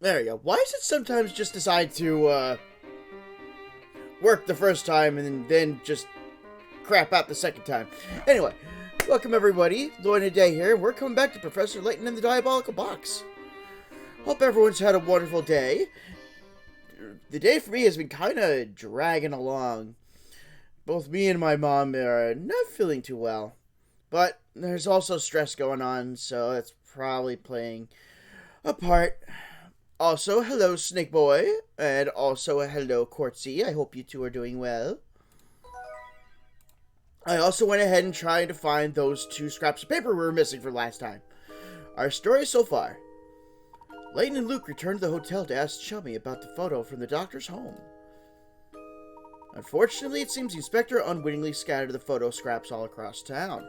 There you go. Why does it sometimes just decide to, work the first time and then just crap out the second time? Anyway, welcome everybody. Lloyd and Day here. We're coming back to Professor Layton and the Diabolical Box. Hope everyone's had a wonderful day. The day for me has been kind of dragging along. Both me and my mom are not feeling too well. But there's also stress going on, so it's probably playing a part. Also, hello, Snake Boy, and also hello, Quartzy. I hope you two are doing well. I also went ahead and tried to find those 2 scraps of paper we were missing from last time. Our story so far. Layton and Luke returned to the hotel to ask Chummy about the photo from the doctor's home. Unfortunately, it seems the inspector unwittingly scattered the photo scraps all across town.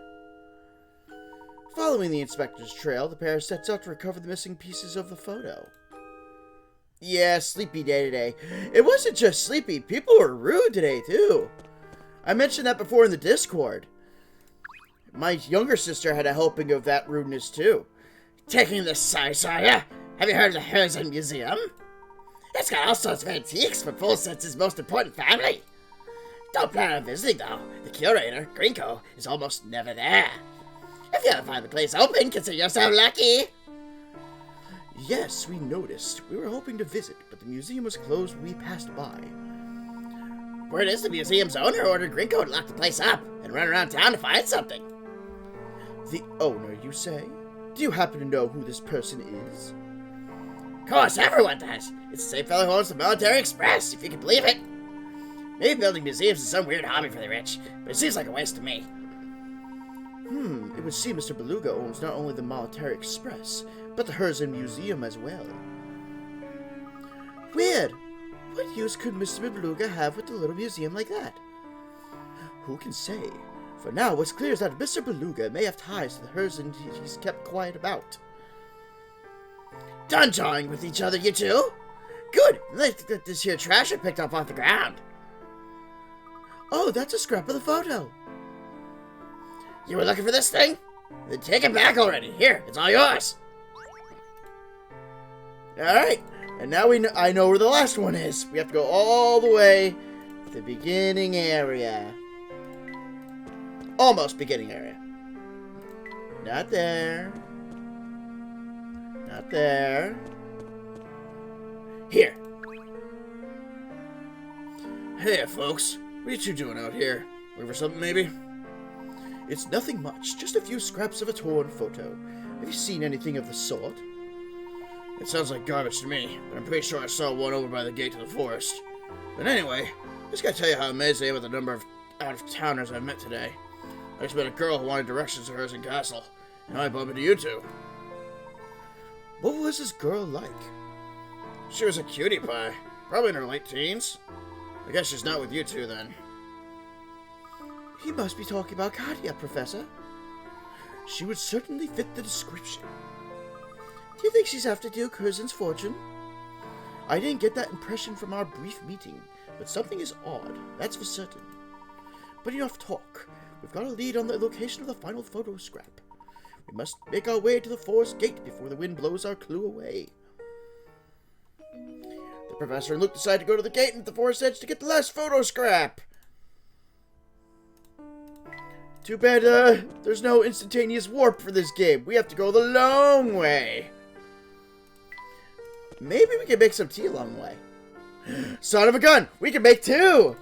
Following the inspector's trail, the pair sets out to recover the missing pieces of the photo. Yeah, sleepy day today. It wasn't just sleepy, people were rude today, too. I mentioned that before in the Discord. My younger sister had a helping of that rudeness, too. Taking this size, saw ya? Have you heard of the Herzog Museum? It's got all sorts of antiques for Fulsense's most important family. Don't plan on visiting, though. The curator, Grinko, is almost never there. If you ever find the place open, consider yourself lucky. Yes, we noticed. We were hoping to visit, but the museum was closed when we passed by. Word is the museum's owner ordered Grinko to lock the place up and run around town to find something. The owner, you say? Do you happen to know who this person is? Of course, everyone does. It's the same fellow who owns the Military Express, if you can believe it. Maybe building museums is some weird hobby for the rich, but it seems like a waste to me. It would seem Mr. Beluga owns not only the Military Express, but the Herzog Museum as well. Weird. What use could Mr. Beluga have with a little museum like that? Who can say? For now, what's clear is that Mr. Beluga may have ties to the Herzog he's kept quiet about. Done jawing with each other, you two? Good. Let's get this here trash I picked up off the ground. Oh, that's a scrap of the photo. You were looking for this thing? Then take it back already. Here, it's all yours. Alright, and now I know where the last one is. We have to go all the way to the beginning area. Almost beginning area. Not there. Not there. Here. Hey, folks. What are you two doing out here? Looking for something, maybe? It's nothing much. Just a few scraps of a torn photo. Have you seen anything of the sort? It sounds like garbage to me, but I'm pretty sure I saw one over by the gate to the forest. But anyway, I just gotta tell you how amazed I am at the number of out-of-towners I've met today. I just met a girl who wanted directions to Herzog Castle, and I bumped into you two. What was this girl like? She was a cutie pie, probably in her late teens. I guess she's not with you two then. He must be talking about Katya, Professor. She would certainly fit the description. Do you think she's after Duke Herzog's fortune? I didn't get that impression from our brief meeting, but something is odd, that's for certain. But enough talk. We've got a lead on the location of the final photo scrap. We must make our way to the forest gate before the wind blows our clue away. The professor and Luke decide to go to the gate at the forest edge to get the last photo scrap. Too bad, there's no instantaneous warp for this game. We have to go the long way. Maybe we can make some tea along the way. Son of a gun! We can make 2!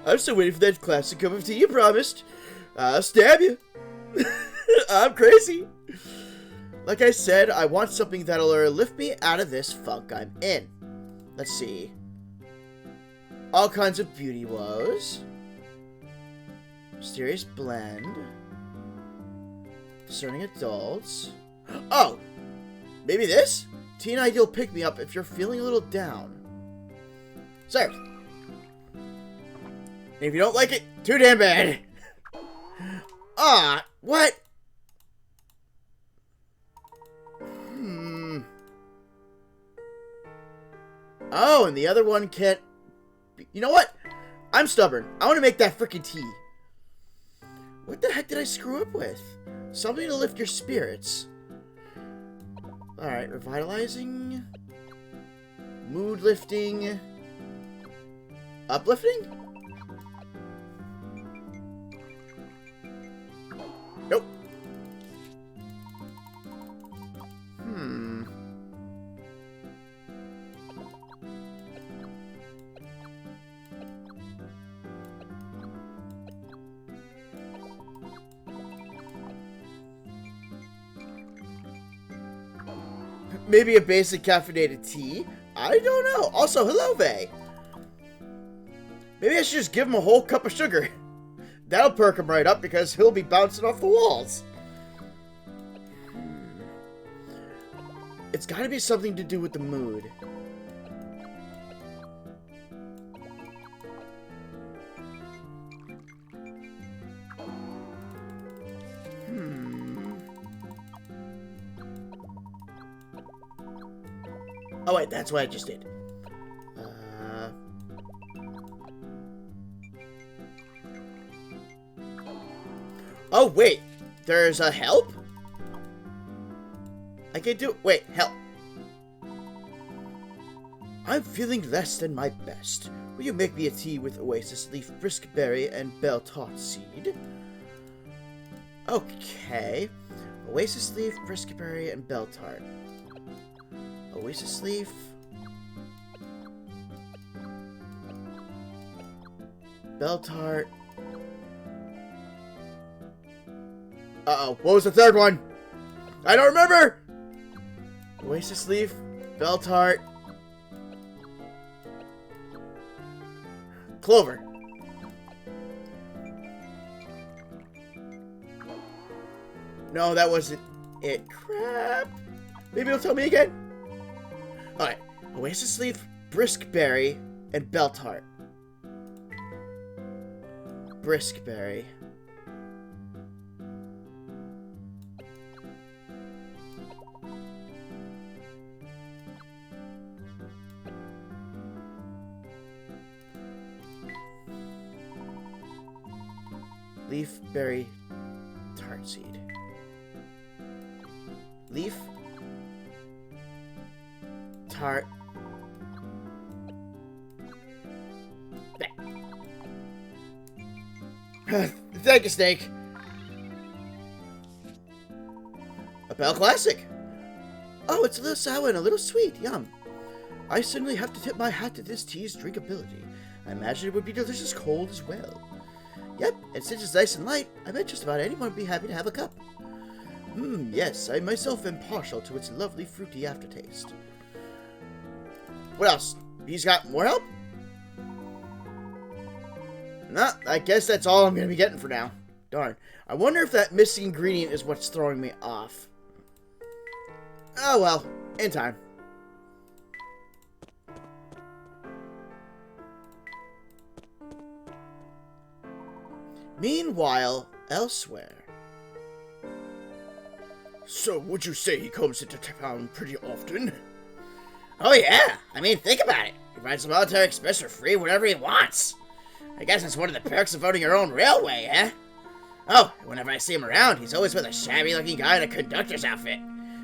I'm still waiting for that classic cup of tea you promised. I'll stab you. I'm crazy. Like I said, I want something that'll lift me out of this funk I'm in. Let's see. All kinds of beauty woes. Mysterious blend. Discerning adults. Oh! Maybe this? Teen Ideal pick-me-up if you're feeling a little down. Served. And if you don't like it, too damn bad. What? Oh, and the other one can't... You know what? I'm stubborn. I want to make that frickin' tea. What the heck did I screw up with? Something to lift your spirits. Alright, revitalizing. Mood lifting. Uplifting? Nope. Maybe a basic caffeinated tea? I don't know. Also, hello, Vay. Maybe I should just give him a whole cup of sugar. That'll perk him right up because he'll be bouncing off the walls. It's gotta be something to do with the mood. Oh wait, that's what I just did. Oh wait, there's a help? I can do. Wait, help. I'm feeling less than my best. Will you make me a tea with oasis leaf, brisk berry, and bell tart seed? Okay. Oasis leaf, brisk berry, and bell tart. Oasis leaf. Bell tart. Uh-oh, what was the third one? I don't remember! Oasis leaf, bell tart, clover. No, that wasn't it. Crap. Maybe it'll tell me again. Alright, oasis leaf, brisk berry, and bell tart. Brisk berry. Leaf, berry, tart seed. Leaf, tart, thank you, Snake. A Bell Classic. Oh, it's a little sour and a little sweet. Yum. I certainly have to tip my hat to this tea's drinkability. I imagine it would be delicious cold as well. Yep, and since it's nice and light, I bet just about anyone would be happy to have a cup. Yes, I myself am partial to its lovely fruity aftertaste. What else? He's got more help? Nah, I guess that's all I'm going to be getting for now. Darn. I wonder if that missing ingredient is what's throwing me off. Oh well, in time. Meanwhile, elsewhere. So, would you say he comes into town pretty often? Oh yeah, I mean, think about it. He rides the Military Express for free whenever he wants. I guess it's one of the perks of owning your own railway, eh? Oh, whenever I see him around, he's always with a shabby-looking guy in a conductor's outfit.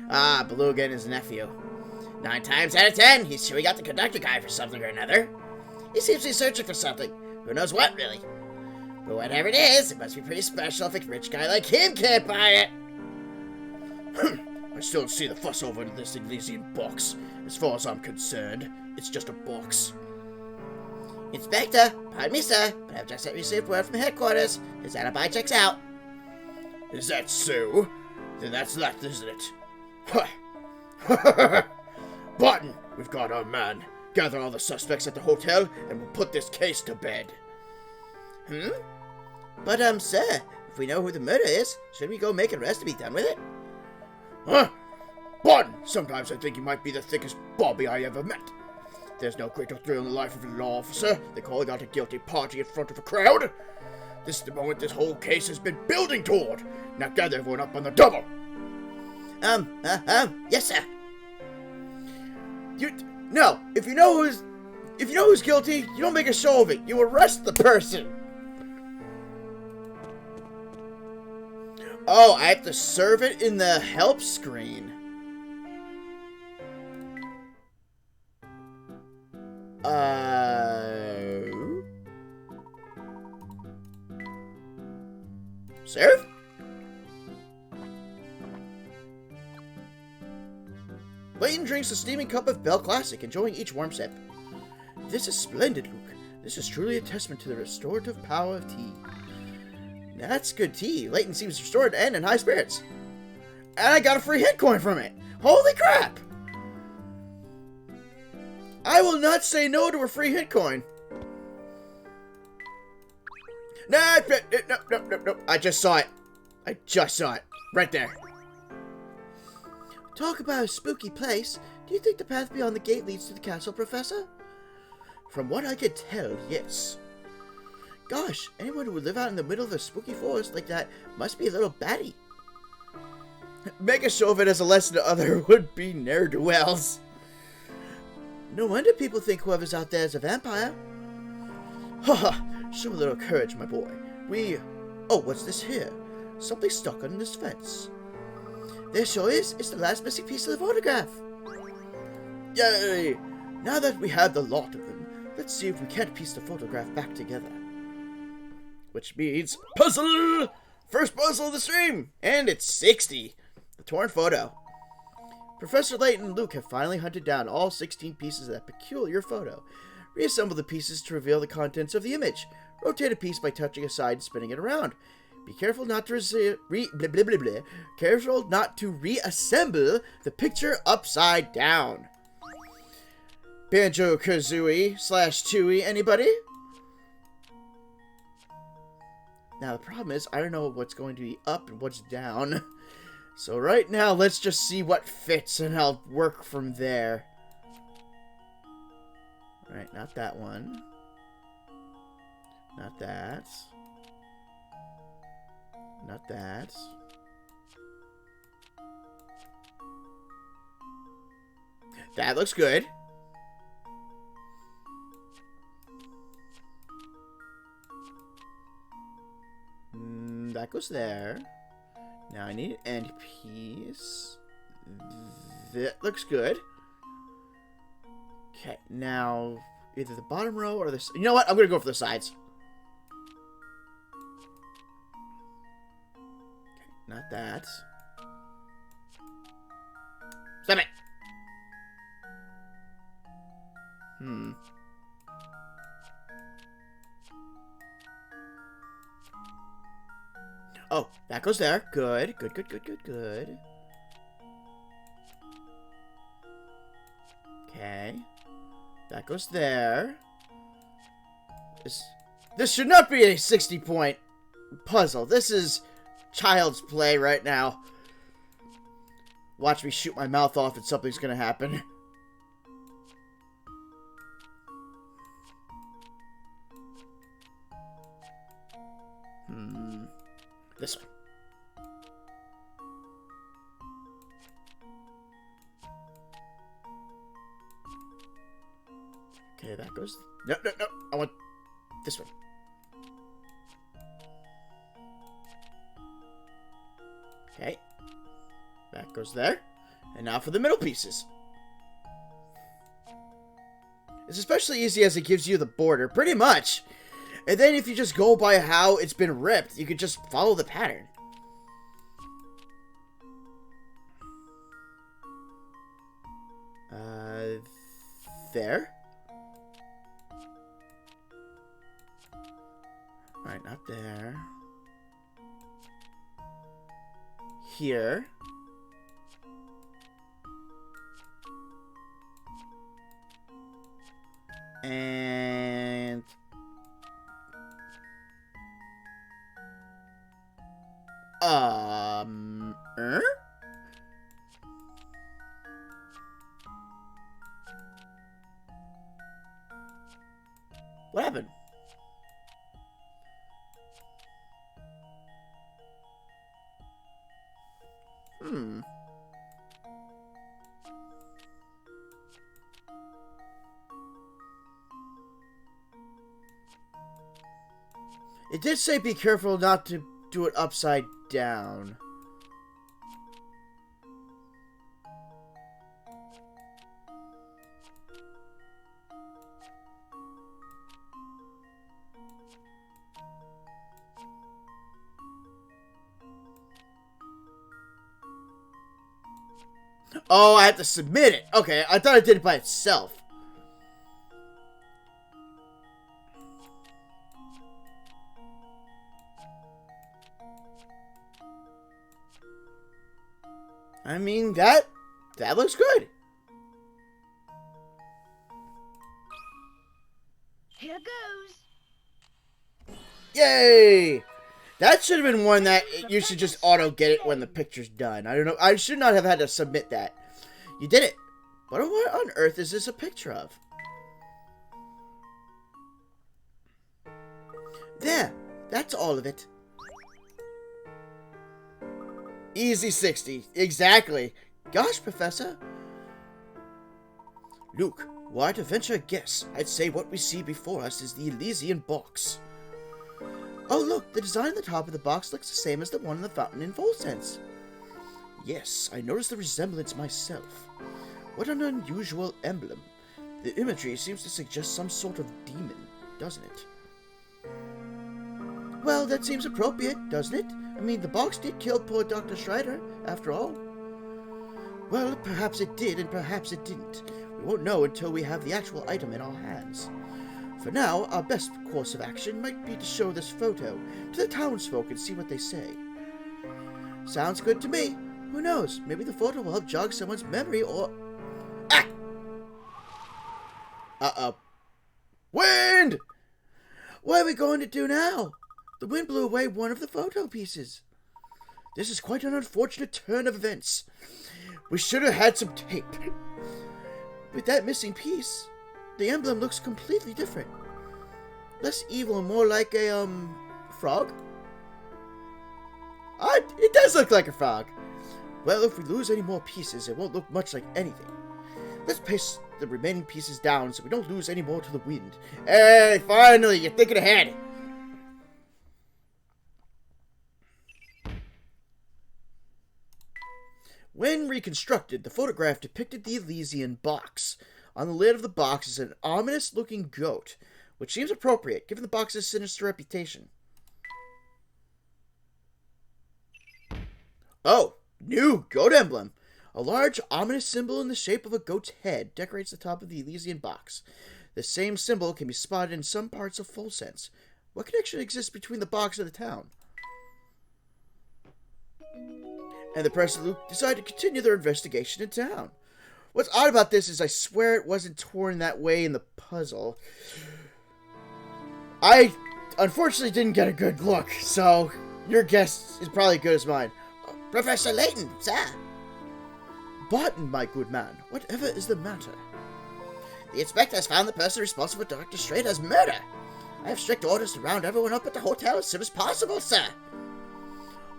Ah, Beluga and his nephew. 9 times out of 10, he's sure he got the conductor guy for something or another. He seems to be searching for something. Who knows what, really? But whatever it is, it must be pretty special if a rich guy like him can't buy it. I still don't see the fuss over this Elysian box. As far as I'm concerned, it's just a box. Inspector, pardon me, sir, but I've just received word from headquarters. His alibi checks out. Is that so? Then that's that, isn't it? Barton, we've got our man. Gather all the suspects at the hotel, and we'll put this case to bed. But, sir, if we know who the murderer is, shouldn't we go make an arrest to be done with it? Huh? Barton, sometimes I think you might be the thickest bobby I ever met. There's no greater thrill in the life of a law officer than calling out a guilty party in front of a crowd. This is the moment this whole case has been building toward. Now gather everyone up on the double. Yes, sir. No, if you know who's guilty, you don't make a show of it. You arrest the person. Oh, I have to serve it in the help screen. Layton drinks a steaming cup of Bell Classic, enjoying each warm sip. This is splendid, Luke. This is truly a testament to the restorative power of tea. That's good tea. Layton seems restored and in high spirits. And I got a free hit coin from it. Holy crap! I will not say no to a free hit coin. No. I just saw it. Right there. Talk about a spooky place. Do you think the path beyond the gate leads to the castle, Professor? From what I could tell, yes. Gosh, anyone who would live out in the middle of a spooky forest like that must be a little batty. Make a show of it as a lesson to other would-be ne'er-do-wells. No wonder people think whoever's out there is a vampire. Haha, show a little courage, my boy. Oh, what's this here? Something stuck on this fence. There sure is. It's the last missing piece of the photograph. Yay! Now that we have the lot of them, let's see if we can't piece the photograph back together. Which means puzzle! First puzzle of the stream! And it's 60. The torn photo. Professor Layton and Luke have finally hunted down all 16 pieces of that peculiar photo. Reassemble the pieces to reveal the contents of the image. Rotate a piece by touching a side and spinning it around. Be careful not to careful not to reassemble the picture upside down. Banjo-Kazooie / Tooie, anybody? Now the problem is, I don't know what's going to be up and what's down. So right now, let's just see what fits and I'll work from there. Alright, not that one. Not that. Not that. That looks good. That goes there. Now I need an end piece. That looks good. Okay, now either the bottom row or this. You know what? I'm gonna go for the sides. Okay, not that. Stop it. Oh, that goes there. Good. Good. Okay. That goes there. This should not be a 60-point puzzle. This is child's play right now. Watch me shoot my mouth off and something's gonna happen. This one. Okay, that goes... No. I want this one. Okay. That goes there. And now for the middle pieces. It's especially easy as it gives you the border, pretty much. And then if you just go by how it's been ripped, you could just follow the pattern. There. Alright, not there. Here. And... What happened? It did say be careful not to do it upside down. Oh, I have to submit it. Okay, I thought I did it by itself. I mean, that looks good. Here goes. Yay! That should have been one that you should just auto get it when the picture's done. I don't know. I should not have had to submit that. You did it. But what on earth is this a picture of? There. That's all of it. Easy 60. Exactly. Gosh, Professor. Luke, why to venture a guess, I'd say what we see before us is the Elysian box. Oh, look, the design on the top of the box looks the same as the one in the fountain in Volsense. Yes, I noticed the resemblance myself. What an unusual emblem. The imagery seems to suggest some sort of demon, doesn't it? Well, that seems appropriate, doesn't it? I mean, the box did kill poor Dr. Strider, after all. Well, perhaps it did, and perhaps it didn't. We won't know until we have the actual item in our hands. For now, our best course of action might be to show this photo to the townsfolk and see what they say. Sounds good to me. Who knows? Maybe the photo will help jog someone's memory or... Ah! Uh-oh. Wind! What are we going to do now? The wind blew away one of the photo pieces. This is quite an unfortunate turn of events. We should have had some tape. With that missing piece, the emblem looks completely different. Less evil and more like a, frog? It does look like a frog. Well, if we lose any more pieces, it won't look much like anything. Let's paste the remaining pieces down so we don't lose any more to the wind. Hey, finally, you're thinking ahead. When reconstructed, the photograph depicted the Elysian box. On the lid of the box is an ominous-looking goat, which seems appropriate, given the box's sinister reputation. Oh, new goat emblem. A large, ominous symbol in the shape of a goat's head decorates the top of the Elysian box. The same symbol can be spotted in some parts of Volsense. What connection exists between the box and the town? And the Press of Luke decided to continue their investigation in town. What's odd about this is I swear it wasn't torn that way in the puzzle. I unfortunately didn't get a good look, so your guess is probably as good as mine. Professor Layton, sir. Barton, my good man, whatever is the matter? The inspector has found the person responsible for Dr. Strider's murder. I have strict orders to round everyone up at the hotel as soon as possible, sir.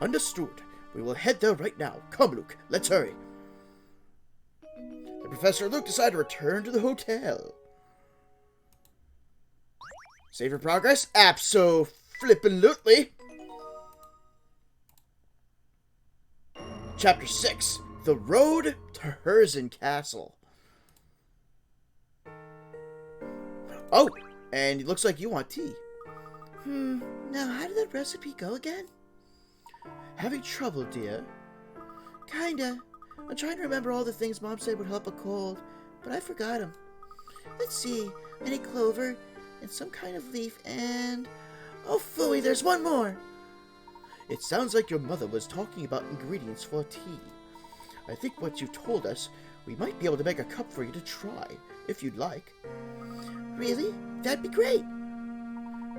Understood. We will head there right now. Come, Luke, let's hurry. The Professor and Luke decide to return to the hotel. Save your progress? Abso-flippin-lutely. Chapter 6. The Road to Herzen Castle. Oh, and it looks like you want tea. Now how did that recipe go again? Having trouble, dear? Kinda. I'm trying to remember all the things Mom said would help a cold, but I forgot them. Let's see. I need clover, and some kind of leaf, and... Oh, phooey, there's one more! It sounds like your mother was talking about ingredients for tea. I think what you told us, we might be able to make a cup for you to try, if you'd like. Really? That'd be great!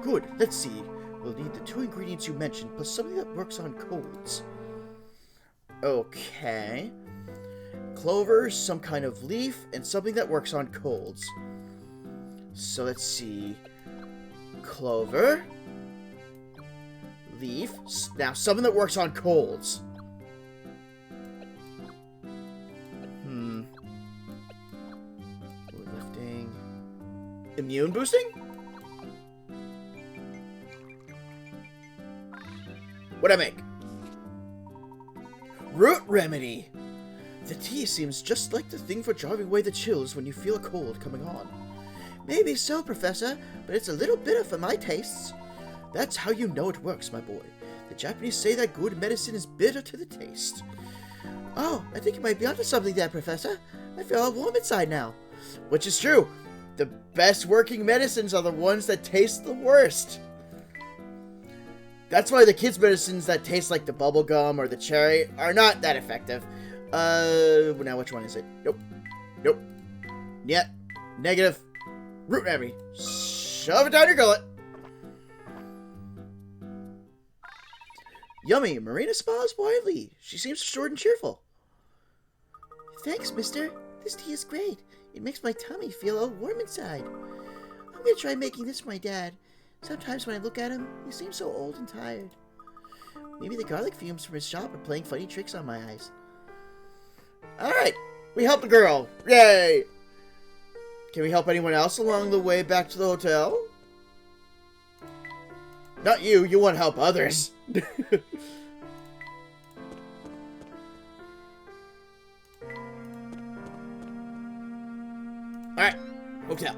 Good, let's see. We'll need the 2 ingredients you mentioned, plus something that works on colds. Okay. Clover, some kind of leaf, and something that works on colds. So let's see. Clover. Leaf. Now, something that works on colds. Lifting. Immune boosting? What'd I make? Root remedy. The tea seems just like the thing for driving away the chills when you feel a cold coming on. Maybe so, Professor, but it's a little bitter for my tastes. That's how you know it works, my boy. The Japanese say that good medicine is bitter to the taste. Oh, I think you might be onto something there, Professor. I feel all warm inside now. Which is true. The best working medicines are the ones that taste the worst. That's why the kids' medicines that taste like the bubble gum or the cherry are not that effective. Now which one is it? Nope. Nope. Yep. Negative. Root Emmy. Shove it down your gullet. Yummy. Marina smiles widely. She seems restored and cheerful. Thanks, mister. This tea is great. It makes my tummy feel all warm inside. I'm gonna try making this for my dad. Sometimes when I look at him, he seems so old and tired. Maybe the garlic fumes from his shop are playing funny tricks on my eyes. Alright, we helped the girl. Yay! Can we help anyone else along the way back to the hotel? Not you, you want to help others. Alright, hotel.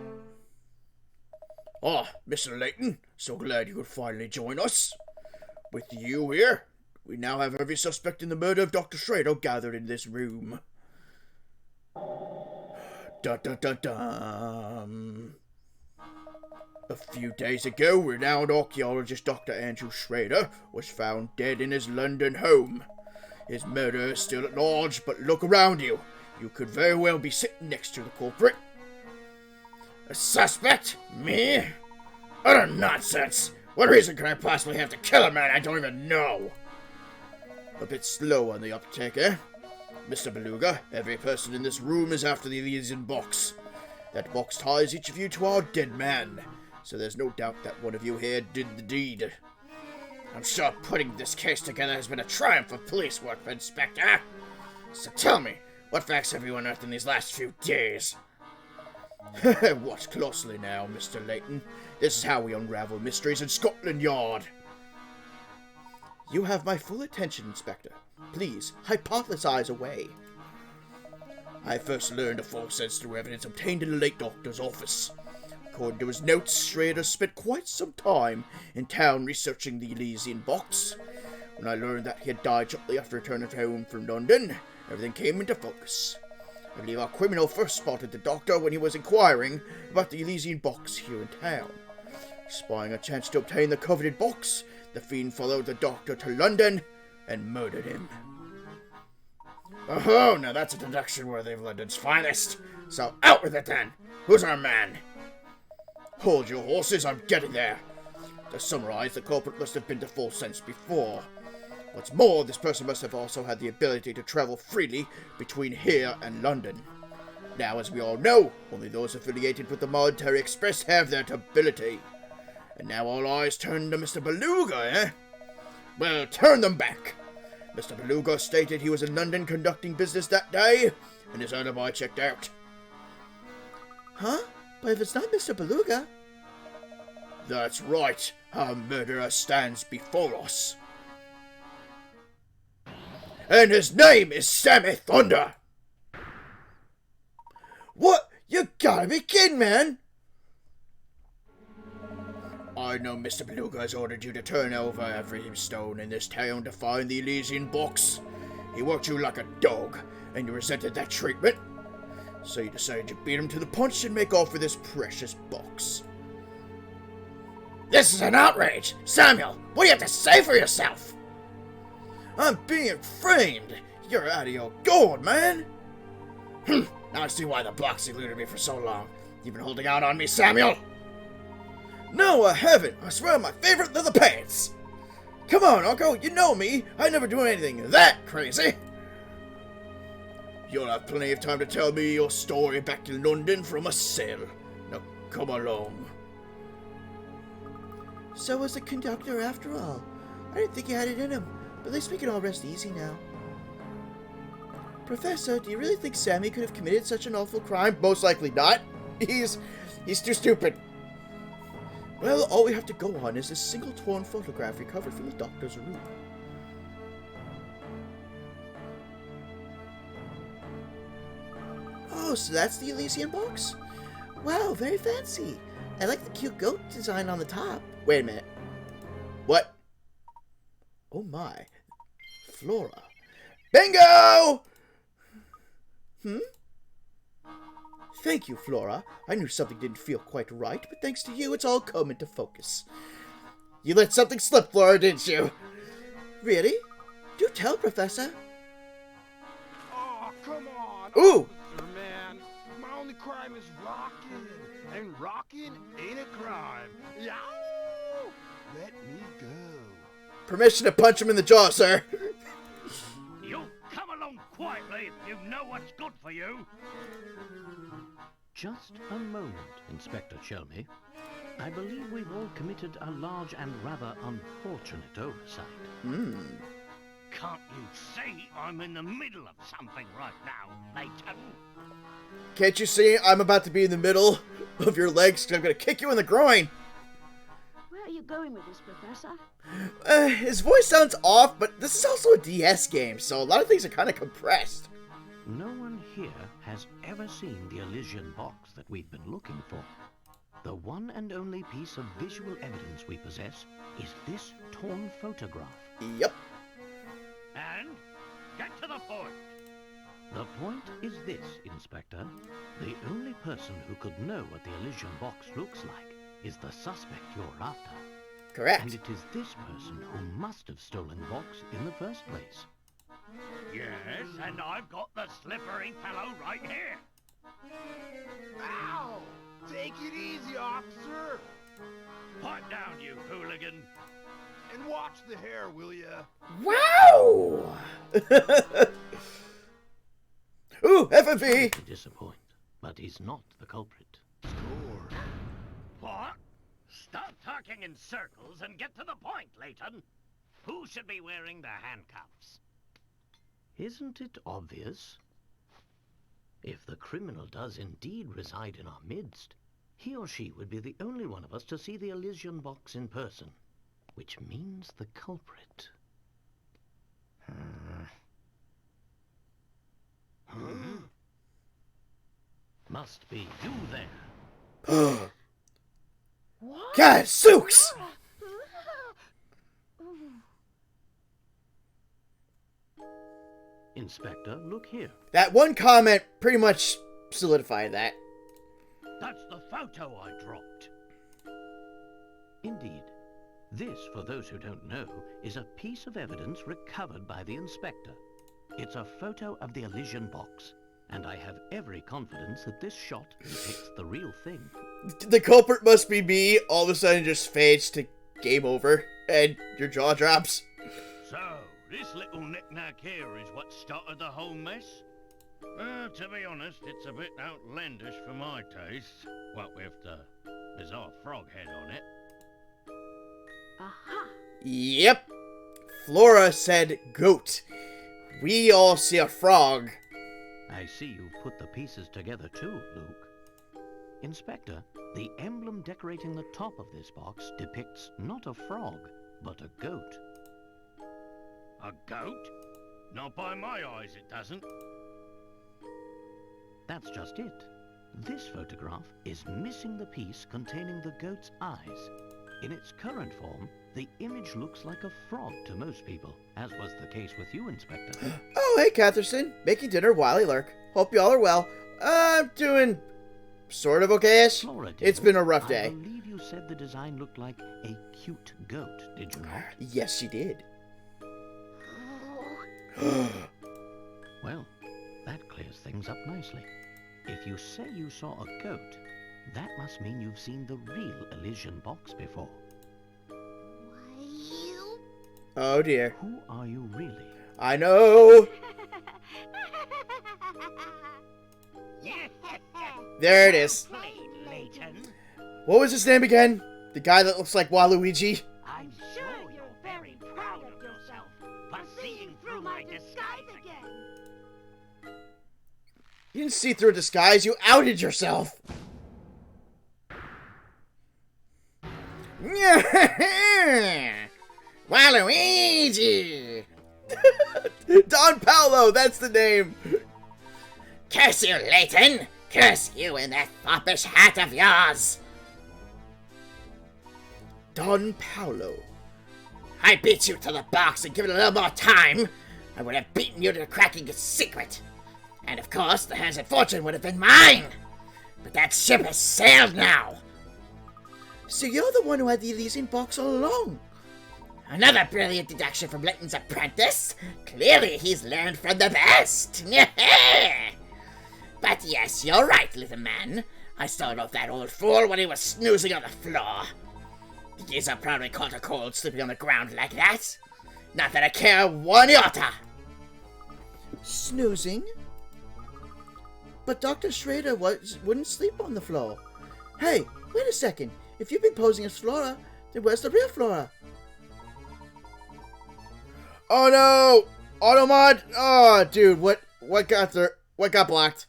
Oh, Mr. Layton, so glad you could finally join us. With you here, we now have every suspect in the murder of Dr. Schrader gathered in this room. Dun-dun-dun-dun. A few days ago, renowned archaeologist Dr. Andrew Schrader was found dead in his London home. His murderer is still at large, but look around you. You could very well be sitting next to the culprit. A suspect? Me? Utter nonsense! What reason could I possibly have to kill a man I don't even know? A bit slow on the uptake, eh? Mr. Beluga, every person in this room is after the Elysian box. That box ties each of you to our dead man, so there's no doubt that one of you here did the deed. I'm sure putting this case together has been a triumph of police work, Inspector. So tell me, what facts have you unearthed in these last few days? Watch closely now, Mr. Layton. This is how we unravel mysteries in Scotland Yard. You have my full attention, Inspector. Please, hypothesize away. I first learned of false sense through evidence obtained in the late doctor's office. According to his notes, Schrader spent quite some time in town researching the Elysian box. When I learned that he had died shortly after returning home from London, everything came into focus. I believe our criminal first spotted the doctor when he was inquiring about the Elysian box here in town. Spying a chance to obtain the coveted box, the fiend followed the doctor to London and murdered him. Oh, now that's a deduction worthy of London's finest. So out with it then. Who's our man? Hold your horses, I'm getting there. To summarize, the culprit must have been to full sense before. What's more, this person must have also had the ability to travel freely between here and London. Now, as we all know, only those affiliated with the Monetary Express have that ability. And now all eyes turn to Mr. Beluga, eh? Well, turn them back. Mr. Beluga stated he was in London conducting business that day, and his alibi checked out. Huh? But if it's not Mr. Beluga... That's right. Our murderer stands before us. And his name is Sammy Thunder! What? You gotta be kidding, man! I know Mr. Beluga has ordered you to turn over every stone in this town to find the Elysian box. He worked you like a dog, and you resented that treatment. So you decided to beat him to the punch and make off with this precious box. This is an outrage! Samuel, what do you have to say for yourself? I'm being framed! You're out of your gourd, man! Now I see why the box eluded me for so long. You've been holding out on me, Samuel! No, I haven't! I swear on my favorite leather pants! Come on, Uncle, you know me! I never do anything that crazy! You'll have plenty of time to tell me your story back in London from a cell. Now come along. So was the conductor after all. I didn't think he had it in him, but at least we can all rest easy now. Professor, do you really think Sammy could have committed such an awful crime? Most likely not. He's too stupid. Well, all we have to go on is this single torn photograph recovered from the doctor's room. Oh, so that's the Elysian box? Wow, very fancy. I like the cute goat design on the top. Wait a minute. What? Oh my. Flora. Bingo! Thank you, Flora. I knew something didn't feel quite right, but thanks to you, it's all come into focus. You let something slip, Flora, didn't you? Really? Do tell, Professor. Oh, come on. Ooh! Officer, man. My only crime is rocking. And rocking ain't a crime. Yow! Let me go. Permission to punch him in the jaw, sir. You come along quietly if you know what's good for you. Just a moment, Inspector Shelby. I believe we've all committed a large and rather unfortunate oversight. Can't you see I'm in the middle of something right now, Layton? Can't you see I'm about to be in the middle of your legs because I'm going to kick you in the groin? Where are you going with this, Professor? His voice sounds off, but this is also a DS game, so a lot of things are kind of compressed. No one here has ever seen the Elysian box that we've been looking for. The one and only piece of visual evidence we possess is this torn photograph. Yep. And get to the point. The point is this, Inspector. The only person who could know what the Elysian box looks like is the suspect you're after. Correct. And it is this person who must have stolen the box in the first place. Yes, and I've got the slippery fellow right here. Ow! Take it easy, officer. Pipe down, you hooligan. And watch the hair, will ya? Wow! Ooh, FFV! To disappoint, but he's not the culprit. Score. What? Stop talking in circles and get to the point, Layton. Who should be wearing the handcuffs? Isn't it obvious? If the criminal does indeed reside in our midst, he or she would be the only one of us to see the Elysian box in person, which means the culprit. Must be you there. What? Gadzooks! Inspector, look here. That one comment pretty much solidified that. That's the photo I dropped. Indeed. This, for those who don't know, is a piece of evidence recovered by the inspector. It's a photo of the Elysian box, and I have every confidence that this shot depicts the real thing. The culprit must be me, all of a sudden just fades to game over, and your jaw drops. So, this little knick-knack here is what started the whole mess? To be honest, it's a bit outlandish for my taste. What with the bizarre frog head on it. Aha! Yep. Flora said goat. We all see a frog. I see you've put the pieces together too, Luke. Inspector, the emblem decorating the top of this box depicts not a frog, but a goat. A goat? Not by my eyes, it doesn't. That's just it. This photograph is missing the piece containing the goat's eyes. In its current form, the image looks like a frog to most people, as was the case with you, Inspector. Oh, hey, Catherson. Making dinner while I lurk. Hope y'all are well. I'm doing sort of okay-ish. Flora, dear, It's been a rough I day. believe you said the design looked like a cute goat, did you not? Yes, she did. Well, that clears things up nicely. If you say you saw a goat, that must mean you've seen the real Elysian box before. You? Oh, dear. Who are you really? I know. There it is. Played, Layton. What was his name again? The guy that looks like Waluigi? I'm sure you're very proud of yourself for seeing through my disguise again. You didn't see through a disguise. You outed yourself. Waluigi! Don Paolo, that's the name. Curse you, Layton! Curse you and that foppish hat of yours! Don Paolo. I beat you to the box and give it a little more time. I would have beaten you to the cracking its secret. And of course, the Hazard Fortune would have been mine. But that ship has sailed now. So you're the one who had the Elysian box all along. Another brilliant deduction from Linton's apprentice. Clearly he's learned from the best. But yes, you're right, little man. I started off that old fool when he was snoozing on the floor. The geezer probably caught a cold sleeping on the ground like that. Not that I care one iota. Snoozing? But Dr. Schrader wouldn't sleep on the floor. Hey, wait a second. If you've been posing as Flora, then where's the real Flora? Oh no! Automod! Oh, dude, what got there? What got blocked?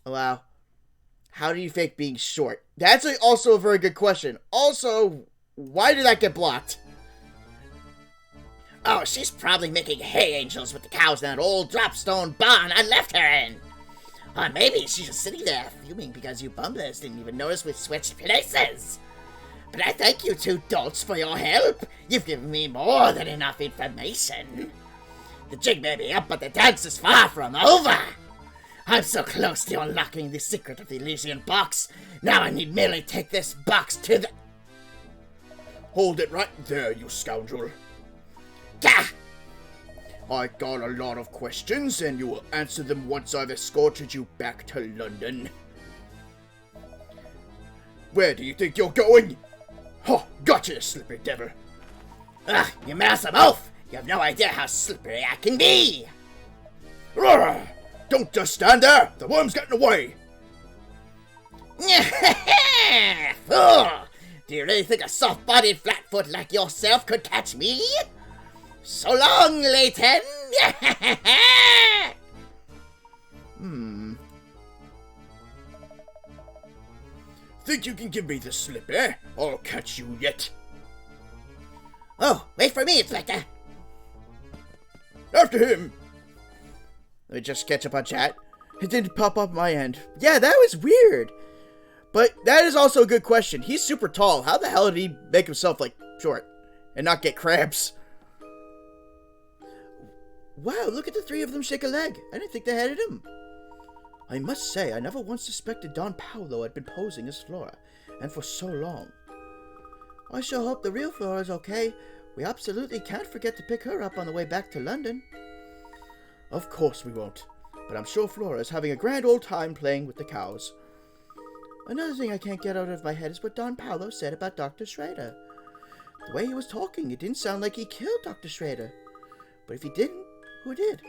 Oh, wow. How do you fake being short? That's also a very good question. Also, why did that get blocked? Oh, she's probably making hay angels with the cows in that old dropstone barn I left her in. Or maybe she's just sitting there fuming because you bumblers didn't even notice we switched places. But I thank you two dolts for your help. You've given me more than enough information. The jig may be up, but the dance is far from over. I'm so close to unlocking the secret of the Elysian box. Now I need merely take this box to the... Hold it right there, you scoundrel. Gah! I got a lot of questions, and you will answer them once I've escorted you back to London. Where do you think you're going? Ha! Gotcha, you slippery devil. Ugh, you meddlesome oaf! You have no idea how slippery I can be! Roar! Don't just stand there! The worm's getting away! Fool! Do you really think a soft-bodied flatfoot like yourself could catch me? So long, Layton! Think you can give me the slip, eh? I'll catch you yet. Oh, wait for me, Inspector! After him! Let me just catch up on chat. It didn't pop up my end. Yeah, that was weird. But that is also a good question. He's super tall. How the hell did he make himself, like, short? And not get cramps? Wow, look at the three of them shake a leg. I didn't think they had it in them. I must say, I never once suspected Don Paolo had been posing as Flora, and for so long. I sure hope the real Flora is okay. We absolutely can't forget to pick her up on the way back to London. Of course we won't, but I'm sure Flora is having a grand old time playing with the cows. Another thing I can't get out of my head is what Don Paolo said about Dr. Schrader. The way he was talking, it didn't sound like he killed Dr. Schrader. But if he didn't, who did?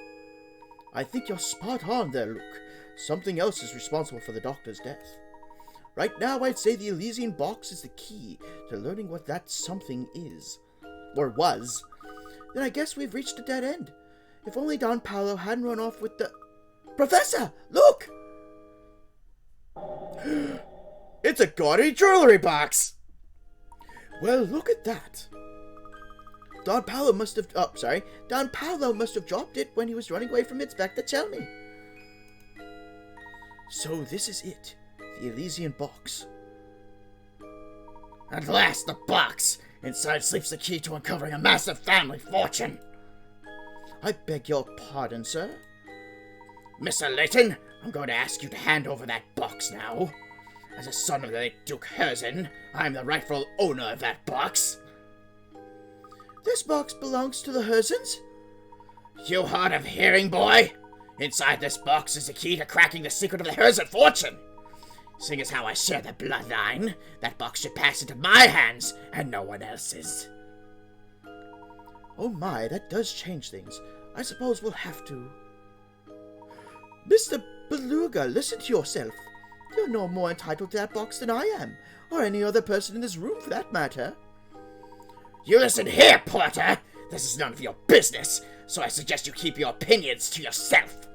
I think you're spot on there, Luke. Something else is responsible for the doctor's death. Right now, I'd say the Elysian box is the key to learning what that something is. Or was. Then I guess we've reached a dead end. If only Don Paolo hadn't run off with the... Professor! Look! It's a gaudy jewelry box! Well, look at that. Don Paolo must have... Oh, sorry. Don Paolo must have dropped it when he was running away from Inspector Chelmy. So this is it. The Elysian box. At last, the box! Inside sleeps the key to uncovering a massive family fortune. I beg your pardon, sir? Mr. Layton, I'm going to ask you to hand over that box now. As a son of the late Duke Herzen, I'm the rightful owner of that box. This box belongs to the Herzens? You hard of hearing, boy? Inside this box is the key to cracking the secret of the Herzen fortune. Seeing as how I share the bloodline, that box should pass into my hands and no one else's. Oh my, that does change things. I suppose we'll have to... Mr. Beluga, listen to yourself. You're no more entitled to that box than I am, or any other person in this room for that matter. You listen here, Porter! This is none of your business, so I suggest you keep your opinions to yourself.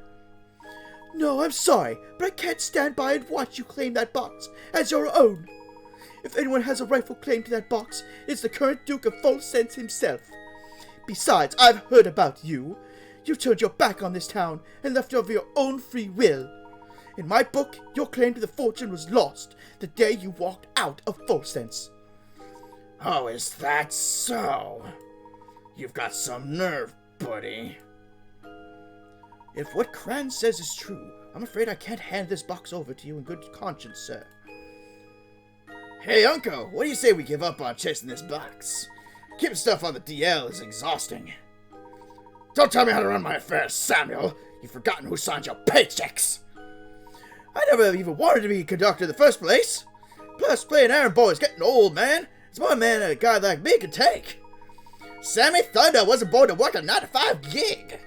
No, I'm sorry, but I can't stand by and watch you claim that box as your own. If anyone has a rightful claim to that box, it's the current Duke of Folsense himself. Besides, I've heard about you. You turned your back on this town and left of your own free will. In my book, your claim to the fortune was lost the day you walked out of Folsense. Oh, is that so? You've got some nerve, buddy. If what Kran says is true, I'm afraid I can't hand this box over to you in good conscience, sir. Hey, Uncle, what do you say we give up on chasing this box? Keeping stuff on the DL is exhausting. Don't tell me how to run my affairs, Samuel. You've forgotten who signed your paychecks. I never even wanted to be a conductor in the first place. Plus, playing errand boy is getting old, man. It's more man a guy like me can take. Sammy Thunder wasn't born to work a 9-to-5 gig.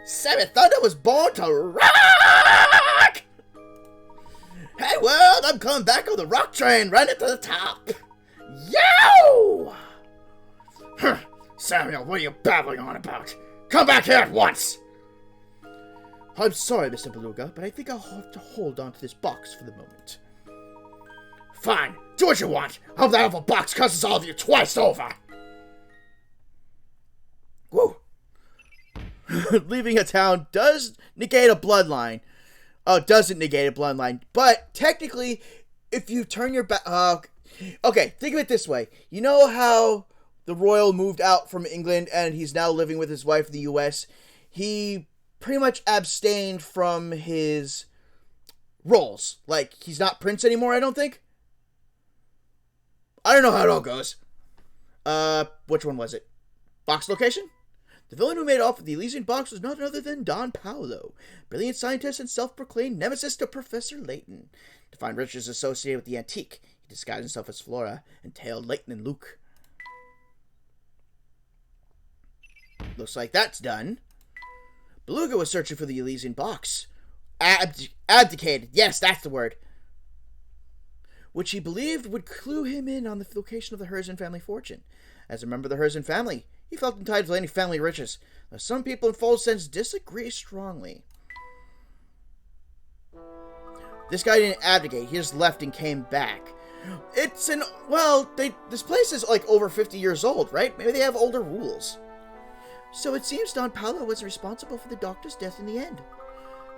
Sammy Thunder was born to rock! Hey world, I'm coming back on the rock train, running to the top. Yo! Samuel, what are you babbling on about? Come back here at once! I'm sorry, Mr. Beluga, but I think I'll have to hold on to this box for the moment. Fine, do what you want. I hope that awful box cusses all of you twice over. Whoa. Leaving a town does negate a bloodline. Oh, it doesn't negate a bloodline. But technically, if you turn your back... okay, think of it this way. You know how the royal moved out from England and he's now living with his wife in the U.S.? He pretty much abstained from his roles. Like, he's not prince anymore, I don't think. I don't know how it all goes. Which one was it? Box location? The villain who made off with the Elysian box was none other than Don Paolo, brilliant scientist and self-proclaimed nemesis to Professor Layton. To find riches associated with the antique, he disguised himself as Flora and tailed Layton and Luke. Looks like that's done. Beluga was searching for the Elysian box. Abdicated, yes, that's the word. Which he believed would clue him in on the location of the Herzen family fortune. As a member of the Herzen family, he felt entitled to any family riches, though some people in full sense disagree strongly. This guy didn't abdicate, he just left and came back. This place is like over 50 years old, right? Maybe they have older rules. So it seems Don Paolo was responsible for the doctor's death in the end.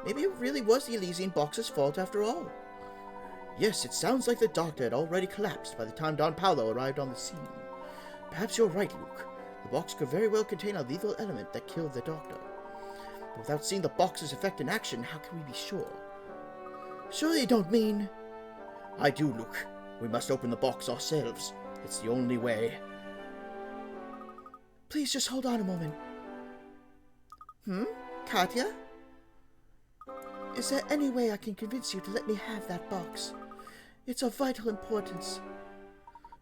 Maybe it really was the Elysian box's fault after all. Yes, it sounds like the doctor had already collapsed by the time Don Paolo arrived on the scene. Perhaps you're right, Luke. The box could very well contain a lethal element that killed the doctor. But without seeing the box's effect in action, how can we be sure? Surely you don't mean... I do, Luke. We must open the box ourselves. It's the only way. Please just hold on a moment. Katya? Is there any way I can convince you to let me have that box? It's of vital importance.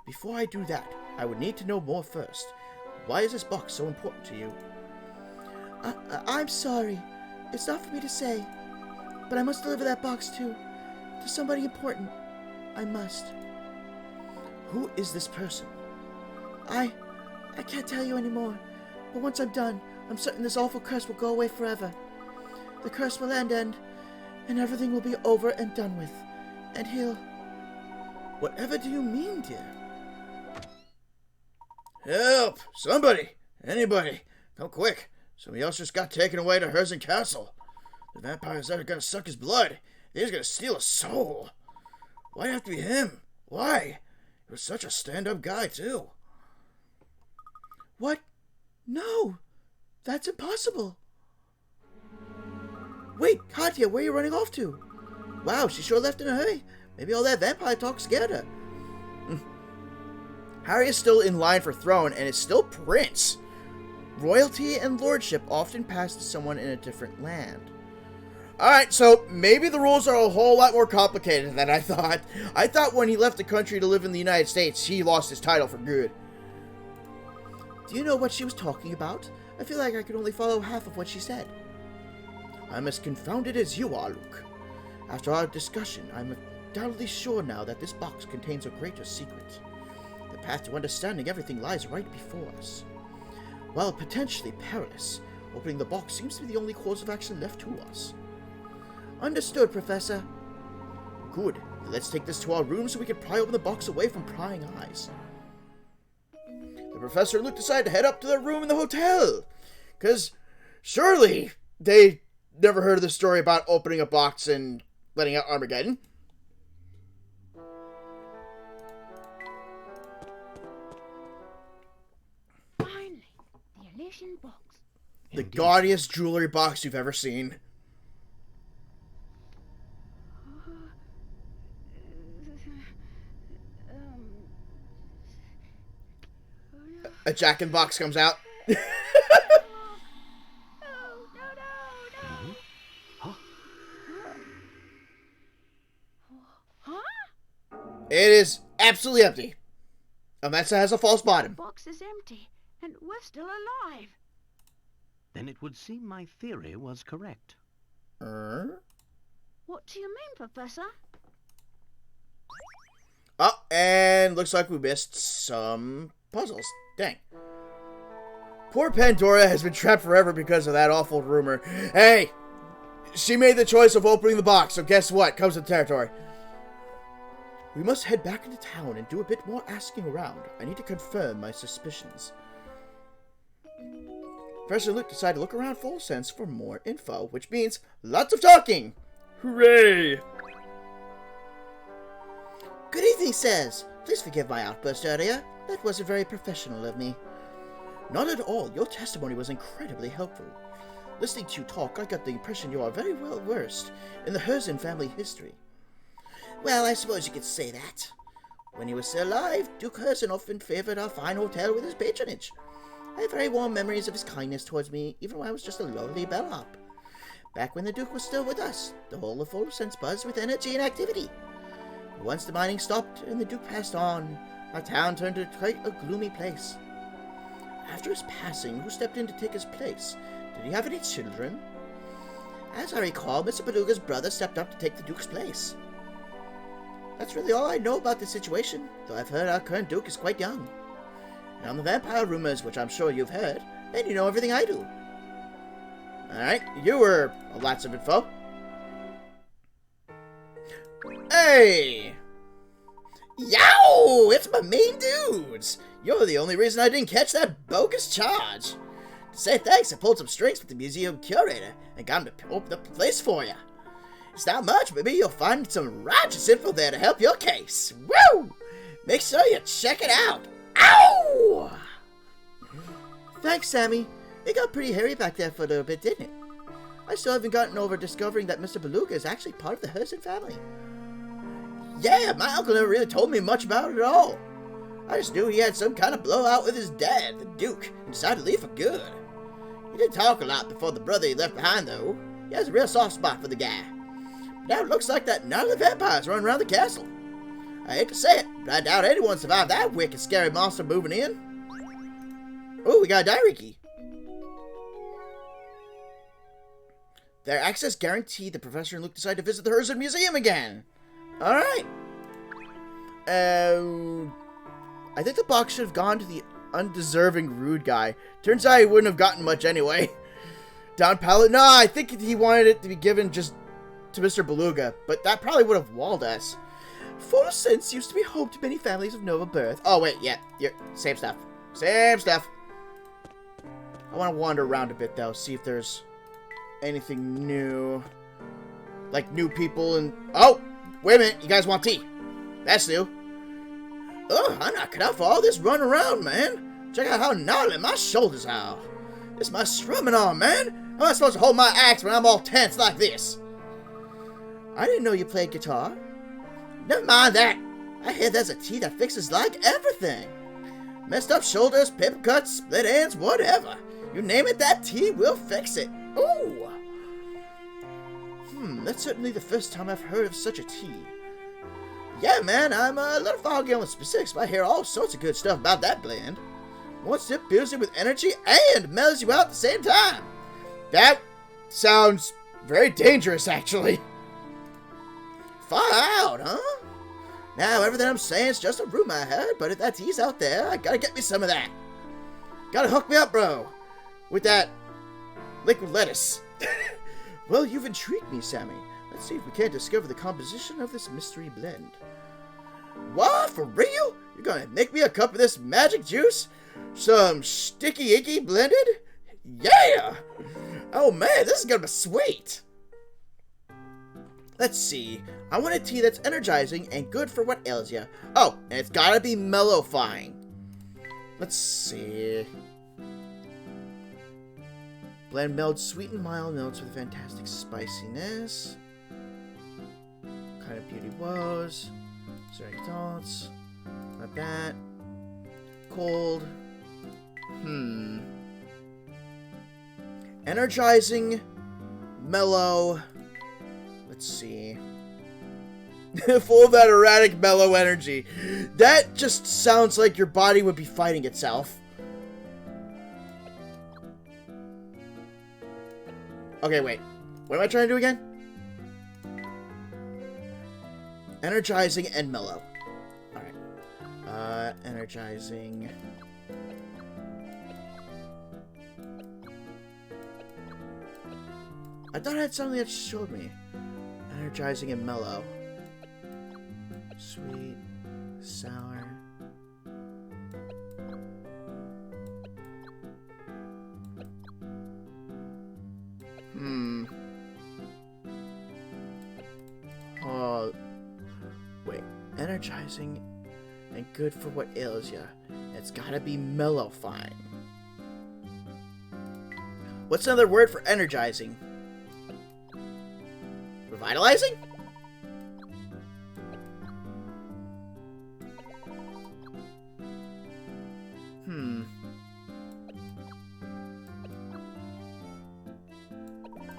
Before I do that, I would need to know more first. Why is this box so important to you? I'm sorry. It's not for me to say. But I must deliver that box to somebody important. I must. Who is this person? I can't tell you anymore. But once I'm done, I'm certain this awful curse will go away forever. The curse will end and everything will be over and done with. And he'll... Whatever do you mean, dear? Help! Somebody! Anybody! Come quick! Somebody else just got taken away to Herzen Castle. The vampires that are gonna suck his blood. They're gonna steal his soul. Why'd it have to be him? Why? He was such a stand-up guy, too. What? No! That's impossible! Wait, Katya, where are you running off to? Wow, she sure left in a hurry. Maybe all that vampire talk scared her. Harry is still in line for throne and is still prince. Royalty and lordship often pass to someone in a different land. Alright, so maybe the rules are a whole lot more complicated than I thought. I thought when he left the country to live in the United States, he lost his title for good. Do you know what she was talking about? I feel like I could only follow half of what she said. I'm as confounded as you are, Luke. After our discussion, I'm undoubtedly sure now that this box contains a greater secret. The path to understanding everything lies right before us. While potentially perilous, opening the box seems to be the only course of action left to us. Understood, Professor. Good. Let's take this to our room so we can pry open the box away from prying eyes. The Professor and Luke decide to head up to their room in the hotel. Because surely they never heard of the story about opening a box and letting out Armageddon. Finally, the Elysian box. The Indeed. gaudiest jewelry box you've ever seen. A Jack-in-Box comes out. No, no, no, no. Huh? It is absolutely empty. Unless it has a false bottom. Box is empty, and we're still alive. Then it would seem my theory was correct. What do you mean, Professor? Oh, and looks like we missed some puzzles. Dang. Poor Pandora has been trapped forever because of that awful rumor. Hey! She made the choice of opening the box, so guess what? Comes with the territory. We must head back into town and do a bit more asking around. I need to confirm my suspicions. Professor Luke decided to look around Full Sense for more info, which means lots of talking! Hooray! Good evening, sirs. Please forgive my outburst earlier. That wasn't very professional of me. Not at all. Your testimony was incredibly helpful. Listening to you talk, I got the impression you are very well versed in the Herzen family history. Well, I suppose you could say that. When he was still alive, Duke Herzen often favored our fine hotel with his patronage. I have very warm memories of his kindness towards me, even when I was just a lowly bellhop. Back when the Duke was still with us, the whole of Full Sense buzzed with energy and activity. Once the mining stopped and the Duke passed on, our town turned into quite a gloomy place. After his passing, who stepped in to take his place? Did he have any children? As I recall, Mr. Beluga's brother stepped up to take the Duke's place. That's really all I know about the situation, though I've heard our current Duke is quite young. And on the vampire rumors, which I'm sure you've heard, and you know everything I do. Alright, you were lots of info. Hey! Yow! It's my main dudes! You're the only reason I didn't catch that bogus charge. To say thanks, I pulled some strings with the museum curator and got him to open up the place for you. It's not much, maybe you'll find some righteous info there to help your case. Woo! Make sure you check it out. Ow! Thanks, Sammy. It got pretty hairy back there for a little bit, didn't it? I still haven't gotten over discovering that Mr. Beluga is actually part of the Herzen family. Yeah, my uncle never really told me much about it at all. I just knew he had some kind of blowout with his dad, the Duke, and decided to leave for good. He didn't talk a lot before the brother he left behind, though. He has a real soft spot for the guy. Now it looks like that none of the vampires running around the castle. I hate to say it, but I doubt anyone survived that wicked, scary monster moving in. Oh, we got a diary key. Their access guaranteed, the Professor and Luke decided to visit the Herzen Museum again. Alright. I think the box should have gone to the undeserving rude guy. Turns out he wouldn't have gotten much anyway. Don Pallet, no, I think he wanted it to be given just to Mr. Beluga, but that probably would have walled us. Full Sense used to be home to many families of noble birth. Oh, wait, yeah, same stuff. Same stuff. I want to wander around a bit, though, see if there's anything new. Like new people and... Oh! Wait a minute, you guys want tea? That's new. Oh, I'm not cut out for all this run around, man. Check out how gnarly my shoulders are. This is my strumming arm, man. How am I supposed to hold my axe when I'm all tense like this? I didn't know you played guitar. Never mind that. I hear there's a tea that fixes like everything. Messed up shoulders, paper cuts, split ends, whatever. You name it, that tea will fix it. Ooh. That's certainly the first time I've heard of such a tea. Yeah, man, I'm a little foggy on the specifics, but I hear all sorts of good stuff about that blend. One sip fills you with energy and mellows you out at the same time. That sounds very dangerous, actually. Far out, huh? Now, everything I'm saying is just a rumor I heard, but if that tea's out there, I gotta get me some of that. Gotta hook me up, bro. With that liquid lettuce. Well, you've intrigued me, Sammy. Let's see if we can't discover the composition of this mystery blend. What? For real? You're gonna make me a cup of this magic juice? Some sticky icky blended? Yeah! Oh man, this is gonna be sweet! Let's see. I want a tea that's energizing and good for what ails you. Oh, and it's gotta be mellowfying. Let's see. Blend mild, sweet and mild notes with fantastic spiciness. Kind of beauty woes. Is there any thoughts? Not that. Cold. Energizing. Mellow. Let's see. Full of that erratic, mellow energy. That just sounds like your body would be fighting itself. Okay, wait. What am I trying to do again? Energizing and mellow. Alright. Energizing. I thought I had something that showed me. Energizing and mellow. Sweet. Sour. Oh. Wait. Energizing and good for what ails ya. It's gotta be mellowfying. What's another word for energizing? Revitalizing?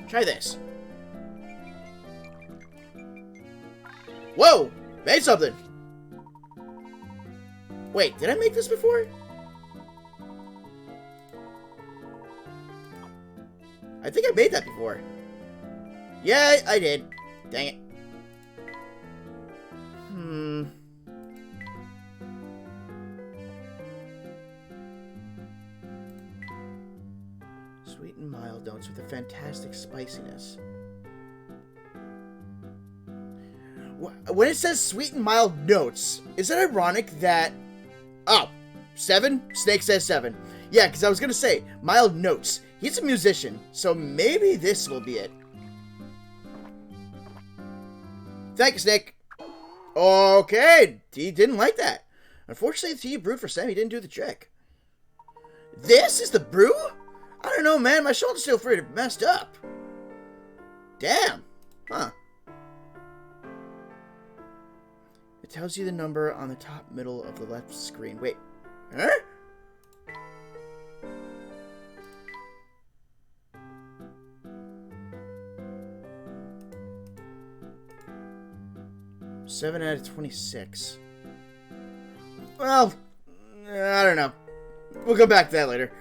Try this. Whoa! Made something! Wait, did I make this before? I think I made that before. Yeah, I did. Dang it. Sweet and mild notes with a fantastic spiciness. When it says sweet and mild notes, is it ironic that... Oh, 7? Snake says 7. Yeah, because I was going to say, mild notes. He's a musician, so maybe this will be it. Thank you, Snake. Okay, he didn't like that. Unfortunately, the tea brewed for Sammy didn't do the trick. This is the brew? I don't know, man. My shoulder's still pretty messed up. Damn. Huh. It tells you the number on the top middle of the left screen. Wait. Huh? Seven out of 26. Well, I don't know. We'll go back to that later.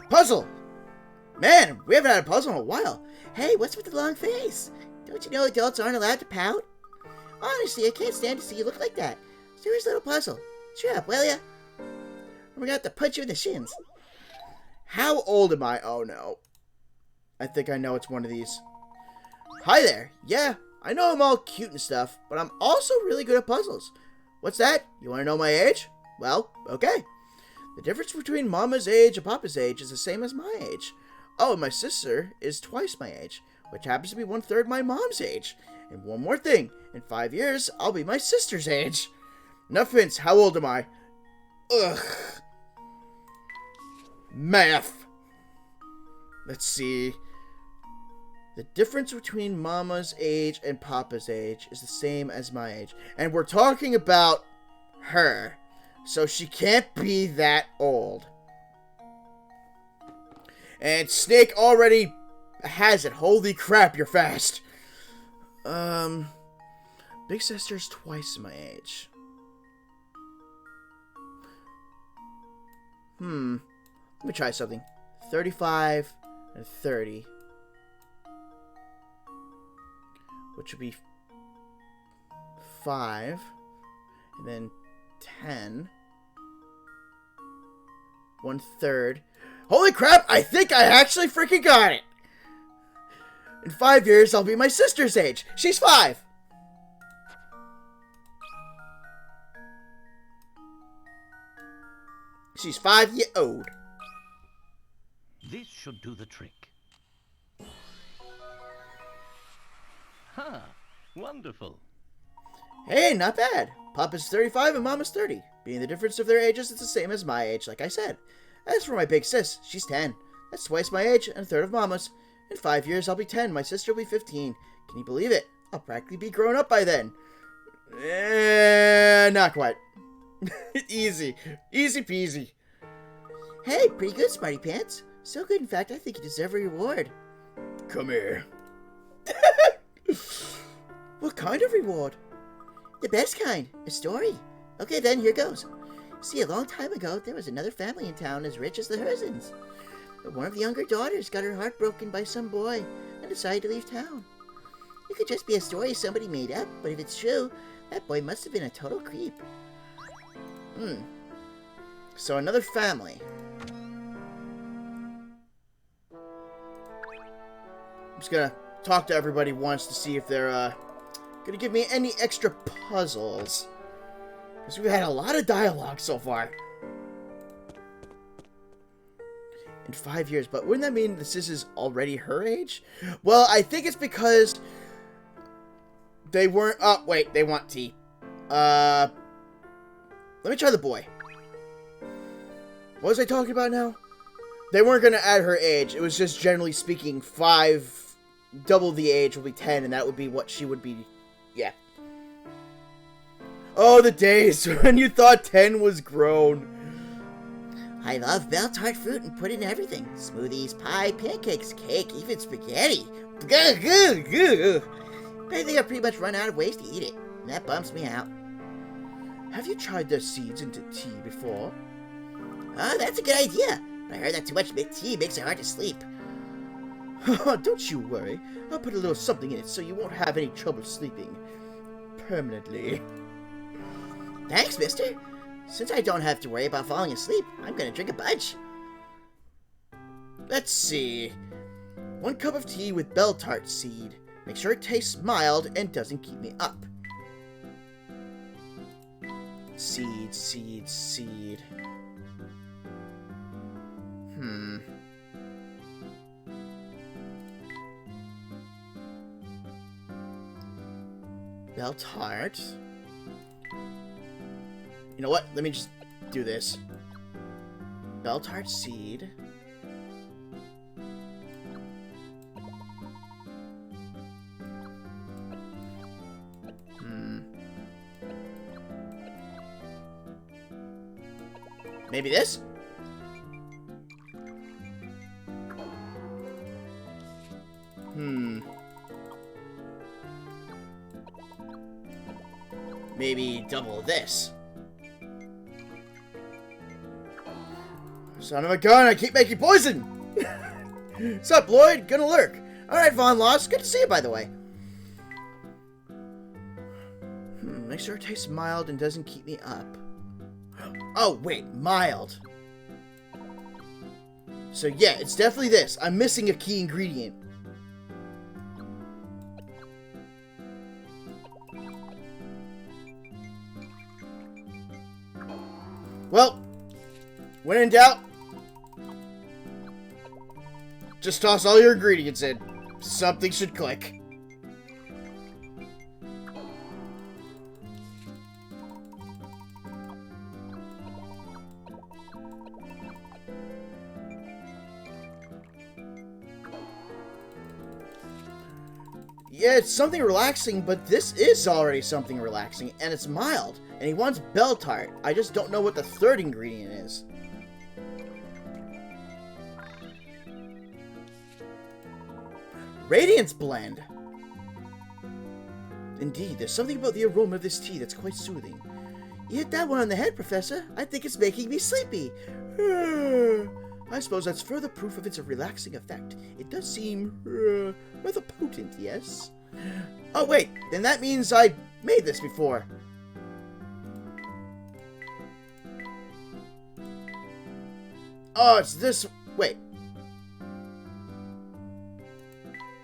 Puzzle! Man, we haven't had a puzzle in a while. Hey, what's with the long face? Don't you know adults aren't allowed to pout? Honestly, I can't stand to see you look like that. Serious little puzzle. Shut up, will ya? We're gonna have to punch you in the shins. How old am I? Oh, no. I think I know it's one of these. Hi there. Yeah, I know I'm all cute and stuff, but I'm also really good at puzzles. What's that? You want to know my age? Well, okay. The difference between Mama's age and Papa's age is the same as my age. Oh, and my sister is twice my age, which happens to be 1/3 my mom's age. And one more thing, in 5 years, I'll be my sister's age. Enough hints, how old am I? Ugh. Math. Let's see. The difference between Mama's age and Papa's age is the same as my age. And we're talking about her. So she can't be that old. And Snake already has it. Holy crap, you're fast. Big sister's twice my age. Let me try something. 35 and 30. Which would be 5. And then 10. 1/3. Holy crap, I think I actually freaking got it. In 5 years, I'll be my sister's age. She's 5. She's 5 years old. This should do the trick. Wonderful. Hey, not bad. Papa's 35 and Mama's 30. Being the difference of their ages, it's the same as my age, like I said. As for my big sis, she's 10. That's twice my age and a third of Mama's. In 5 years, I'll be 10. My sister will be 15. Can you believe it? I'll practically be grown up by then. Not quite. Easy. Easy peasy. Hey, pretty good, Smarty Pants. So good, in fact, I think you deserve a reward. Come here. What kind of reward? The best kind. A story. Okay, then, here goes. See, a long time ago, there was another family in town as rich as the Herzens. But one of the younger daughters got her heart broken by some boy and decided to leave town. It could just be a story somebody made up, but if it's true, that boy must have been a total creep. So another family. I'm just gonna talk to everybody once to see if they're gonna give me any extra puzzles. Because we've had a lot of dialogue so far. In 5 years, but wouldn't that mean this is already her age? Well, I think it's because they weren't... Oh, wait, they want tea. Let me try the boy. What was I talking about now? They weren't going to add her age. It was just generally speaking 5, double the age will be 10, and that would be what she would be. Yeah. Oh, the days when you thought 10 was grown. I love Bell Tart fruit and put in everything. Smoothies, pie, pancakes, cake, even spaghetti. But I think I've pretty much run out of ways to eat it. And that bums me out. Have you tried their seeds into tea before? Oh, that's a good idea. But I heard that too much tea makes it hard to sleep. Don't you worry. I'll put a little something in it so you won't have any trouble sleeping. Permanently. Thanks, mister. Since I don't have to worry about falling asleep, I'm gonna drink a bunch. Let's see. 1 cup of tea with Bell Tart seed. Make sure it tastes mild and doesn't keep me up. Seed, seed, seed. Bell Tart. You know what? Let me just do this. Bell Tart seed. Maybe this? Maybe double this. Son of a gun, I keep making poison! What's up, Lloyd? Gonna lurk. Alright, Von Lost. Good to see you, by the way. Make sure it tastes mild and doesn't keep me up. Oh, wait. Mild. So, yeah, it's definitely this. I'm missing a key ingredient. Well, when in doubt, just toss all your ingredients in. Something should click. Yeah, it's something relaxing, but this is already something relaxing, and it's mild. And he wants Bell Tart. I just don't know what the third ingredient is. Radiance Blend. Indeed, there's something about the aroma of this tea that's quite soothing. You hit that one on the head, Professor. I think it's making me sleepy. I suppose that's further proof of its relaxing effect. It does seem rather potent, yes? Oh, wait. Then that means I made this before. Oh, it's this... Wait.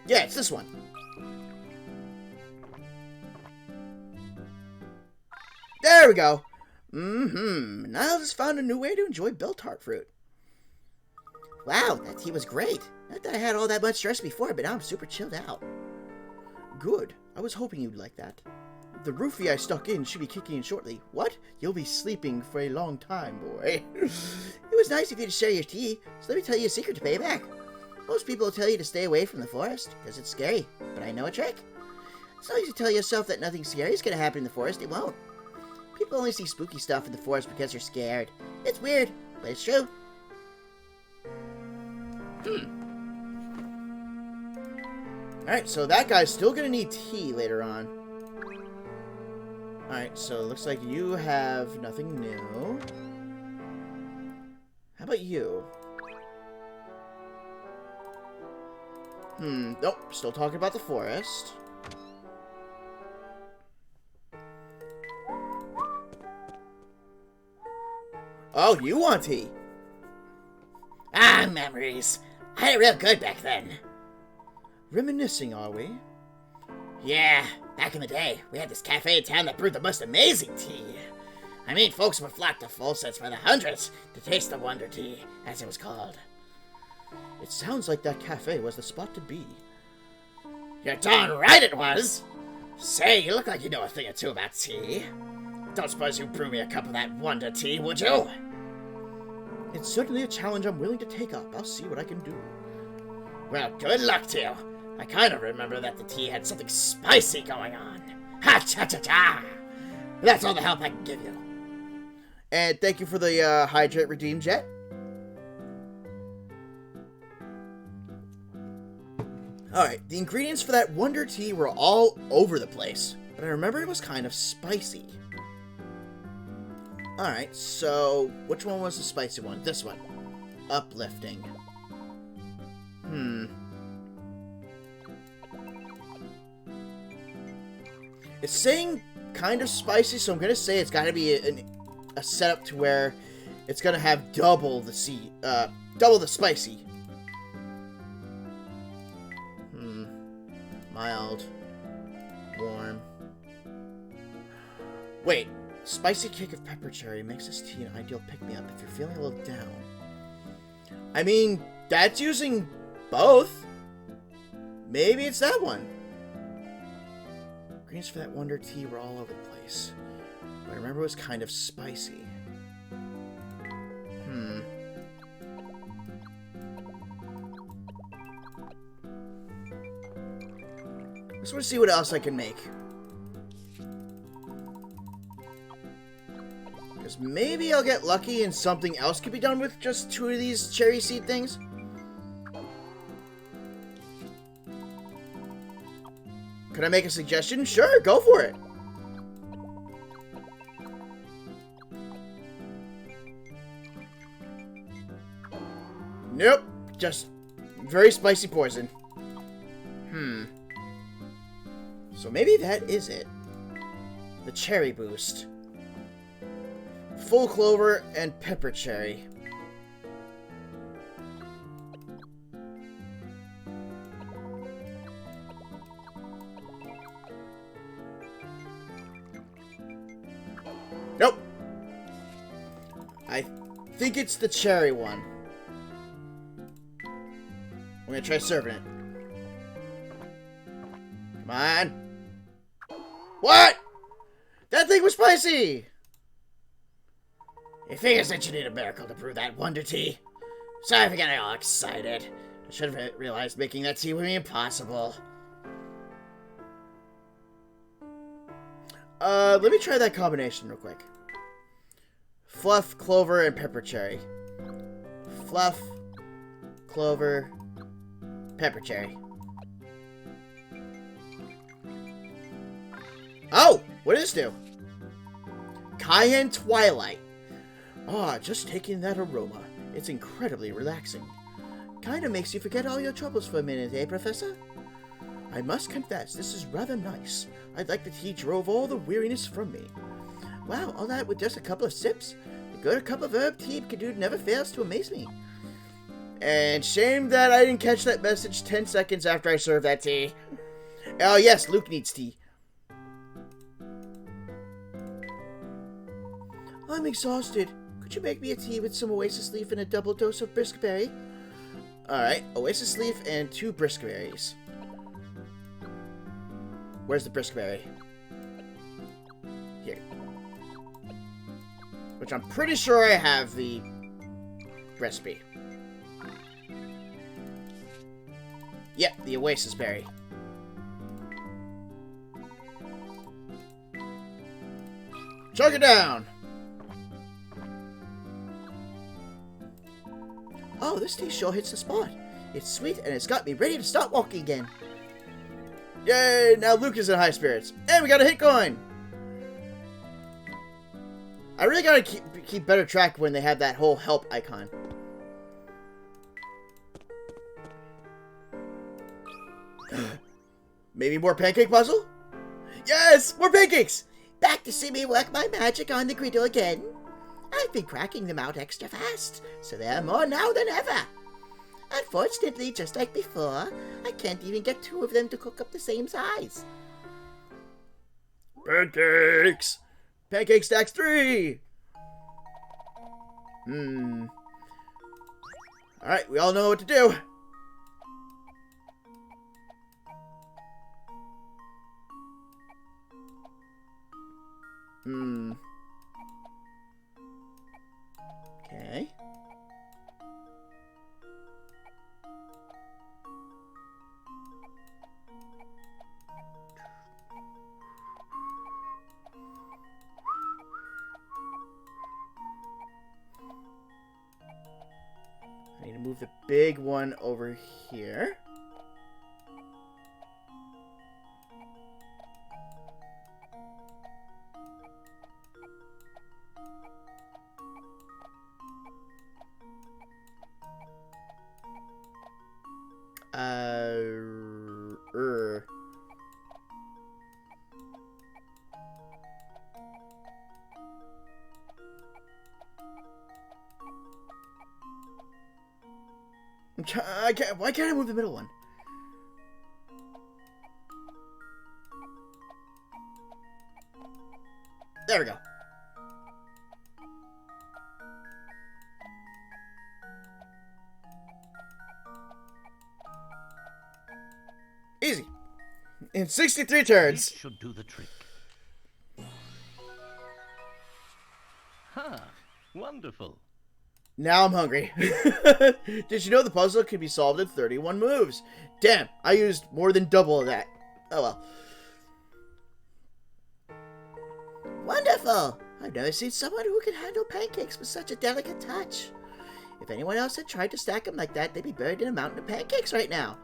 Yeah, it's this one. There we go. Niles has found a new way to enjoy Bell Tart fruit. Wow, that tea was great. Not that I had all that much stress before, but now I'm super chilled out. Good. I was hoping you'd like that. The roofie I stuck in should be kicking in shortly. What? You'll be sleeping for a long time, boy. It was nice of you to share your tea, so let me tell you a secret to pay back. Most people will tell you to stay away from the forest, because it's scary, but I know a trick. As long as you tell yourself that nothing scary is going to happen in the forest, it won't. People only see spooky stuff in the forest because they're scared. It's weird, but it's true. Alright, so that guy's still going to need tea later on. Alright, so it looks like you have nothing new. How about you? Nope, still talking about the forest. Oh, you want tea? Ah, memories. I had it real good back then. Reminiscing, are we? Yeah, back in the day, we had this cafe in town that brewed the most amazing tea. I mean, folks would flock to Folsets by the hundreds to taste the Wonder Tea, as it was called. It sounds like that cafe was the spot to be. You're darn right it was! Say, you look like you know a thing or two about tea. Don't suppose you'd brew me a cup of that Wonder Tea, would you? It's certainly a challenge I'm willing to take up. I'll see what I can do. Well, good luck to you. I kind of remember that the tea had something spicy going on. Ha-cha-cha-cha! That's all the help I can give you. And thank you for the Hydrate Redeem Jet. Alright, the ingredients for that Wonder Tea were all over the place, but I remember it was kind of spicy. Alright, so which one was the spicy one? This one. Uplifting. It's saying kind of spicy, so I'm going to say it's got to be a setup to where it's going to have double the spicy. Mild. Warm. Wait. Spicy kick of pepper cherry makes this tea an ideal pick-me-up if you're feeling a little down. I mean, that's using both. Maybe it's that one. Ingredients for that Wonder Tea were all over the place. But I remember it was kind of spicy. I just want to see what else I can make. Because maybe I'll get lucky and something else could be done with just 2 of these cherry seed things. Could I make a suggestion? Sure, go for it. Nope, just very spicy poison. So maybe that is it. The cherry boost. Full clover and pepper cherry. Nope. I think it's the cherry one. I'm gonna try serving it. Come on. What? That thing was spicy! It figures that you need a miracle to brew that Wonder Tea. Sorry for getting all excited. I should have realized making that tea would be impossible. Let me try that combination real quick. Fluff, clover, and pepper cherry. Fluff, clover, pepper cherry. Oh! What does this do? Cayenne Twilight. Ah, just taking that aroma. It's incredibly relaxing. Kinda makes you forget all your troubles for a minute, eh, Professor? I must confess, this is rather nice. I'd like the tea drove all the weariness from me. Wow, all that with just a couple of sips? A good cup of herb tea Cadude never fails to amaze me. And shame that I didn't catch that message 10 seconds after I served that tea. Oh yes, Luke needs tea. I'm exhausted. Could you make me a tea with some oasis leaf and a double dose of briskberry? Alright, oasis leaf and 2 briskberries. Where's the briskberry? which I'm pretty sure I have the recipe. Yep, the Oasis Berry. Chug it down! Oh, this tea sure hits the spot. It's sweet and it's got me ready to start walking again. Yay! Now Luke is in high spirits. And we got a hit coin! I really gotta keep better track when they have that whole help icon. Maybe more pancake puzzle? Yes! More pancakes! Back to see me work my magic on the griddle again. I've been cracking them out extra fast, so there are more now than ever. Unfortunately, just like before, I can't even get 2 of them to cook up the same size. Pancakes! Pancake stacks 3! Alright, we all know what to do. Okay. I need to move the big one over here. Why can't I move the middle one? There we go. Easy. In 63 turns. This should do the trick. Ha! Wonderful. Now I'm hungry. Did you know the puzzle can be solved in 31 moves? Damn, I used more than double of that. Oh well. Wonderful! I've never seen someone who can handle pancakes with such a delicate touch. If anyone else had tried to stack them like that, they'd be buried in a mountain of pancakes right now.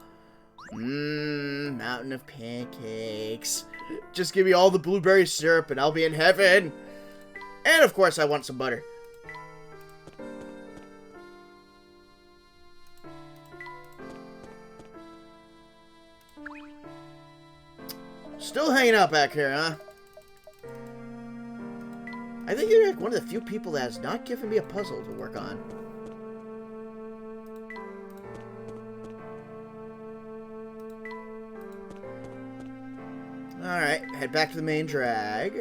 Mountain of pancakes. Just give me all the blueberry syrup and I'll be in heaven. And of course I want some butter. Still hanging out back here, huh? I think you're like one of the few people that has not given me a puzzle to work on. Alright, head back to the main drag.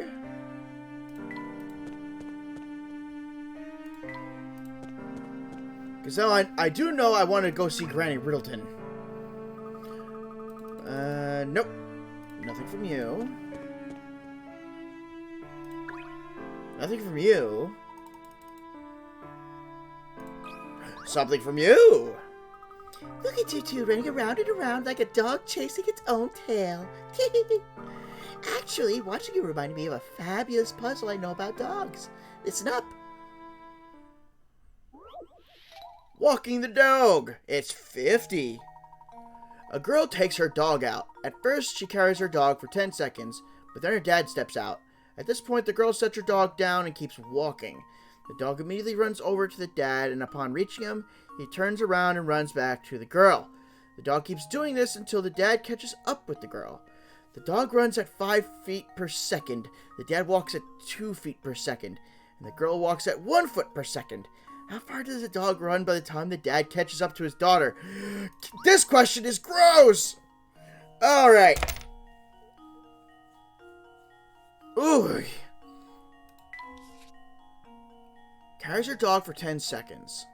Because now I do know I want to go see Granny Riddleton. Nope. Nothing from you. Nothing from you. Something from you. Look at you two running around and around like a dog chasing its own tail. Actually, watching you reminded me of a fabulous puzzle I know about dogs. Listen up. Walking the dog. It's 50. A girl takes her dog out. At first, she carries her dog for 10 seconds, but then her dad steps out. At this point, the girl sets her dog down and keeps walking. The dog immediately runs over to the dad, and upon reaching him, he turns around and runs back to the girl. The dog keeps doing this until the dad catches up with the girl. The dog runs at 5 feet per second. The dad walks at 2 feet per second, and the girl walks at 1 foot per second. How far does the dog run by the time the dad catches up to his daughter? This question is gross! Alright. Ooh. Carries her dog for 10 seconds.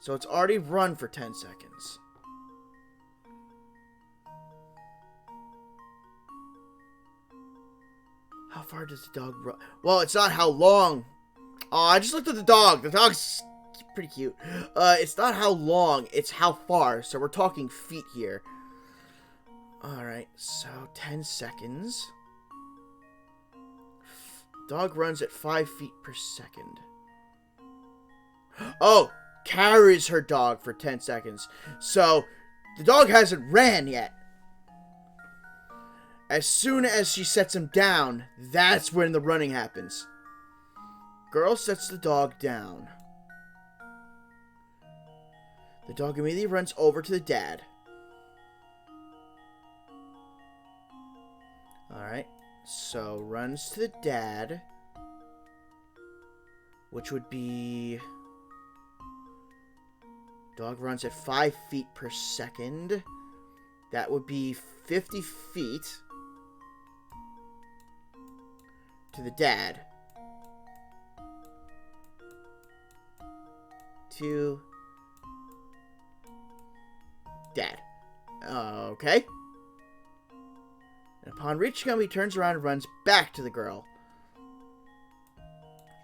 So it's already run for 10 seconds. How far does the dog run? Well, it's not how long. Oh, I just looked at the dog. The dog's pretty cute. It's not how long, it's how far. So we're talking feet here. Alright, so 10 seconds. Dog runs at 5 feet per second. Oh, carries her dog for 10 seconds. So, the dog hasn't ran yet. As soon as she sets him down, that's when the running happens. Girl sets the dog down. The dog immediately runs over to the dad. Alright, so runs to the dad, which would be... Dog runs at 5 feet per second. That would be 50 feet to the dad. To dad. Okay. And upon reaching him, he turns around and runs back to the girl.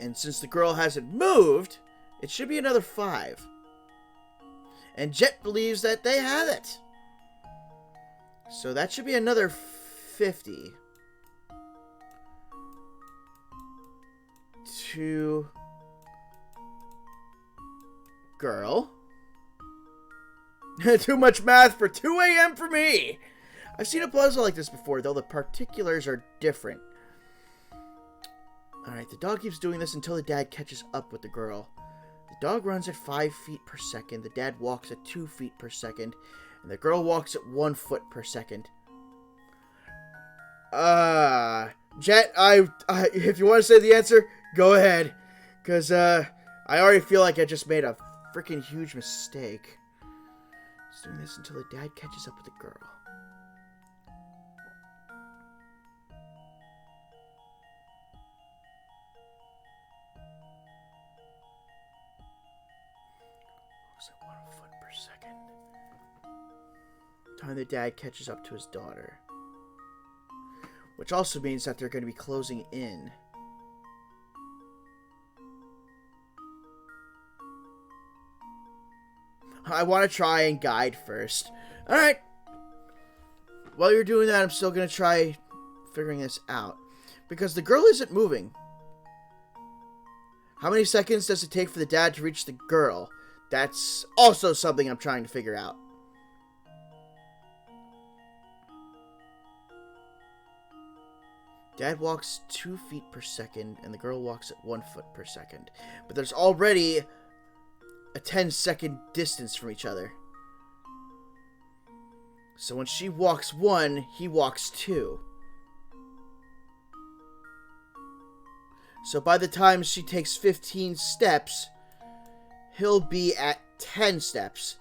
And since the girl hasn't moved, it should be another 5. And Jet believes that they have it. So that should be another 50. To girl. Too much math for 2 a.m. for me. I've seen a puzzle like this before, though the particulars are different. Alright, the dog keeps doing this until the dad catches up with the girl. The dog runs at 5 feet per second, the dad walks at 2 feet per second, and the girl walks at 1 foot per second. Jet, if you want to say the answer, go ahead. Because, I already feel like I just made a freaking huge mistake. Just doing this until the dad catches up with the girl. Walks at 1 foot per second. Time the dad catches up to his daughter. Which also means that they're going to be closing in. I want to try and guide first. Alright. While you're doing that, I'm still going to try figuring this out. Because the girl isn't moving. How many seconds does it take for the dad to reach the girl? That's also something I'm trying to figure out. Dad walks 2 feet per second, and the girl walks at 1 foot per second. But there's already a 10-second distance from each other. So when she walks 1, he walks 2. So by the time she takes 15 steps, he'll be at 10 steps.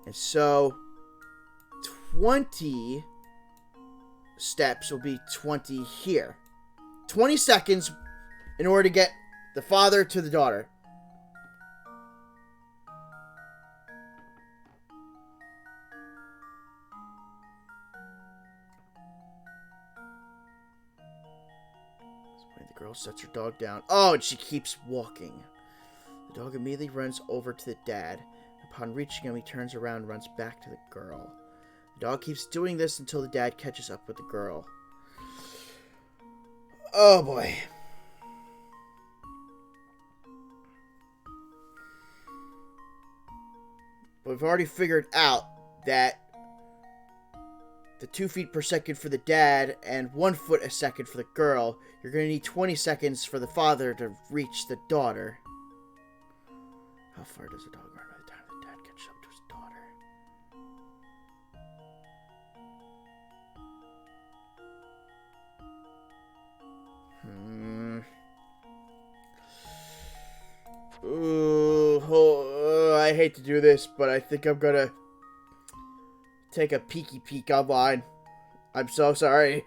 And so 20 steps will be 20 here. 20 seconds in order to get the father to the daughter. The girl sets her dog down. Oh, and she keeps walking. The dog immediately runs over to the dad. Upon reaching him, he turns around and runs back to the girl. The dog keeps doing this until the dad catches up with the girl. Oh boy. We've already figured out that the 2 feet per second for the dad and 1 foot a second for the girl, you're going to need 20 seconds for the father to reach the daughter. How far does the dog run by the time the dad catches up to his daughter? Ooh, I hate to do this, but I think I'm gonna take a peeky peek online. I'm so sorry.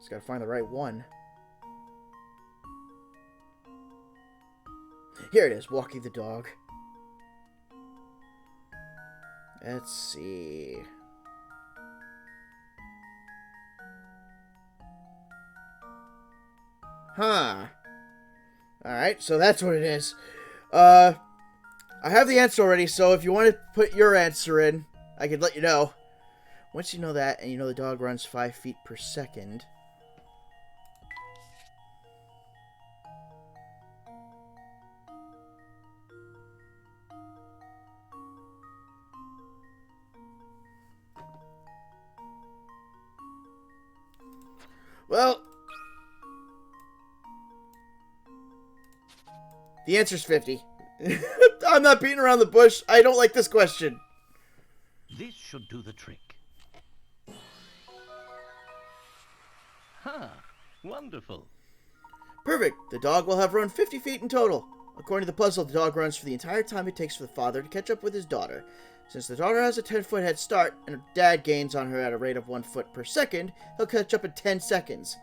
Just gotta find the right one. Here it is, walking the dog. Let's see. Huh. Alright, so that's what it is. I have the answer already, so if you want to put your answer in, I could let you know. Once you know that, and you know the dog runs 5 feet per second. Well, the answer's 50. I'm not beating around the bush. I don't like this question. This should do the trick. Ha! Wonderful. Perfect. The dog will have run 50 feet in total. According to the puzzle, the dog runs for the entire time it takes for the father to catch up with his daughter. Since the daughter has a 10-foot head start, and her dad gains on her at a rate of 1 foot per second, he'll catch up in 10 seconds.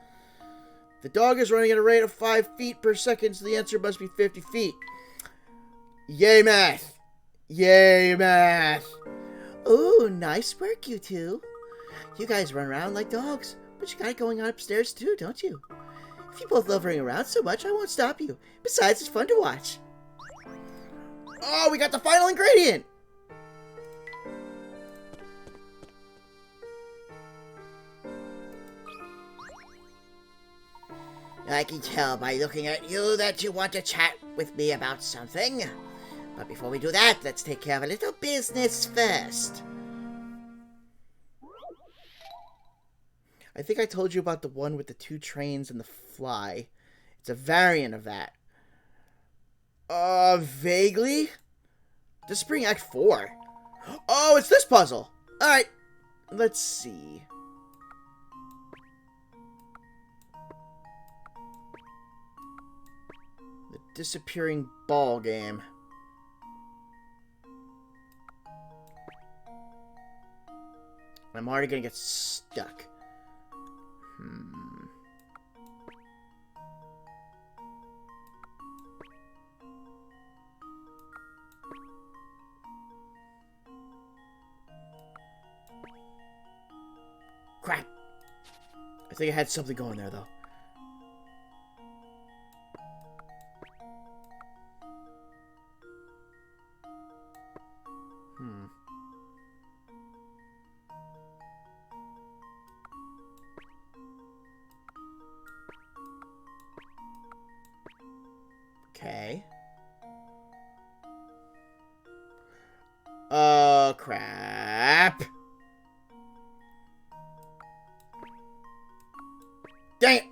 The dog is running at a rate of 5 feet per second, so the answer must be 50 feet. Yay, math! Yay, math! Ooh, nice work, you two. You guys run around like dogs, but you got it going on upstairs too, don't you? If you both love running around so much, I won't stop you. Besides, it's fun to watch. Oh, we got the final ingredient! I can tell by looking at you that you want to chat with me about something. But before we do that, let's take care of a little business first. I think I told you about the one with the 2 trains and the fly. It's a variant of that. Vaguely? This is Spring Act 4. Oh, it's this puzzle! Alright, let's see. The disappearing ball game. I'm already gonna get stuck. Crap. I think I had something going there, though. Okay. Crap. Dang it!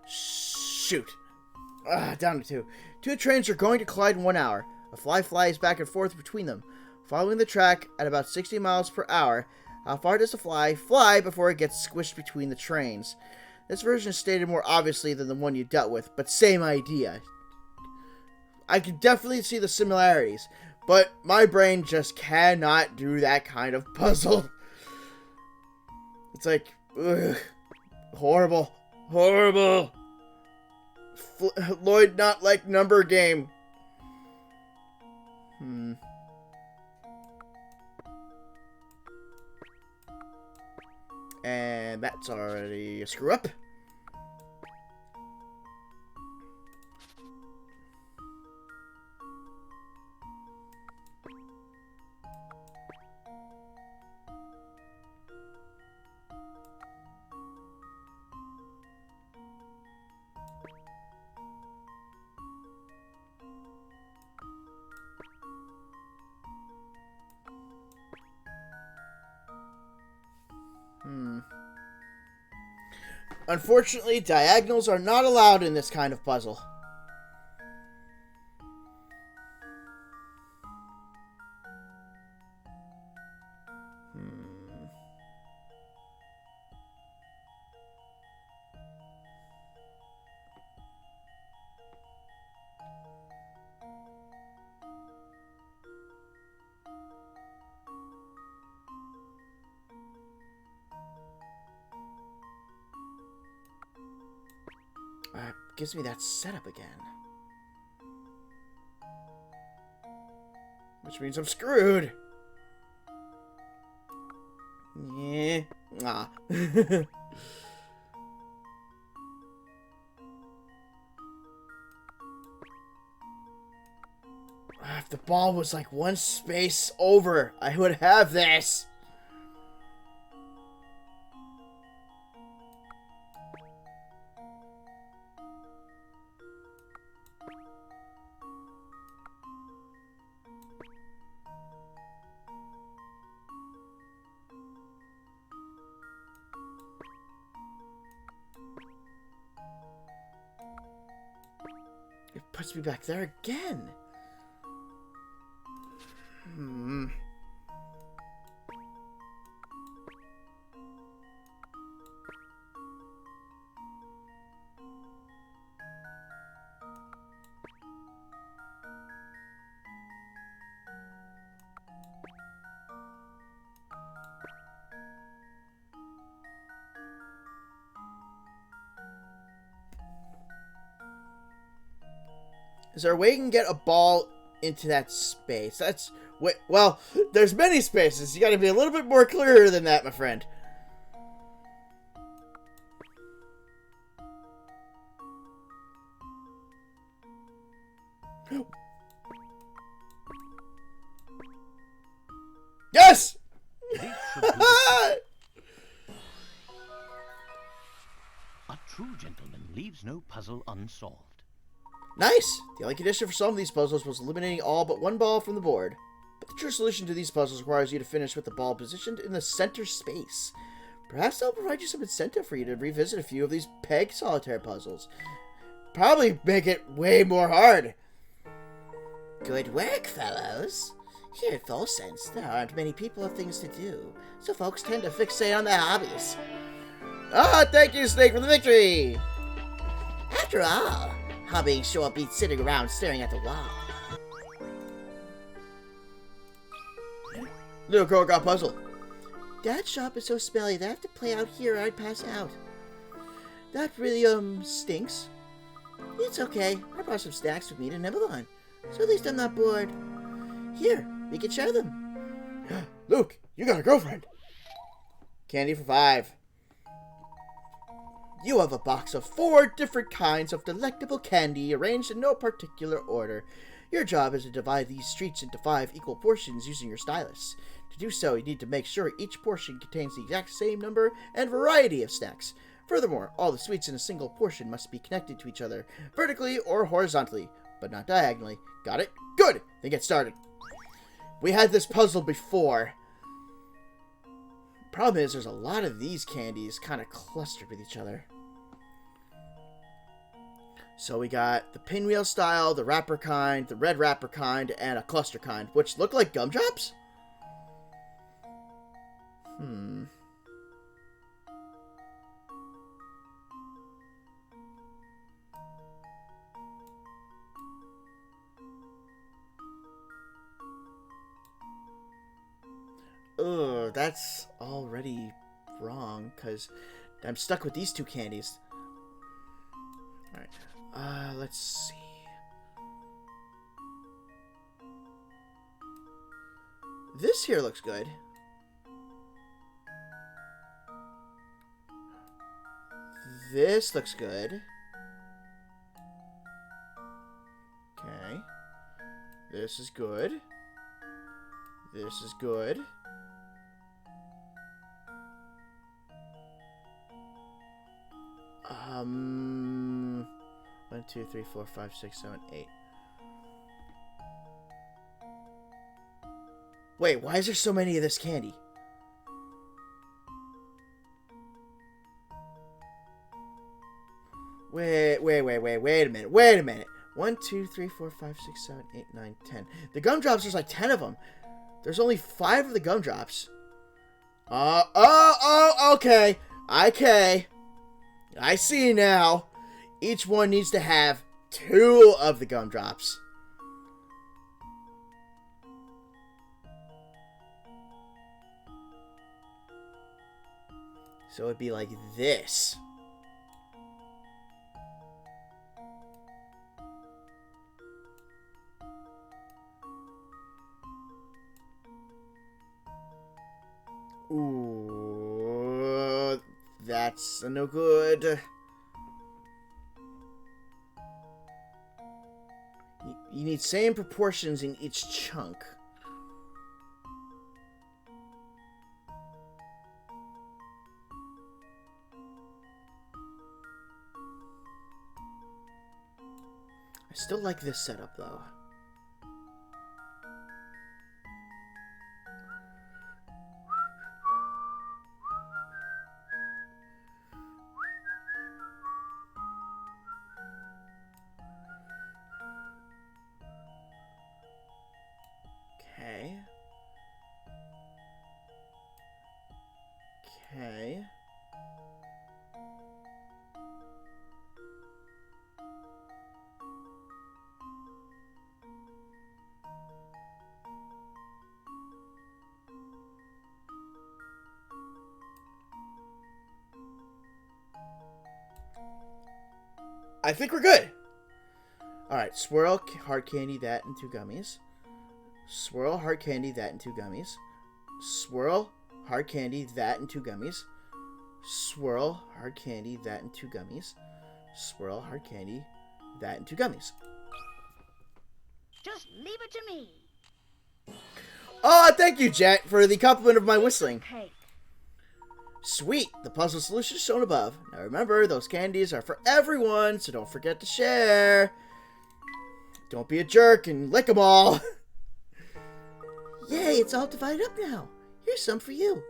Shoot. Down to 2. 2 trains are going to collide in 1 hour. A fly flies back and forth between them, following the track at about 60 miles per hour. How far does the fly fly before it gets squished between the trains? This version is stated more obviously than the one you dealt with, but same idea. I can definitely see the similarities, but my brain just cannot do that kind of puzzle. It's like, ugh, horrible. Horrible. Lloyd not like number game. And that's already a screw up. Unfortunately, diagonals are not allowed in this kind of puzzle. Gives me that setup again. Which means I'm screwed. Yeah. Ah. If the ball was like one space over, I would have this. It puts me back there again. Is there a way you can get a ball into that space? That's... Wait, well, there's many spaces. You gotta be a little bit more clearer than that, my friend. Yes! A true gentleman leaves no puzzle unsolved. Nice! The only condition for some of these puzzles was eliminating all but one ball from the board. But the true solution to these puzzles requires you to finish with the ball positioned in the center space. Perhaps they'll provide you some incentive for you to revisit a few of these peg solitaire puzzles. Probably make it way more hard. Good work, fellows. Here at Full Sense, there aren't many people with things to do, so folks tend to fixate on their hobbies. Ah, thank you, Snake, for the victory! After all, hobbies sure beats sitting around staring at the wall. Little girl got puzzled. Dad's shop is so smelly that I have to play out here or I'd pass out. That really, stinks. It's okay. I brought some snacks with me to nibble on, so at least I'm not bored. Here, we can share them. Luke, you got a girlfriend. Candy for 5. You have a box of 4 different kinds of delectable candy arranged in no particular order. Your job is to divide these treats into 5 equal portions using your stylus. To do so, you need to make sure each portion contains the exact same number and variety of snacks. Furthermore, all the sweets in a single portion must be connected to each other, vertically or horizontally, but not diagonally. Got it? Good! Then get started. We had this puzzle before. Problem is, there's a lot of these candies kind of clustered with each other. So we got the pinwheel style, the wrapper kind, the red wrapper kind, and a cluster kind, which look like gumdrops? Ugh, that's already wrong, because I'm stuck with these 2 candies. Alright, let's see. This here looks good. This looks good. Okay. This is good. This is good. 1, 2, 3, 4, 5, 6, 7, 8. Wait, why is there so many of this candy? Wait a minute. 1, 2, 3, 4, 5, 6, 7, 8, 9, 10. The gumdrops, there's like 10 of them. There's only 5 of the gumdrops. Okay. Okay. I see now. Each one needs to have 2 of the gumdrops. So it'd be like this. Ooh, that's no good. You need same proportions in each chunk. I still like this setup though. Okay. Okay. I think we're good. Alright, swirl hard candy, that, and 2 gummies. Swirl hard candy, that, and 2 gummies. Swirl hard candy, that, and 2 gummies. Swirl hard candy, that, and 2 gummies. Swirl hard candy, that, and 2 gummies. Just leave it to me. Oh, thank you, Jet, for the compliment of my whistling. Cake. Sweet, the puzzle solution is shown above. Now remember, those candies are for everyone, so don't forget to share. Don't be a jerk and lick them all. Yay, it's all divided up now. Here's some for you.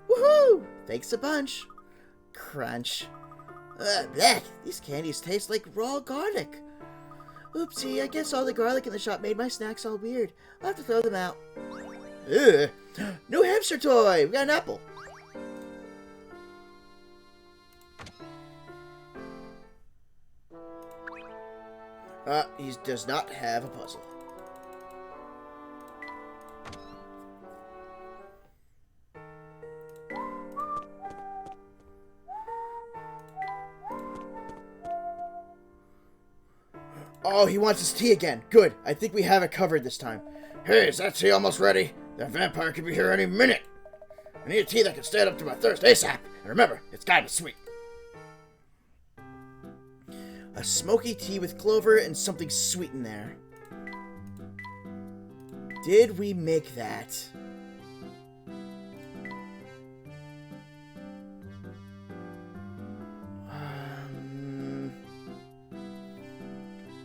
Woohoo! Thanks a bunch. Crunch. Blech, these candies taste like raw garlic. Oopsie, I guess all the garlic in the shop made my snacks all weird. I'll have to throw them out. Ugh. New hamster toy! We got an apple. He does not have a puzzle. Oh, he wants his tea again. Good. I think we have it covered this time. Hey, is that tea almost ready? That vampire could be here any minute. I need a tea that can stand up to my thirst ASAP. And remember, it's gotta be sweet. A smoky tea with clover and something sweet in there. Did we make that?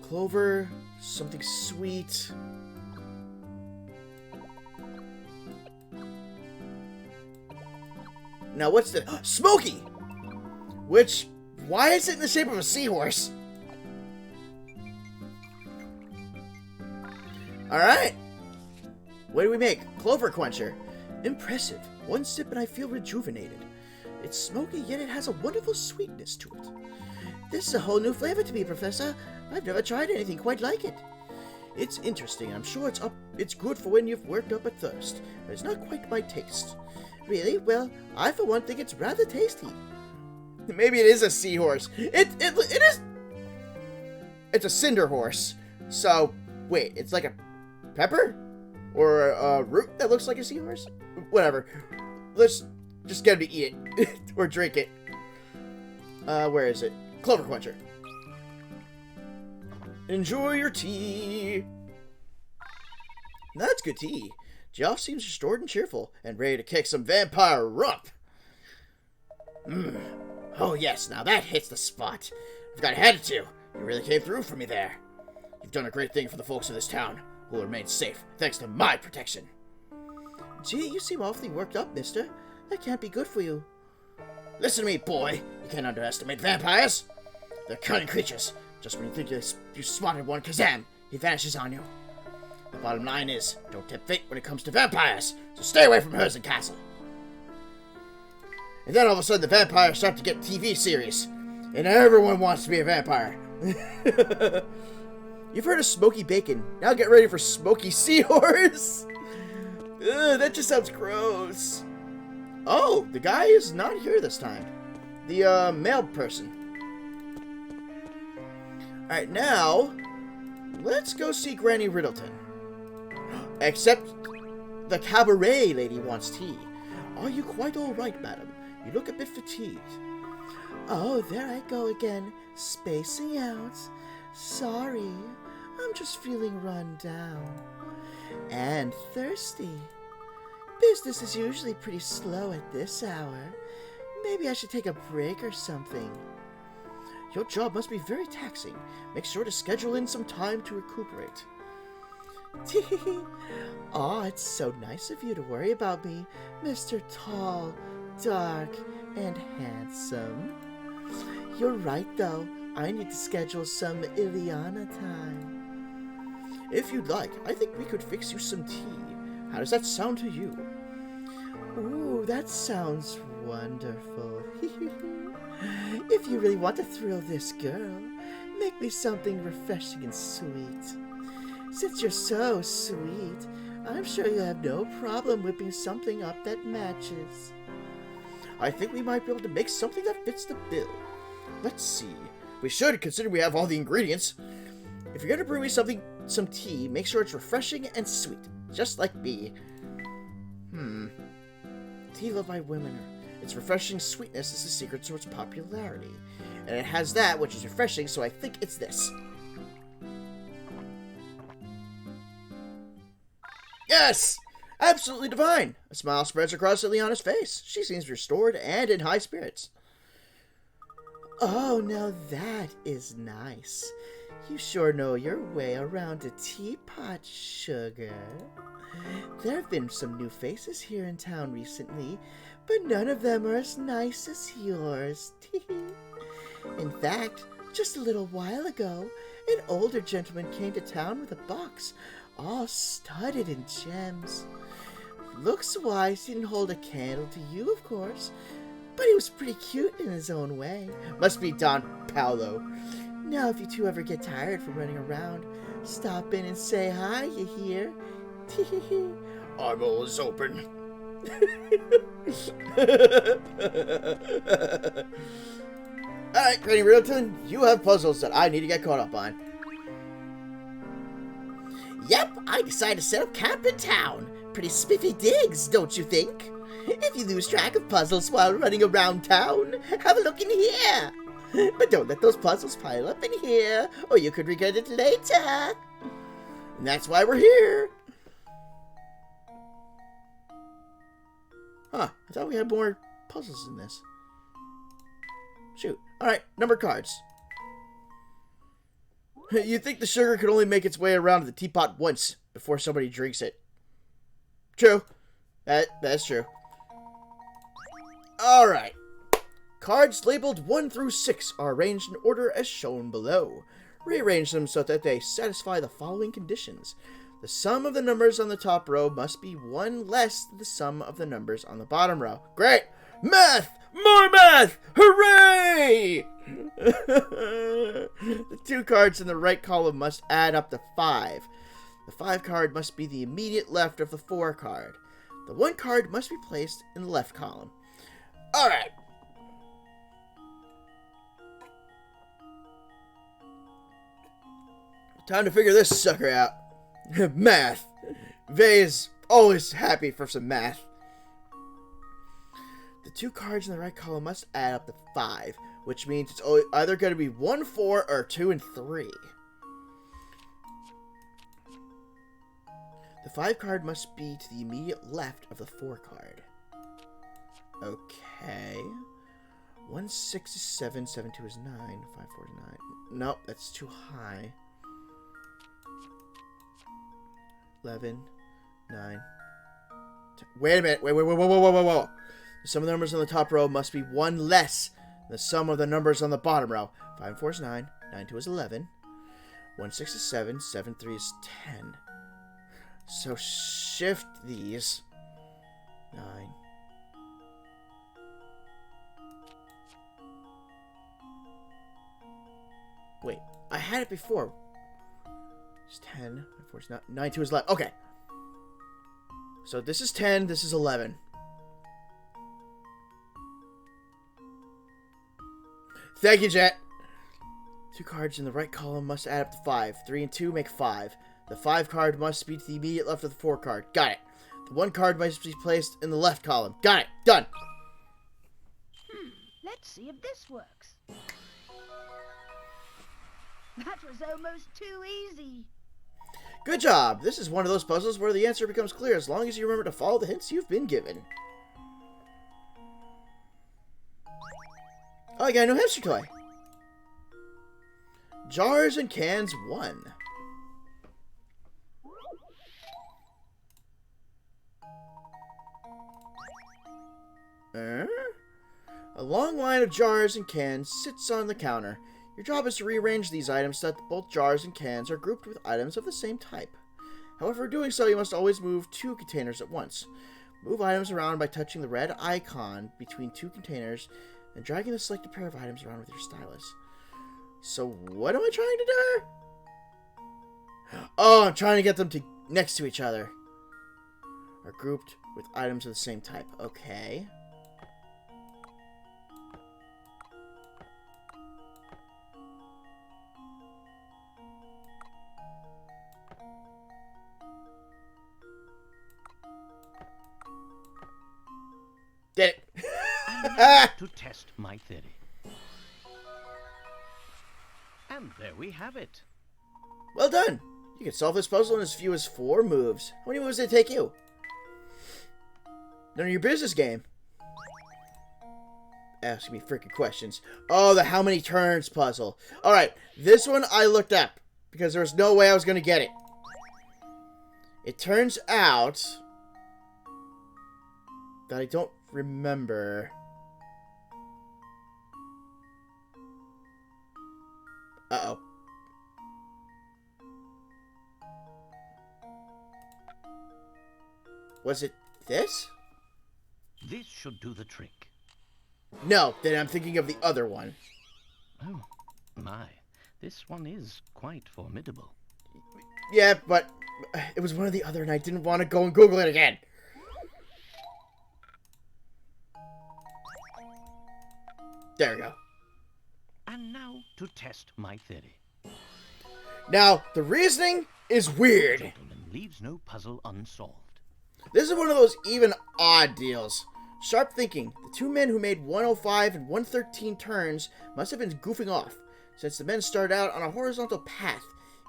Clover, something sweet. Now what's the... Smoky! Which... Why is it in the shape of a seahorse? Alright. What do we make? Clover Quencher. Impressive. One sip and I feel rejuvenated. It's smoky, yet it has a wonderful sweetness to it. This is a whole new flavor to me, Professor. I've never tried anything quite like it. It's interesting. I'm sure it's good for when you've worked up a thirst, but it's not quite my taste. Really? Well, I for one think it's rather tasty. Maybe it is a seahorse. It is. It's a cinder horse. So, wait, it's like a pepper? Or a root that looks like a seahorse? Whatever. Let's just get him to eat it. Or drink it. Where is it? Clover Quencher. Enjoy your tea. That's good tea. Geoff seems restored and cheerful, and ready to kick some vampire rump. Oh yes, now that hits the spot. I've got to hand it to you. You really came through for me there. You've done a great thing for the folks of this town, who will remain safe thanks to my protection. Gee, you seem awfully worked up, mister. That can't be good for you. Listen to me, boy. You can't underestimate vampires. They're cunning creatures. Just when you think you spotted one, kazam! He vanishes on you. The bottom line is, don't tempt fate when it comes to vampires, so stay away from Herzen Castle. And then all of a sudden the vampires start to get TV series, and everyone wants to be a vampire. You've heard of smoky bacon, now get ready for smoky seahorse. Ugh, that just sounds gross. Oh, the guy is not here this time. The male person. Alright, now let's go see Granny Riddleton. Except the cabaret lady wants tea. Are you quite all right, madam? You look a bit fatigued. Oh, there I go again, spacing out. Sorry, I'm just feeling run down. And thirsty. Business is usually pretty slow at this hour. Maybe I should take a break or something. Your job must be very taxing. Make sure to schedule in some time to recuperate. Tee. Aw, it's so nice of you to worry about me, Mr. Tall, Dark, and Handsome. You're right, though. I need to schedule some Ileana time. If you'd like, I think we could fix you some tea. How does that sound to you? Ooh, that sounds wonderful. If you really want to thrill this girl, make me something refreshing and sweet. Since you're so sweet, I'm sure you'll have no problem whipping something up that matches. I think we might be able to make something that fits the bill. Let's see. We should, consider we have all the ingredients. If you're gonna bring me some tea, make sure it's refreshing and sweet, just like me. Tea loved by women. Its refreshing sweetness is the secret to its popularity. And it has that, which is refreshing, so I think it's this. Yes! Absolutely divine! A smile spreads across Ileana's face. She seems restored and in high spirits. Oh, now that is nice. You sure know your way around a teapot, sugar. There have been some new faces here in town recently, but none of them are as nice as yours. In fact, just a little while ago, an older gentleman came to town with a box, all studded in gems. Looks-wise, he didn't hold a candle to you, of course, but he was pretty cute in his own way. Must be Don Paolo. Now, if you two ever get tired from running around, stop in and say hi, you hear? I'm always open. Alright, Granny Riddleton, you have puzzles that I need to get caught up on. Yep, I decided to set up camp in town. Pretty spiffy digs, don't you think? If you lose track of puzzles while running around town, have a look in here. But don't let those puzzles pile up in here, or you could regret it later. And that's why we're here. Huh, I thought we had more puzzles in this. Shoot. Alright, number cards. You'd think the sugar could only make its way around to the teapot once before somebody drinks it. True. That's true. Alright. Cards labeled 1 through 6 are arranged in order as shown below. Rearrange them so that they satisfy the following conditions. The sum of the numbers on the top row must be 1 less than the sum of the numbers on the bottom row. Great! Math! More math! Hooray! The 2 cards in the right column must add up to 5. The 5 card must be the immediate left of the 4 card. The 1 card must be placed in the left column. Alright. Time to figure this sucker out. Math. Vey is always happy for some math. The 2 cards in the right column must add up to 5, which means it's either going to be 1, 4, or 2 and 3. The 5 card must be to the immediate left of the 4 card. Okay. 1, 6 is 7, 7, 2 is 9, 5, 4 is 9. Nope, that's too high. 11, 9, 10. Wait a minute. Wait. Some of the numbers on the top row must be 1 less The sum of the numbers on the bottom row. 5 and 4 is 9. 9 and 2 is 11. 1 6 is 7. 7 3 is 10. So shift these. 9. Wait, I had it before. It's 10. 9 4 is 9. 9 2 is 11. Okay. So this is 10. This is 11. Thank you, Jet. 2 cards in the right column must add up to 5. 3 and 2 make 5. The 5 card must be to the immediate left of the 4 card. Got it. The 1 card must be placed in the left column. Got it. Done. Let's see if this works. That was almost too easy. Good job. This is one of those puzzles where the answer becomes clear as long as you remember to follow the hints you've been given. Oh, I got a new hamster toy. Jars and Cans 1. A long line of jars and cans sits on the counter. Your job is to rearrange these items so that both jars and cans are grouped with items of the same type. However, doing so, you must always move 2 containers at once. Move items around by touching the red icon between 2 containers and dragging the selected pair of items around with your stylus. So, what am I trying to do? Oh, I'm trying to get them next to each other. Are grouped with items of the same type. Okay. Did it. To test my theory. And there we have it. Well done. You can solve this puzzle in as few as 4 moves. How many moves did it take you? None of your business, game. Ask me freaking questions. Oh, the how many turns puzzle. Alright, this one I looked up because there was no way I was going to get it. It turns out that I don't remember. Uh-oh. Was it this? This should do the trick. No, then I'm thinking of the other one. Oh, my. This one is quite formidable. Yeah, but it was one or the other and I didn't want to go and Google it again. There we go. And now to test my theory. Now, the reasoning is weird. Gentleman leaves no puzzle unsolved. This is one of those even odd deals. Sharp thinking. The 2 men who made 105 and 113 turns must have been goofing off. Since the men started out on a horizontal path,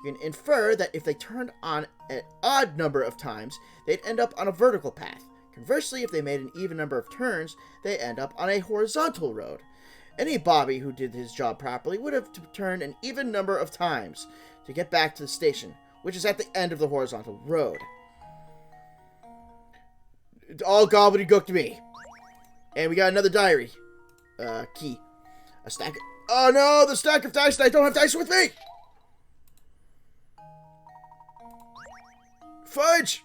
you can infer that if they turned on an odd number of times, they'd end up on a vertical path. Conversely, if they made an even number of turns, they end up on a horizontal road. Any Bobby who did his job properly would have turned an even number of times to get back to the station, which is at the end of the horizontal road. All gobbledygook to me. And we got another diary. Key. A stack of... Oh no, the stack of dice, and I don't have dice with me! Fudge!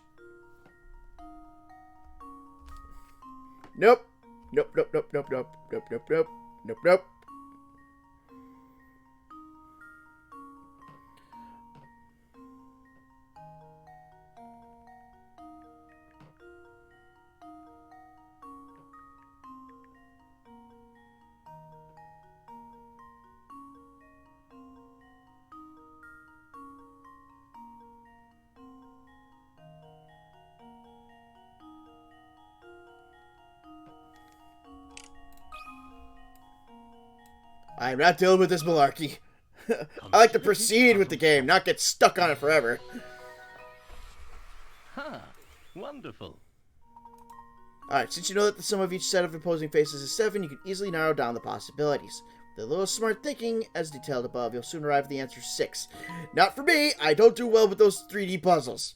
Nope. Nope, nope, nope, nope, nope, nope, nope, nope, nope, nope. I'm not dealing with this malarkey. I like to proceed with the game, not get stuck on it forever. Ha! Wonderful. Alright, since you know that the sum of each set of opposing faces is 7, you can easily narrow down the possibilities. With a little smart thinking, as detailed above, you'll soon arrive at the answer 6. Not for me, I don't do well with those 3D puzzles.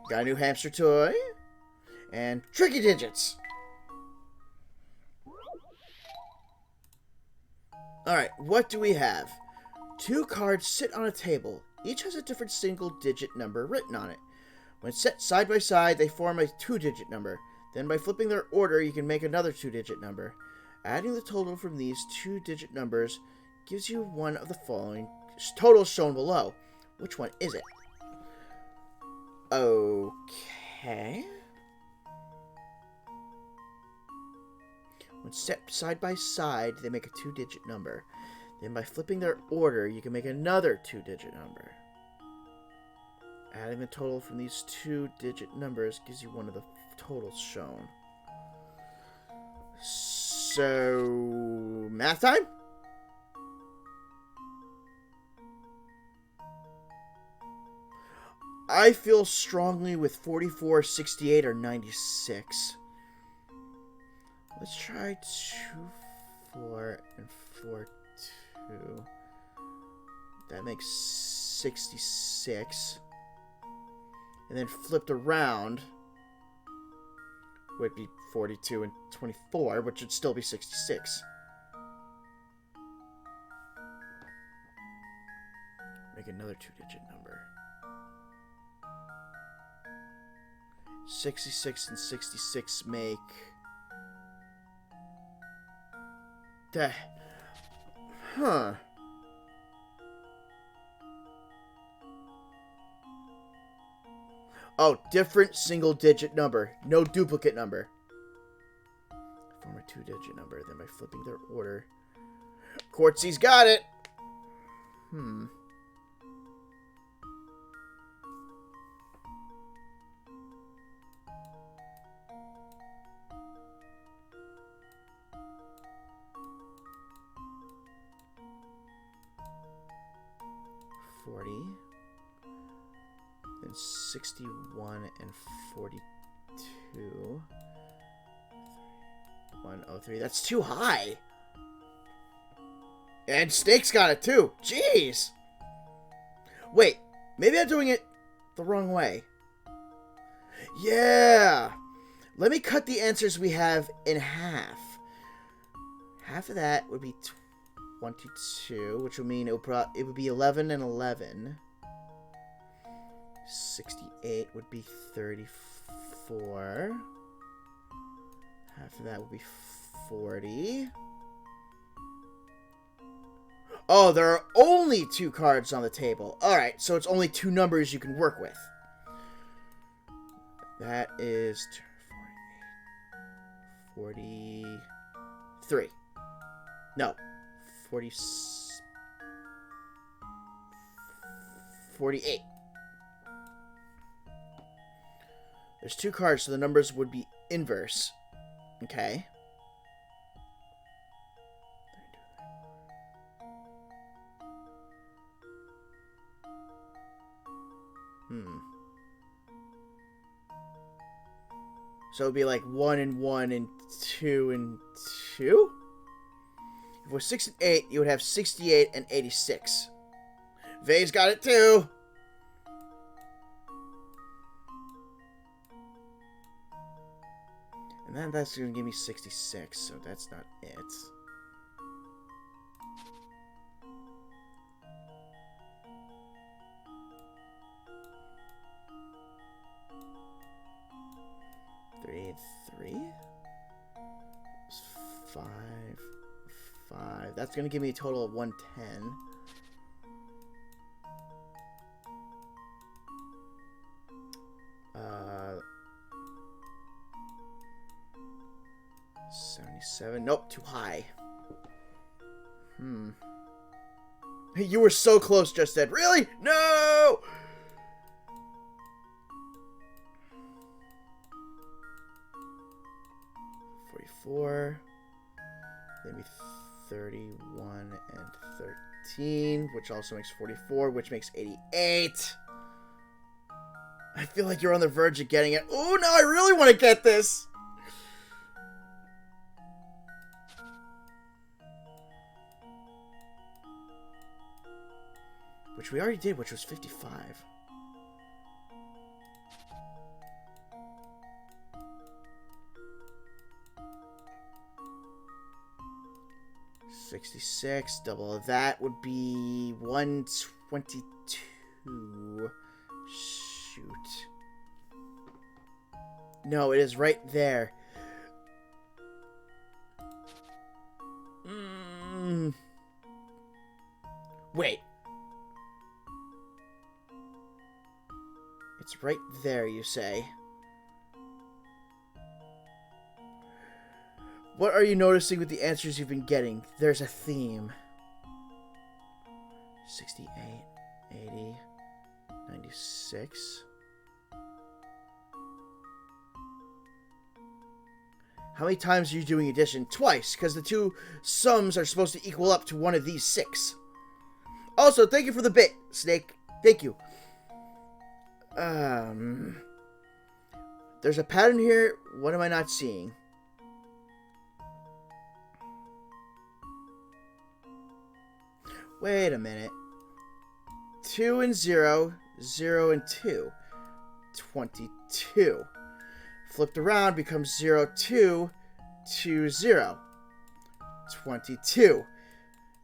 Got a new hamster toy. And tricky digits. Alright, what do we have? 2 cards sit on a table. Each has a different single-digit number written on it. When set side by side, they form a 2-digit number. Then by flipping their order, you can make another 2-digit number. Adding the total from these 2-digit numbers gives you one of the following totals shown below. Which one is it? Okay. When set side by side, they make a 2-digit number. Then by flipping their order, you can make another 2-digit number. Adding the total from these 2-digit numbers gives you one of the totals shown. So, math time? I feel strongly with 44, 68, or 96. Let's try 2, 4, and 4, 2. That makes 66. And then flipped around would be 42 and 24, which would still be 66. Make another 2-digit number. 66 and 66 make... Huh. Oh, different single-digit number. No duplicate number. Form a 2-digit number, then by flipping their order. Quartzy's got it! 40, then 61 and 42. 103. That's too high. And Snake's got it too. Jeez. Wait, maybe I'm doing it the wrong way. Yeah. Let me cut the answers we have in half. Half of that would be 22, which would mean it would be 11 and 11. 68 would be 34. Half of that would be 40. Oh, there are only 2 cards on the table. Alright, so it's only 2 numbers you can work with. That is 43. No. 48. There's 2 cards, so the numbers would be inverse. Okay. So it would be like 1 and 1 and 2 and 2? If it was 6 and 8, you would have 68 and 86. Vay's got it too! And then that's going to give me 66, so that's not it. Three? It's 5. That's going to give me a total of 110. Uh, 77. Nope, too high. Hey, you were so close just then. Really? No! Maybe 31 and 13, which also makes 44, which makes 88. I feel like you're on the verge of getting it. Oh, no, I really want to get this. Which we already did, which was 55. 66. Double of that would be 122. Shoot. No, it is right there. Wait. It's right there, you say. What are you noticing with the answers you've been getting? There's a theme. 68, 80, 96. How many times are you doing addition? Twice, because the two sums are supposed to equal up to one of these 6. Also, thank you for the bit, Snake. Thank you. There's a pattern here. What am I not seeing? Wait a minute. 2 and 0, 0 and 2. 22. Flipped around becomes 0, 2, 2, 0. 22.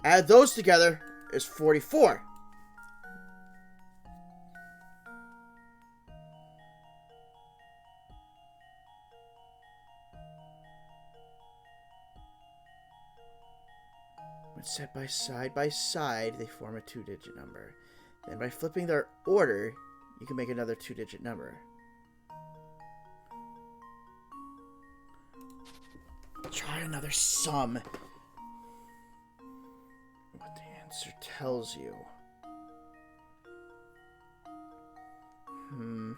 Add those together is 44. When set by side, they form a 2-digit number. Then by flipping their order, you can make another 2-digit number. Try another sum. What the answer tells you. Hmm.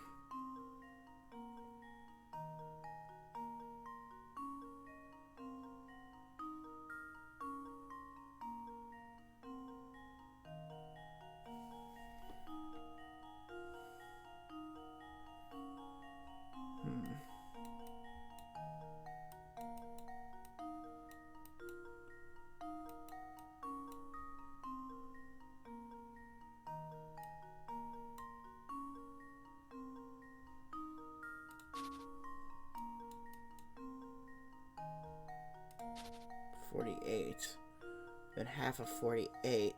Then half of 48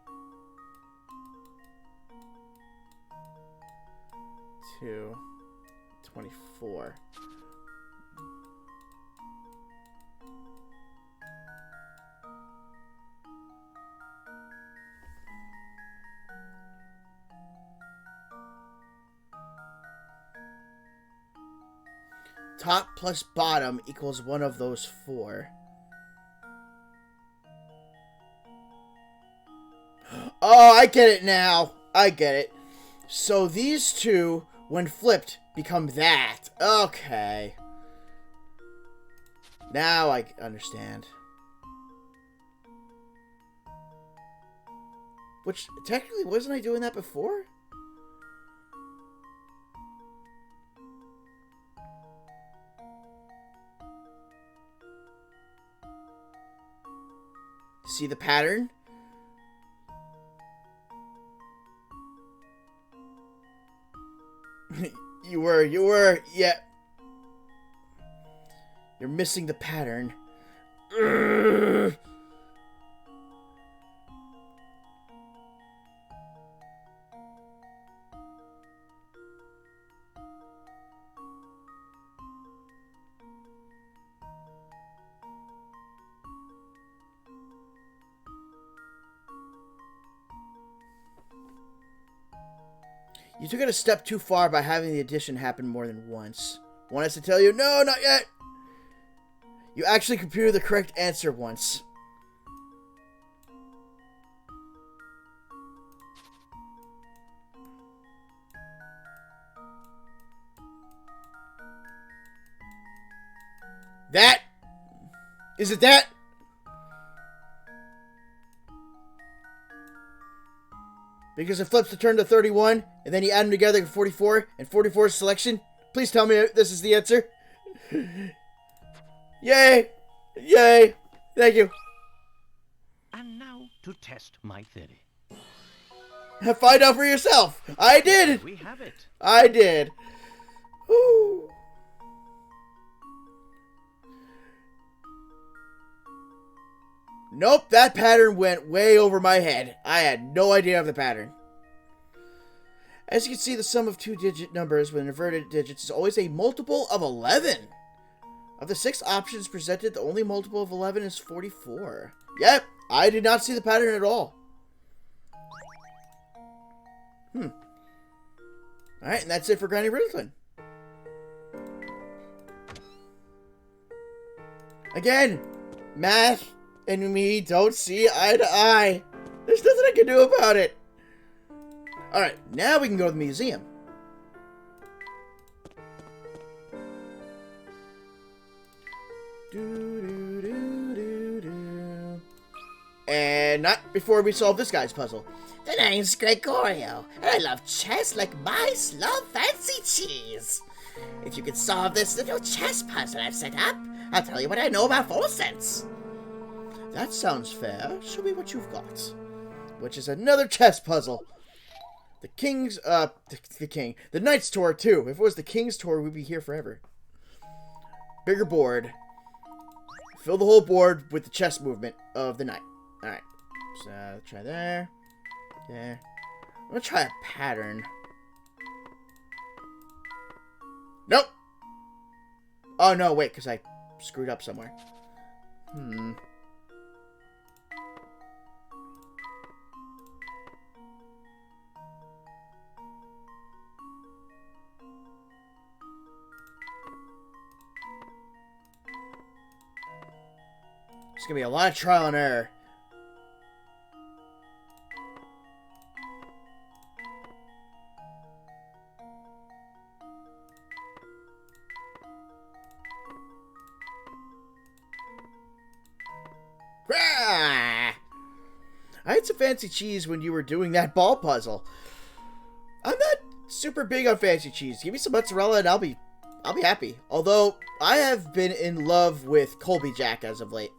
to 24. Top plus bottom equals one of those 4. Oh, I get it now. I get it. So these two, when flipped, become that. Okay. Now I understand. Which, technically, wasn't I doing that before? See the pattern? You were, yeah. You're missing the pattern. Urgh. You took it a step too far by having the addition happen more than once. Want us to tell you, no, not yet. You actually computed the correct answer once. That? Is it that? Because it flips to turn to 31, and then you add them together to 44, and 44 is selection. Please tell me this is the answer. Yay! Yay! Thank you. And now to test my theory. Find out for yourself. I did. We have it. I did. Woo. Nope, that pattern went way over my head. I had no idea of the pattern. As you can see, the sum of two-digit numbers with inverted digits is always a multiple of 11. Of the 6 options presented, the only multiple of 11 is 44. Yep, I did not see the pattern at all. Alright, and that's it for Granny Riddleton. Again, math and me don't see eye to eye. There's nothing I can do about it. Alright, now we can go to the museum. And not before we solve this guy's puzzle. The name's Gregorio, and I love chess like mice love fancy cheese. If you can solve this little chess puzzle I've set up, I'll tell you what I know about 4 cents. That sounds fair. Show me what you've got. Which is another chess puzzle. The King's, the Knight's Tour, too. If it was the King's Tour, we'd be here forever. Bigger board. Fill the whole board with the chess movement of the knight. Alright. So, try there. There. I'm gonna try a pattern. Nope! Oh, no, wait, because I screwed up somewhere. It's gonna be a lot of trial and error. I had some fancy cheese when you were doing that ball puzzle. I'm not super big on fancy cheese. Give me some mozzarella and I'll be happy. Although I have been in love with Colby Jack as of late.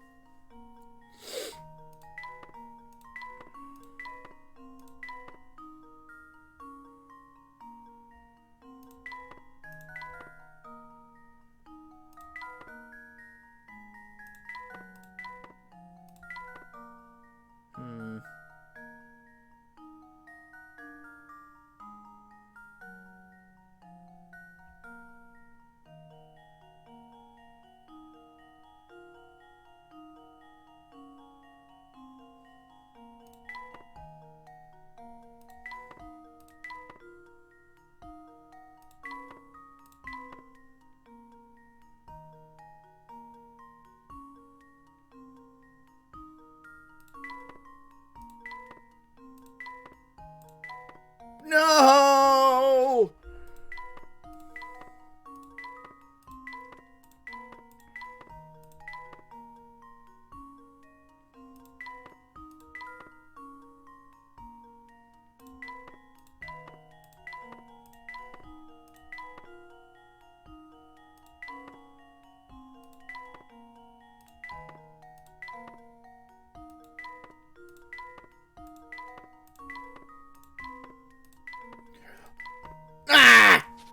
No!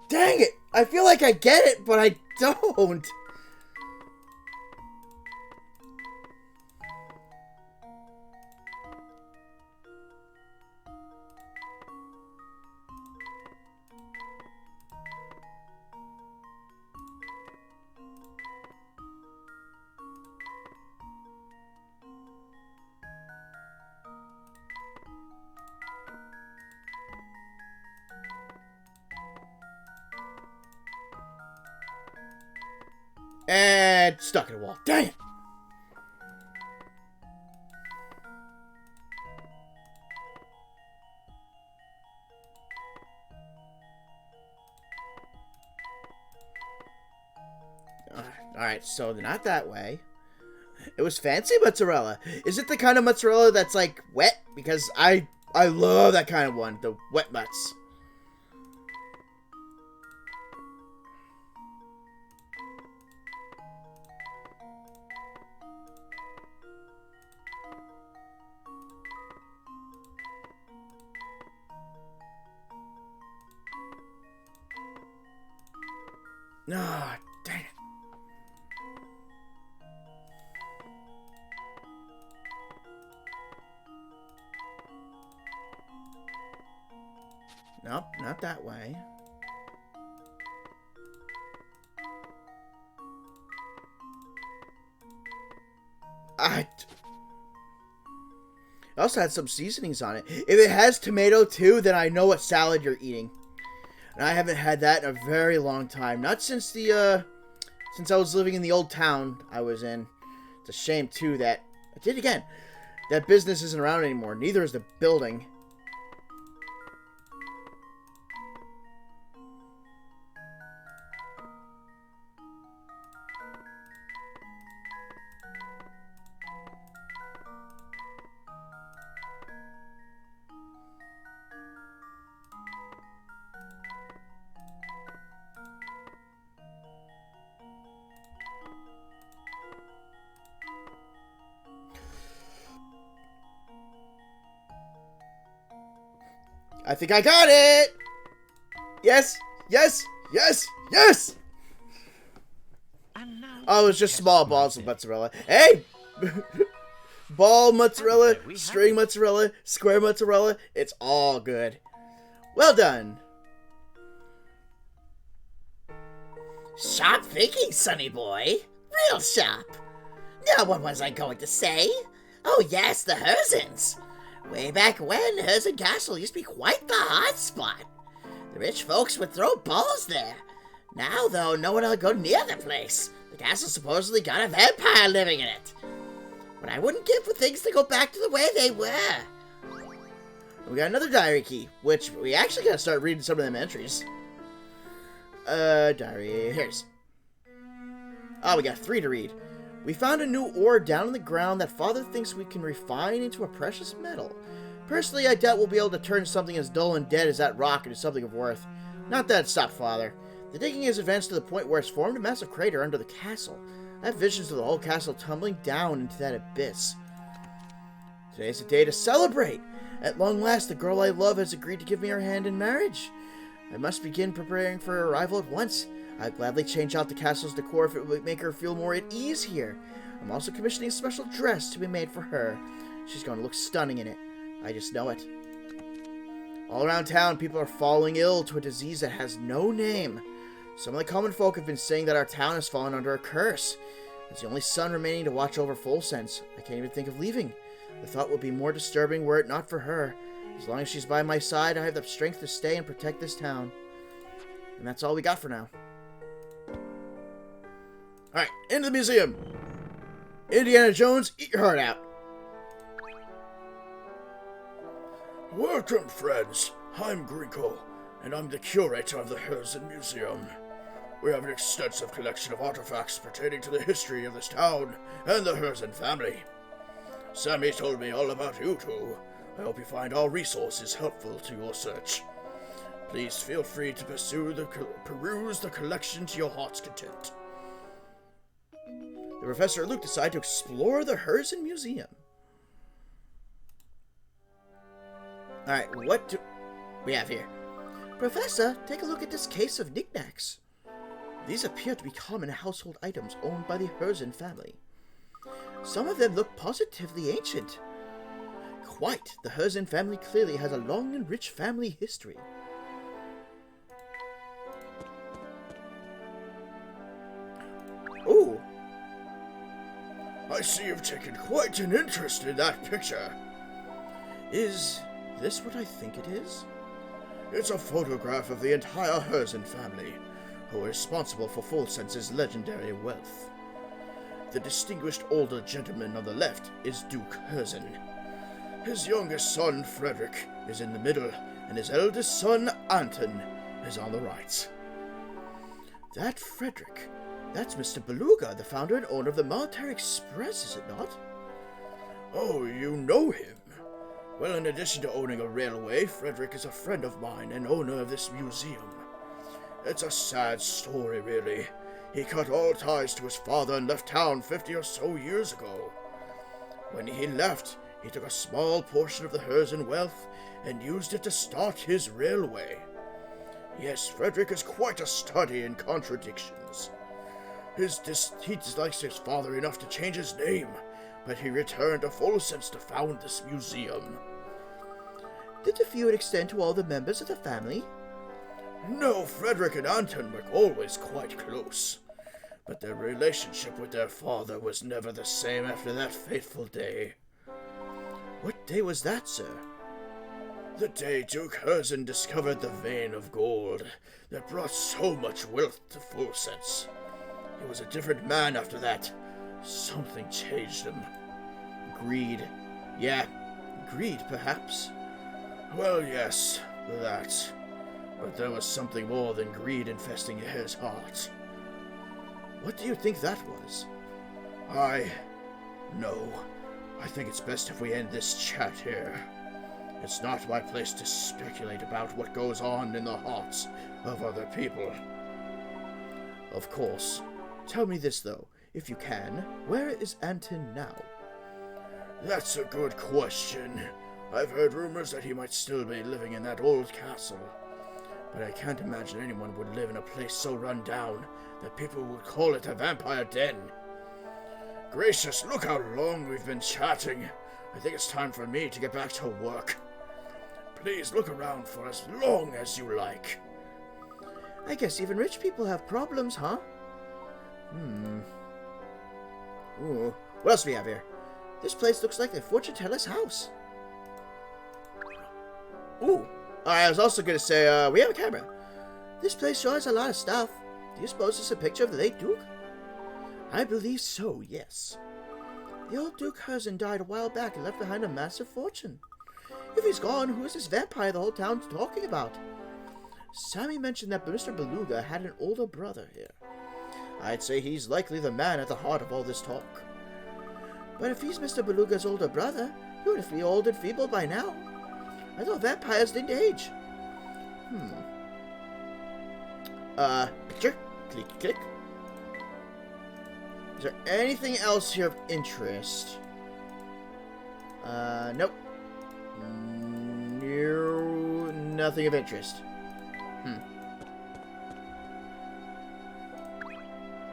Dang it! I feel like I get it, but I don't. And stuck in a wall. Dang it! Alright, so not that way. It was fancy mozzarella. Is it the kind of mozzarella that's like wet? Because I love that kind of one. The wet mutts. Ah, dang it. Nope, not that way. It also had some seasonings on it. If it has tomato too, then I know what salad you're eating. And I haven't had that in a very long time. Not since since I was living in the old town I was in. It's a shame too that I did it again. That business isn't around anymore. Neither is the building. I think I got it! Yes! Yes! Yes! Yes! And now Oh, it's just small balls of mozzarella. Hey! Ball mozzarella, string mozzarella, square mozzarella. It's all good. Well done. Sharp thinking, sonny boy. Real sharp. Now, what was I going to say? Oh, yes, the Herzens. Way back when, Herzen Castle used to be quite the hot spot. The rich folks would throw balls there. Now, though, no one will go near the place. The castle supposedly got a vampire living in it. But I wouldn't give for things to go back to the way they were. We got another diary key, which we actually gotta start reading some of them entries. Diary, here's. Oh, we got 3 to read. We found a new ore down in the ground that Father thinks we can refine into a precious metal. Personally, I doubt we'll be able to turn something as dull and dead as that rock into something of worth. Not that it stopped, Father. The digging has advanced to the point where it's formed a massive crater under the castle. I have visions of the whole castle tumbling down into that abyss. Today's the day to celebrate! At long last, the girl I love has agreed to give me her hand in marriage. I must begin preparing for her arrival at once. I'd gladly change out the castle's decor if it would make her feel more at ease here. I'm also commissioning a special dress to be made for her. She's going to look stunning in it. I just know it. All around town, people are falling ill to a disease that has no name. Some of the common folk have been saying that our town has fallen under a curse. It's the only son remaining to watch over Folsense. I can't even think of leaving. The thought would be more disturbing were it not for her. As long as she's by my side, I have the strength to stay and protect this town. And that's all we got for now. Alright, into the museum. Indiana Jones, eat your heart out. Welcome, friends. I'm Grinkle, and I'm the curator of the Herzen Museum. We have an extensive collection of artifacts pertaining to the history of this town and the Herzen family. Sammy told me all about you two. I hope you find our resources helpful to your search. Please feel free to peruse the collection to your heart's content. The Professor and Luke decide to explore the Herzen Museum. Alright, what do we have here? Professor, take a look at this case of knickknacks. These appear to be common household items owned by the Herzen family. Some of them look positively ancient. Quite, the Herzen family clearly has a long and rich family history. Ooh. I see you've taken quite an interest in that picture. Is this what I think it is? It's a photograph of the entire Herzen family, who are responsible for Folsense's legendary wealth. The distinguished older gentleman on the left is Duke Herzen. His youngest son, Frederick, is in the middle, and his eldest son, Anton, is on the right. That Frederick, that's Mr. Beluga, the founder and owner of the Military Express, is it not? Oh, you know him? Well, in addition to owning a railway, Frederick is a friend of mine and owner of this museum. It's a sad story, really. He cut all ties to his father and left town 50 or so years ago. When he left, he took a small portion of the Herzen wealth and used it to start his railway. Yes, Frederick is quite a study in contradictions. He dislikes his father enough to change his name, but he returned to Folsense to found this museum. Did the feud extend to all the members of the family? No, Frederick and Anton were always quite close. But their relationship with their father was never the same after that fateful day. What day was that, sir? The day Duke Herzen discovered the vein of gold that brought so much wealth to Fulsense. He was a different man after that. Something changed him. Greed. Yeah, greed, perhaps. Well, yes, that. But there was something more than greed infesting his heart. What do you think that was? No. I think it's best if we end this chat here. It's not my place to speculate about what goes on in the hearts of other people. Of course. Tell me this, though, if you can. Where is Anton now? That's a good question. I've heard rumors that he might still be living in that old castle. But I can't imagine anyone would live in a place so run down that people would call it a vampire den. Gracious, look how long we've been chatting. I think it's time for me to get back to work. Please look around for as long as you like. I guess even rich people have problems, huh? Ooh, what else do we have here? This place looks like the fortune teller's house. Ooh, I was also going to say, we have a camera. This place shows a lot of stuff. Do you suppose it's a picture of the late Duke? I believe so, yes. The old Duke Herzen died a while back and left behind a massive fortune. If he's gone, who is this vampire the whole town's talking about? Sammy mentioned that Mr. Beluga had an older brother here. I'd say he's likely the man at the heart of all this talk. But if he's Mr. Beluga's older brother, he would be old and feeble by now. I thought vampires didn't age. Picture? Click, click. Is there anything else here of interest? Nope. No, nothing of interest.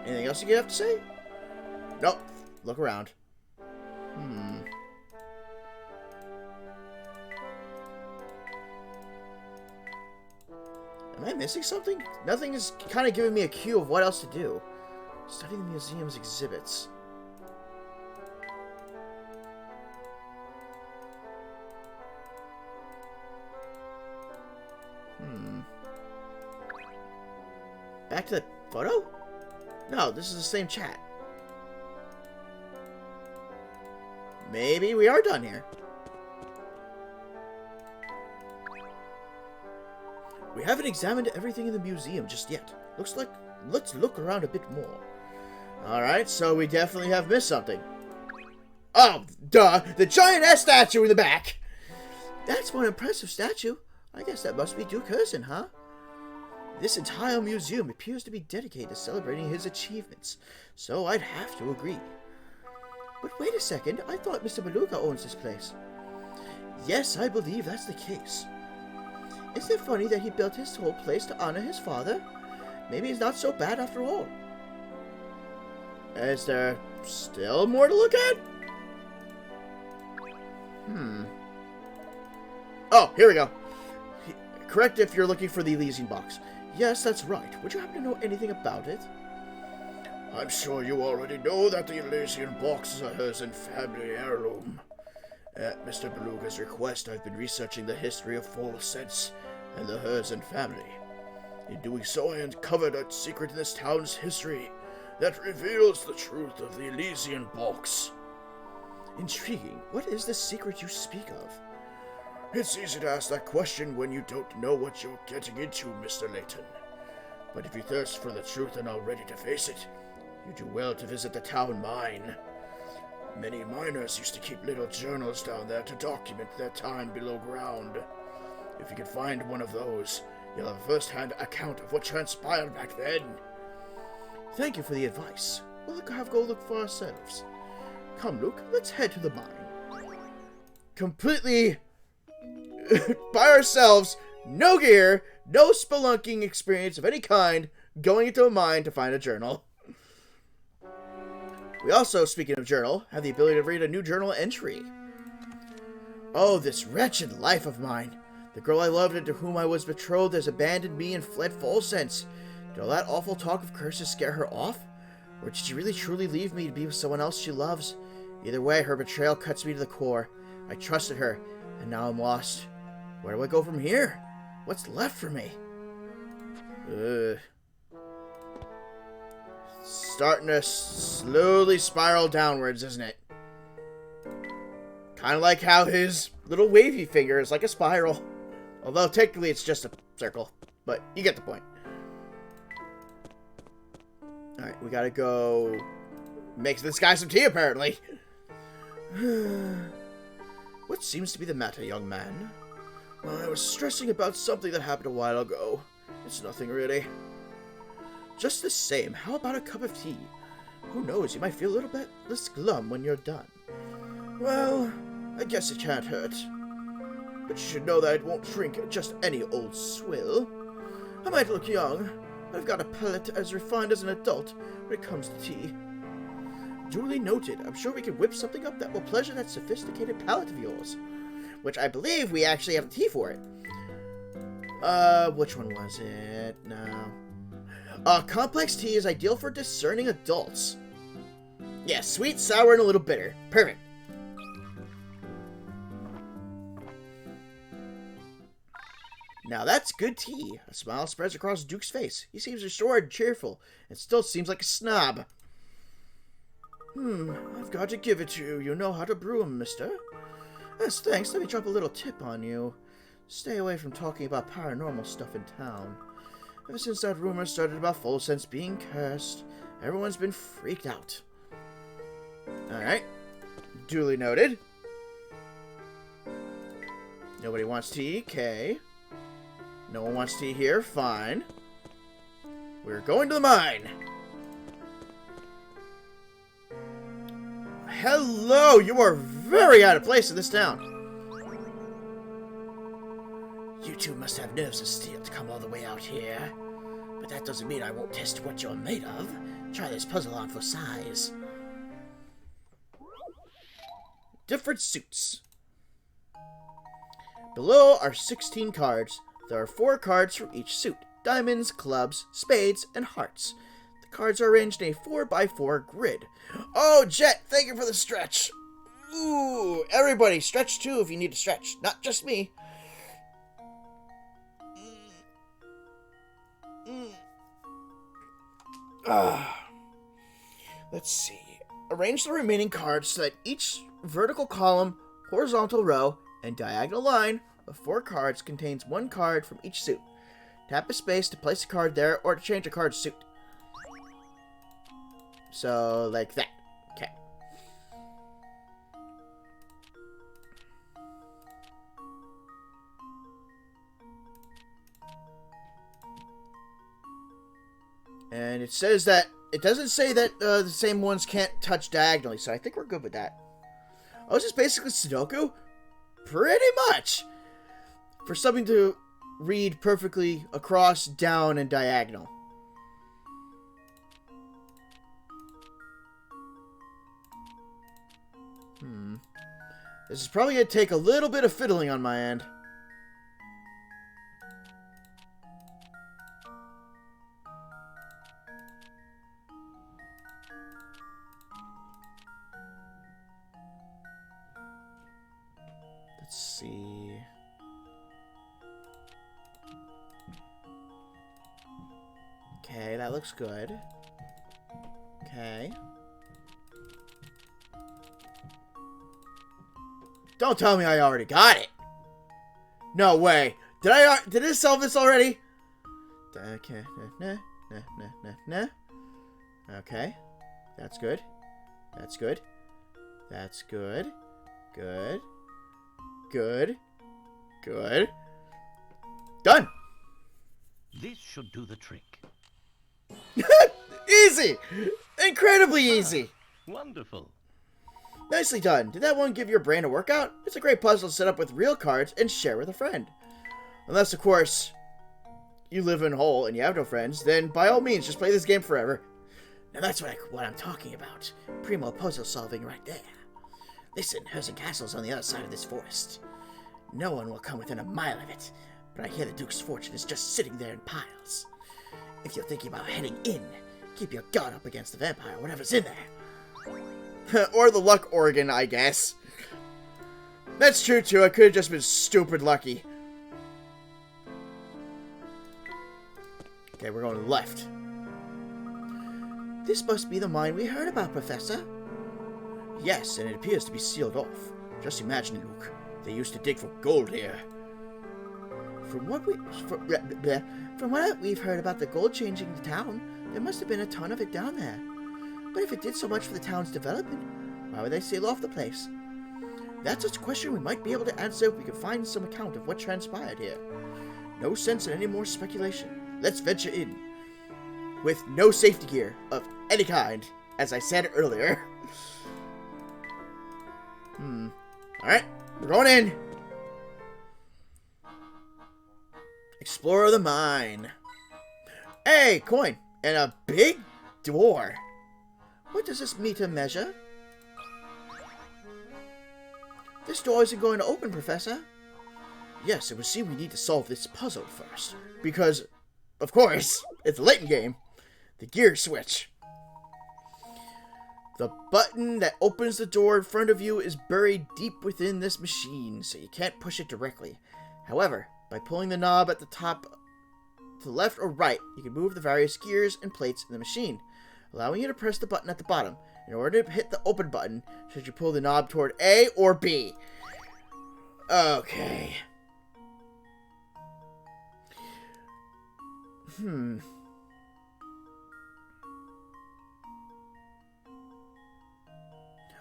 Anything else you have to say? Nope. Look around. Am I missing something? Nothing is kind of giving me a cue of what else to do. Study the museum's exhibits. Back to the photo? No, this is the same chat. Maybe we are done here. We haven't examined everything in the museum just yet. Looks like, let's look around a bit more. Alright, so we definitely have missed something. Oh, duh! The giant-ass statue in the back! That's one impressive statue. I guess that must be Duke Herzen, huh? This entire museum appears to be dedicated to celebrating his achievements, so I'd have to agree. But wait a second, I thought Mr. Beluga owns this place. Yes, I believe that's the case. Isn't it funny that he built his whole place to honor his father? Maybe he's not so bad after all. Is there still more to look at? Oh, here we go. Correct if you're looking for the Elysian box. Yes, that's right. Would you happen to know anything about it? I'm sure you already know that the Elysian box is a Herzen family heirloom. At Mr. Beluga's request, I've been researching the history of Fulsense and the Herzen family. In doing so, I uncovered a secret in this town's history that reveals the truth of the Elysian box. Intriguing. What is the secret you speak of? It's easy to ask that question when you don't know what you're getting into, Mr. Layton. But if you thirst for the truth and are ready to face it, you do well to visit the town mine. Many miners used to keep little journals down there to document their time below ground. If you can find one of those, you'll have a first-hand account of what transpired back then. Thank you for the advice. We'll go look for ourselves. Come, Luke, let's head to the mine. Completely by ourselves, no gear, no spelunking experience of any kind, going into a mine to find a journal. We also, speaking of journal, have the ability to read a new journal entry. Oh, this wretched life of mine. The girl I loved and to whom I was betrothed has abandoned me and fled Volsense. Did all that awful talk of curses scare her off? Or did she really truly leave me to be with someone else she loves? Either way, her betrayal cuts me to the core. I trusted her, and now I'm lost. Where do I go from here? What's left for me? Starting to slowly spiral downwards, isn't it? Kind of like how his little wavy finger is like a spiral. Although technically it's just a circle. But you get the point. Alright, we gotta go make this guy some tea, apparently. What seems to be the matter, young man? Well, I was stressing about something that happened a while ago. It's nothing, really. Just the same, how about a cup of tea? Who knows, you might feel a little bit less glum when you're done. Well, I guess it can't hurt. But you should know that I won't drink just any old swill. I might look young, but I've got a palate as refined as an adult when it comes to tea. Duly noted. I'm sure we can whip something up that will pleasure that sophisticated palate of yours. Which I believe we actually have a tea for it. Which one was it? No. Complex tea is ideal for discerning adults. Yeah, sweet, sour, and a little bitter. Perfect. Now that's good tea. A smile spreads across Duke's face. He seems restored and cheerful, and still seems like a snob. I've got to give it to you. You know how to brew 'em, mister. As thanks, let me drop a little tip on you. Stay away from talking about paranormal stuff in town. Ever since that rumor started about Volsense being cursed, everyone's been freaked out. Alright. Duly noted. Nobody wants tea? Okay. No one wants tea here? Fine. We're going to the mine. Hello! You are very out of place in this town. You two must have nerves of steel to come all the way out here. But that doesn't mean I won't test what you're made of. Try this puzzle on for size. Different suits. Below are 16 cards. There are 4 cards for each suit. Diamonds, clubs, spades, and hearts. The cards are arranged in a 4x4 grid. Oh, Jet, thank you for the stretch. Ooh, everybody, stretch too if you need to stretch. Not just me. Let's see. Arrange the remaining cards so that each vertical column, horizontal row, and diagonal line of 4 cards contains 1 card from each suit. Tap a space to place a card there or to change a card's suit. So, like that. Okay. And it says that, it doesn't say that the same ones can't touch diagonally, so I think we're good with that. Oh, is this basically Sudoku? Pretty much! For something to read perfectly across, down, and diagonal. This is probably going to take a little bit of fiddling on my end. Let's see. Okay, that looks good. Okay. Don't tell me I already got it. No way. Did it solve this already? Okay. Okay. That's good. That's good. That's good. Good. Good. Good. Done. This should do the trick. Easy. Incredibly easy. Wonderful. Nicely done. Did that one give your brain a workout? It's a great puzzle to set up with real cards and share with a friend. Unless, of course, you live in a hole and you have no friends, then by all means, just play this game forever. Now that's what I'm talking about. Primo puzzle solving right there. Listen, Herzen Castle's on the other side of this forest. No one will come within a mile of it, but I hear the Duke's fortune is just sitting there in piles. If you're thinking about heading in, keep your guard up against the vampire, whatever's in there. Or the luck organ, I guess. That's true, too. I could have just been stupid lucky. Okay, we're going left. This must be the mine we heard about, Professor. Yes, and it appears to be sealed off. Just imagine, Luke. They used to dig for gold here. From what we've heard about the gold changing the town, there must have been a ton of it down there. But if it did so much for the town's development, why would they seal off the place? That's a question we might be able to answer if we can find some account of what transpired here. No sense in any more speculation. Let's venture in. With no safety gear of any kind, as I said earlier. Alright, we're going in. Explore the mine. Hey, coin. And a big door. What does this meter measure? This door isn't going to open, Professor. Yes, it would seem we need to solve this puzzle first. Because, of course, it's a Layton game. The gear switch. The button that opens the door in front of you is buried deep within this machine, so you can't push it directly. However, by pulling the knob at the top to the left or right, you can move the various gears and plates in the machine, allowing you to press the button at the bottom in order to hit the open button should you pull the knob toward A or B. Okay.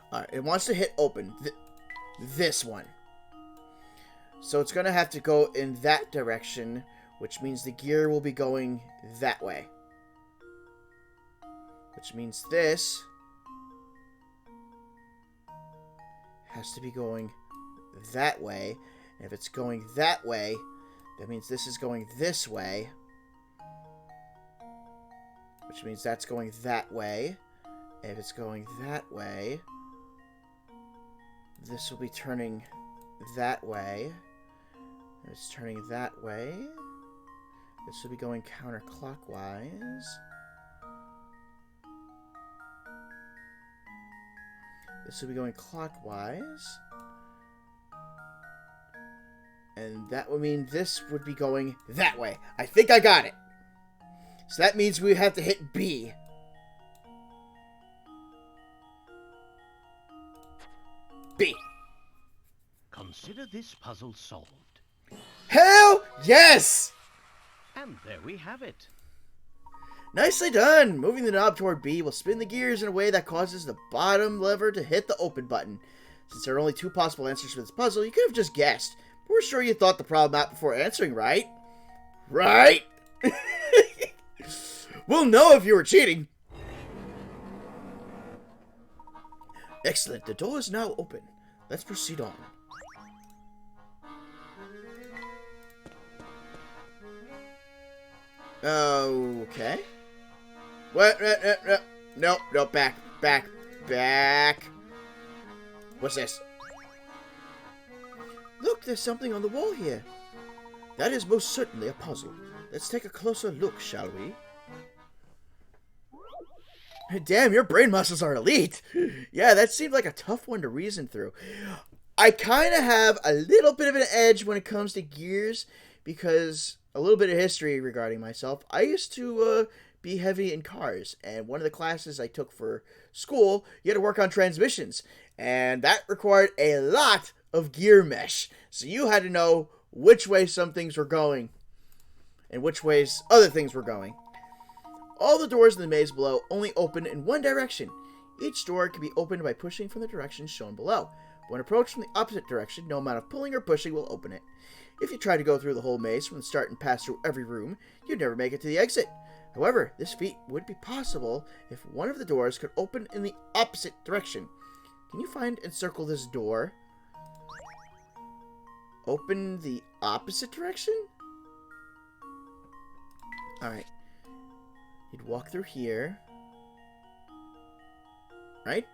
Alright, it wants to hit open. This one. So it's going to have to go in that direction, which means the gear will be going that way. Which means this has to be going that way. And if it's going that way, that means this is going this way. Which means that's going that way. And if it's going that way, this will be turning that way. If it's turning that way, this will be going counterclockwise. This will be going clockwise. And that would mean this would be going that way. I think I got it. So that means we have to hit B. B. Consider this puzzle solved. Hell yes! And there we have it. Nicely done! Moving the knob toward B will spin the gears in a way that causes the bottom lever to hit the open button. Since there are only two possible answers for this puzzle, you could have just guessed. But we're sure you thought the problem out before answering, right? Right? We'll know if you were cheating. Excellent. The door is now open. Let's proceed on. Okay. What? No, back. What's this? Look, there's something on the wall here. That is most certainly a puzzle. Let's take a closer look, shall we? Damn, your brain muscles are elite. Yeah, that seemed like a tough one to reason through. I kind of have a little bit of an edge when it comes to gears, because a little bit of history regarding myself. I used to be heavy in cars, and one of the classes I took for school, you had to work on transmissions, and that required a lot of gear mesh. So you had to know which way some things were going, and which ways other things were going. All the doors in the maze below only open in one direction. Each door can be opened by pushing from the direction shown below. When approached from the opposite direction, no amount of pulling or pushing will open it. If you try to go through the whole maze from the start and pass through every room, you'd never make it to the exit. However, this feat would be possible if one of the doors could open in the opposite direction. Can you find and circle this door? Open the opposite direction? Alright. You'd walk through here. Right?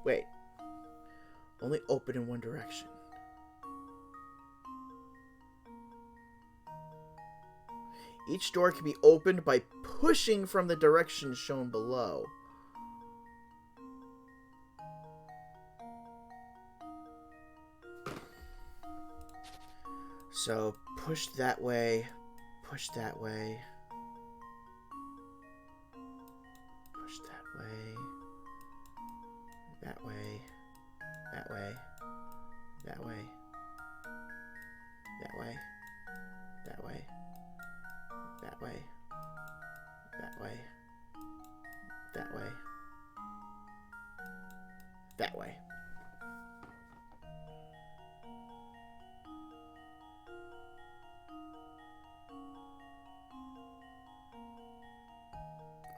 Wait. Only open in one direction. Each door can be opened by pushing from the direction shown below. So, push that way, push that way, push that way, that way, that way, that way, that way, that way, that way, that way, that way, that way.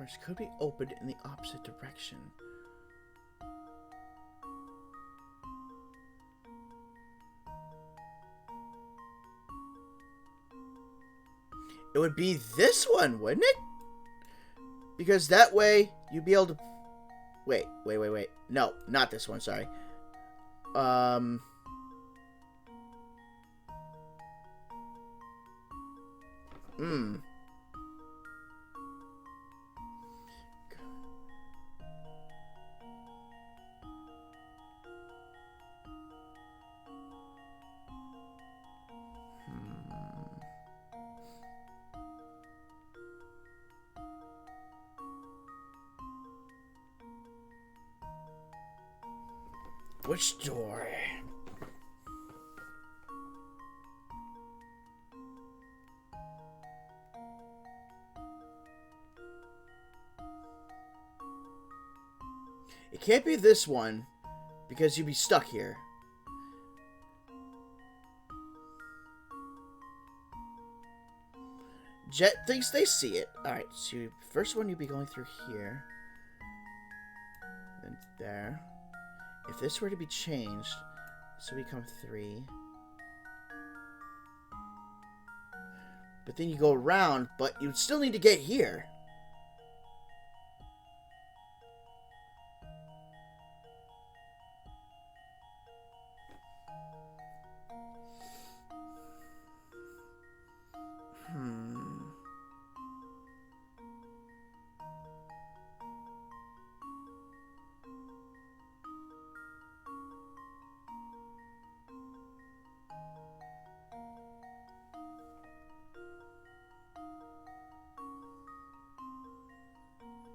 Or it could be opened in the opposite direction. It would be this one, wouldn't it? Because that way you'd be able to... Wait. No, not this one, sorry. Which door? It can't be this one, because you'd be stuck here. Jet thinks they see it. Alright, so first one you'd be going through here. Then there. If this were to be changed, this would become 3. But then you go around, but you'd still need to get here.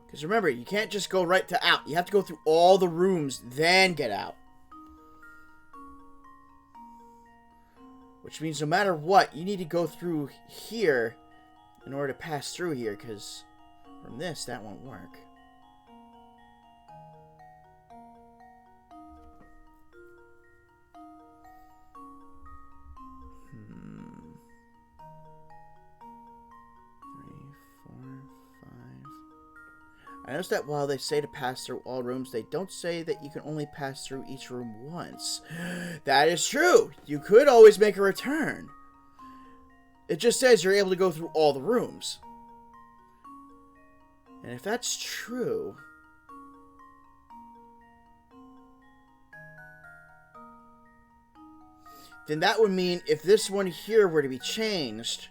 Because remember, you can't just go right to out. You have to go through all the rooms, then get out. Which means no matter what, you need to go through here in order to pass through here, because from this, that won't work. I noticed that while they say to pass through all rooms, they don't say that you can only pass through each room once. That is true. You could always make a return. It just says you're able to go through all the rooms. And if that's true... then that would mean if this one here were to be changed,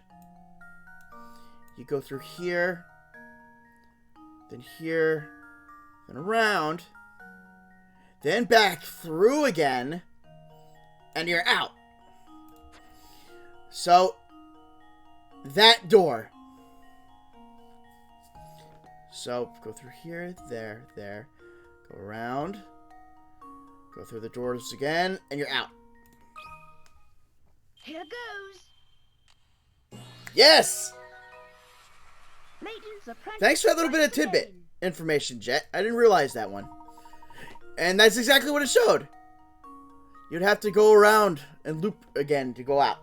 you go through here... then here, then around, then back through again, and you're out. So, that door. So, go through here, there, go around, go through the doors again, and you're out. Here goes. Yes! Layton's apprentice. Thanks for that little bit of once tidbit again. information, Jet. I didn't realize that one. And that's exactly what it showed. You'd have to go around and loop again to go out.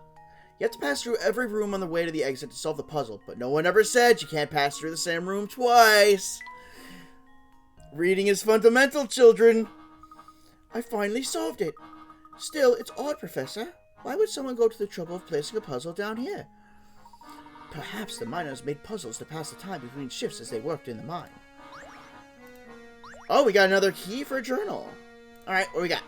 You have to pass through every room on the way to the exit to solve the puzzle, but no one ever said you can't pass through the same room twice. Reading is fundamental, children. I finally solved it. Still, it's odd, Professor. Why would someone go to the trouble of placing a puzzle down here? Perhaps the miners made puzzles to pass the time between shifts as they worked in the mine. Oh, we got another key for a journal. Alright, what we got?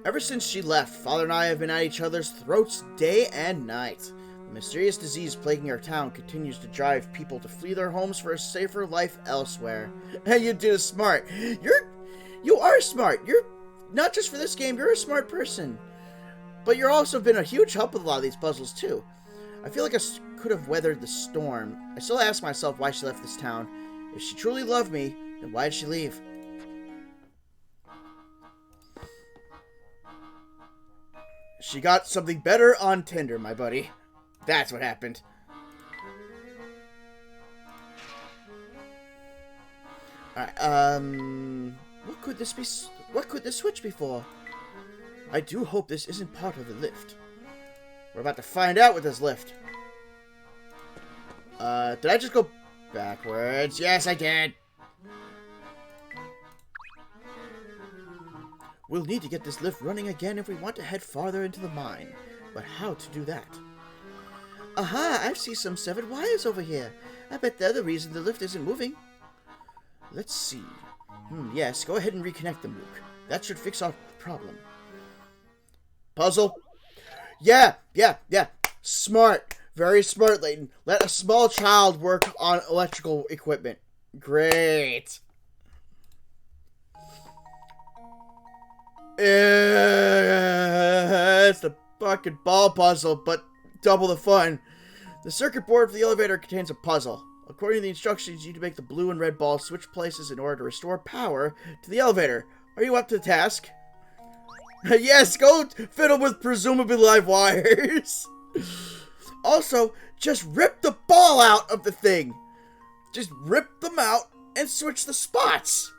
Ever since she left, Father and I have been at each other's throats day and night. The mysterious disease plaguing our town continues to drive people to flee their homes for a safer life elsewhere. And you do smart. You are smart. You're not just for this game, you're a smart person. But you're also been a huge help with a lot of these puzzles too. I feel like I could have weathered the storm. I still ask myself why she left this town. If she truly loved me, then why did she leave? She got something better on Tinder, my buddy. That's what happened. Alright, what could this be? What could this switch be for? I do hope this isn't part of the lift. We're about to find out with this lift. Did I just go backwards? Yes, I did. We'll need to get this lift running again if we want to head farther into the mine. But how to do that? Aha! I see some severed wires over here. I bet they're the reason the lift isn't moving. Let's see. Yes, go ahead and reconnect them, Luke. That should fix our problem. Puzzle? Yeah. Smart. Very smart, Layton. Let a small child work on electrical equipment. Great. It's the fucking ball puzzle, but double the fun. The circuit board for the elevator contains a puzzle. According to the instructions, you need to make the blue and red balls switch places in order to restore power to the elevator. Are you up to the task? Yes, go fiddle with presumably live wires. Also, just rip the ball out of the thing. Just rip them out and switch the spots.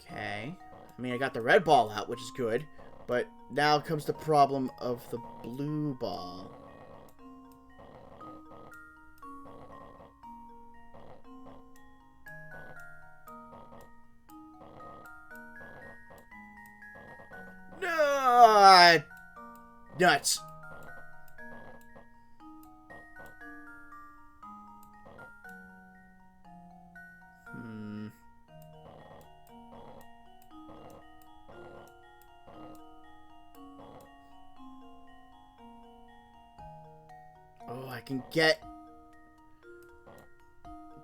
Okay. I mean, I got the red ball out, which is good. But now comes the problem of the blue ball. No! Nuts. Oh, I can get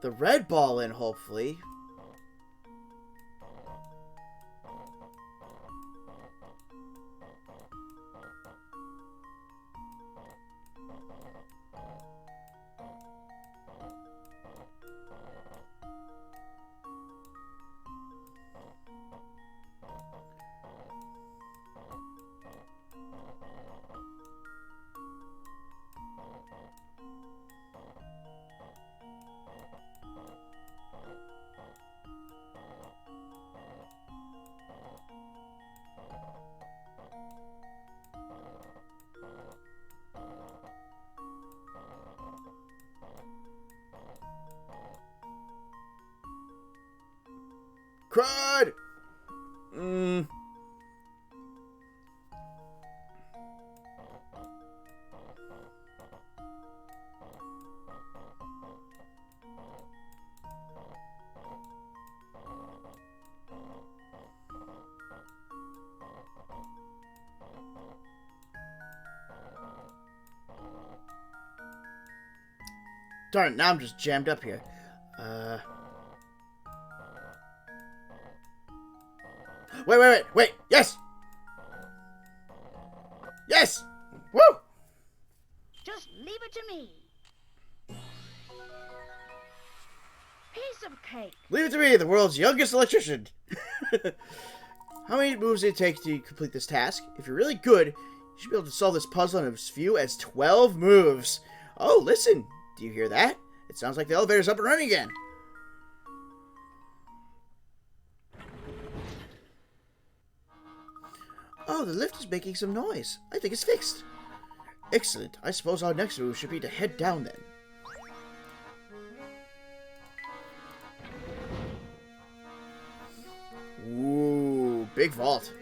the red ball in, hopefully. Crud! Darn it, now I'm just jammed up here. Wait! Yes! Yes! Woo! Just leave it to me. Piece of cake. Leave it to me, the world's youngest electrician. How many moves did it take to complete this task? If you're really good, you should be able to solve this puzzle in as few as 12 moves. Oh, listen. Do you hear that? It sounds like the elevator's up and running again. Oh, the lift is making some noise. I think it's fixed. Excellent. I suppose our next move should be to head down then. Ooh, big vault.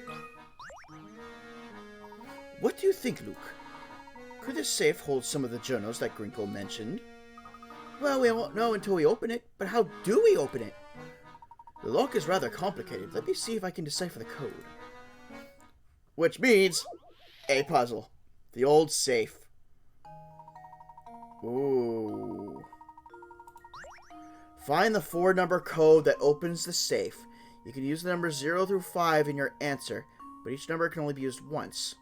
What do you think, Luke? Could this safe hold some of the journals that Grinko mentioned? Well, we won't know until we open it, but how do we open it? The lock is rather complicated. Let me see if I can decipher the code. Which means a puzzle. The old safe. Ooh. Find the 4-number code that opens the safe. You can use the numbers 0 through 5 in your answer, but each number can only be used once.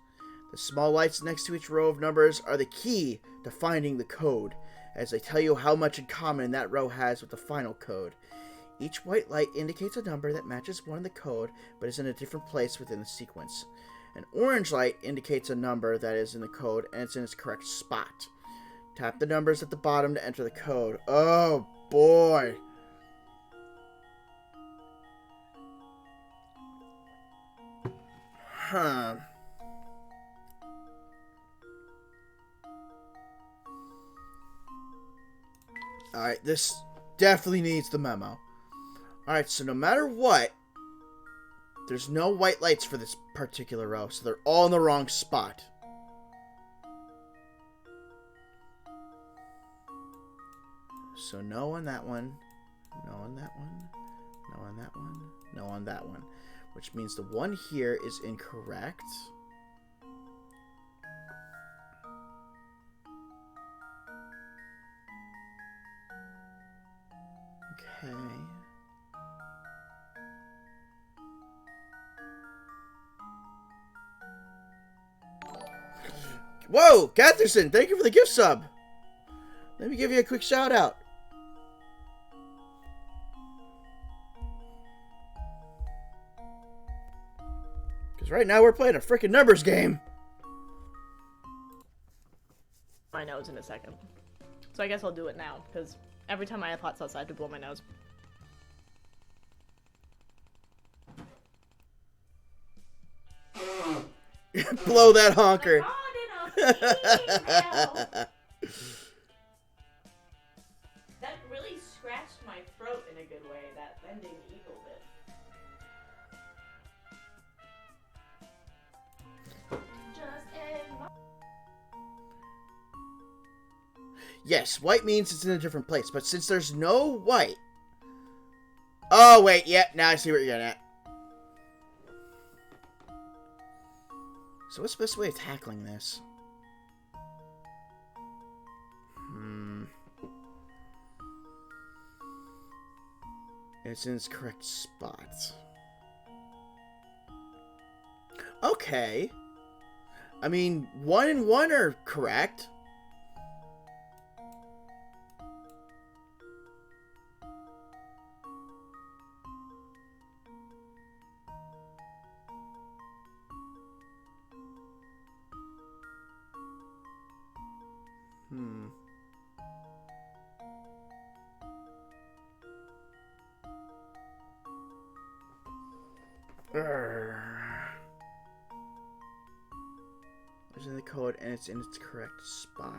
The small lights next to each row of numbers are the key to finding the code, as they tell you how much in common that row has with the final code. Each white light indicates a number that matches one in the code, but is in a different place within the sequence. An orange light indicates a number that is in the code, and it's in its correct spot. Tap the numbers at the bottom to enter the code. Oh, boy. Huh. Alright, this definitely needs the memo. Alright, so no matter what, there's no white lights for this particular row, so they're all in the wrong spot. So no on that one, no on that one, no on that one, no on that one. Which means the one here is incorrect. Okay. Whoa, Catherson, thank you for the gift sub. Let me give you a quick shout out. Because right now we're playing a freaking numbers game. My nose in a second. So I guess I'll do it now, because every time I have hot sauce, I have to blow my nose. Blow that honker. That really scratched my throat in a good way, that bending eagle bit. Yes, white means it's in a different place, but since there's no white... Oh, wait, yeah, now I see what you're getting at. So what's the best way of tackling this? It's in its correct spot. Okay. I mean, 1 and 1 are correct. It's in the code and it's in its correct spot.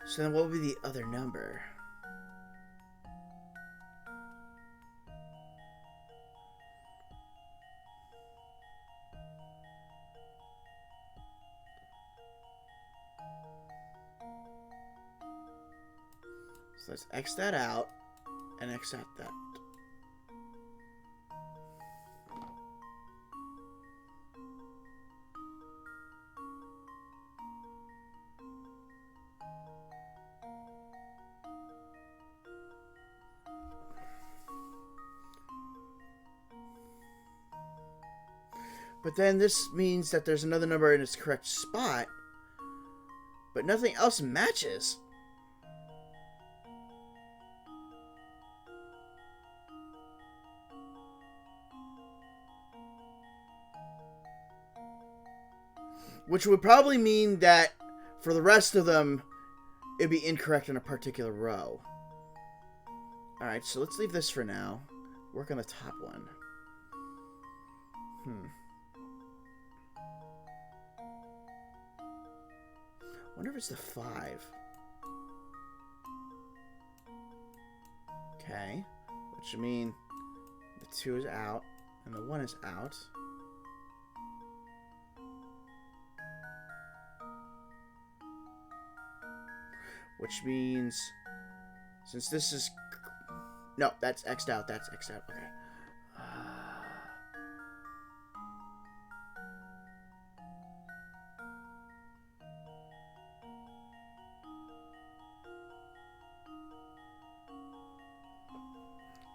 So then what would be the other number? So let's X that out and X out that. But then this means that there's another number in its correct spot, but nothing else matches. Which would probably mean that for the rest of them, it'd be incorrect in a particular row. Alright, so let's leave this for now. Work on the top one. Wonder if it's the 5. Okay. Which should mean the 2 is out and the 1 is out. Which means, since this is... No, that's X'd out. That's X'd out. Okay.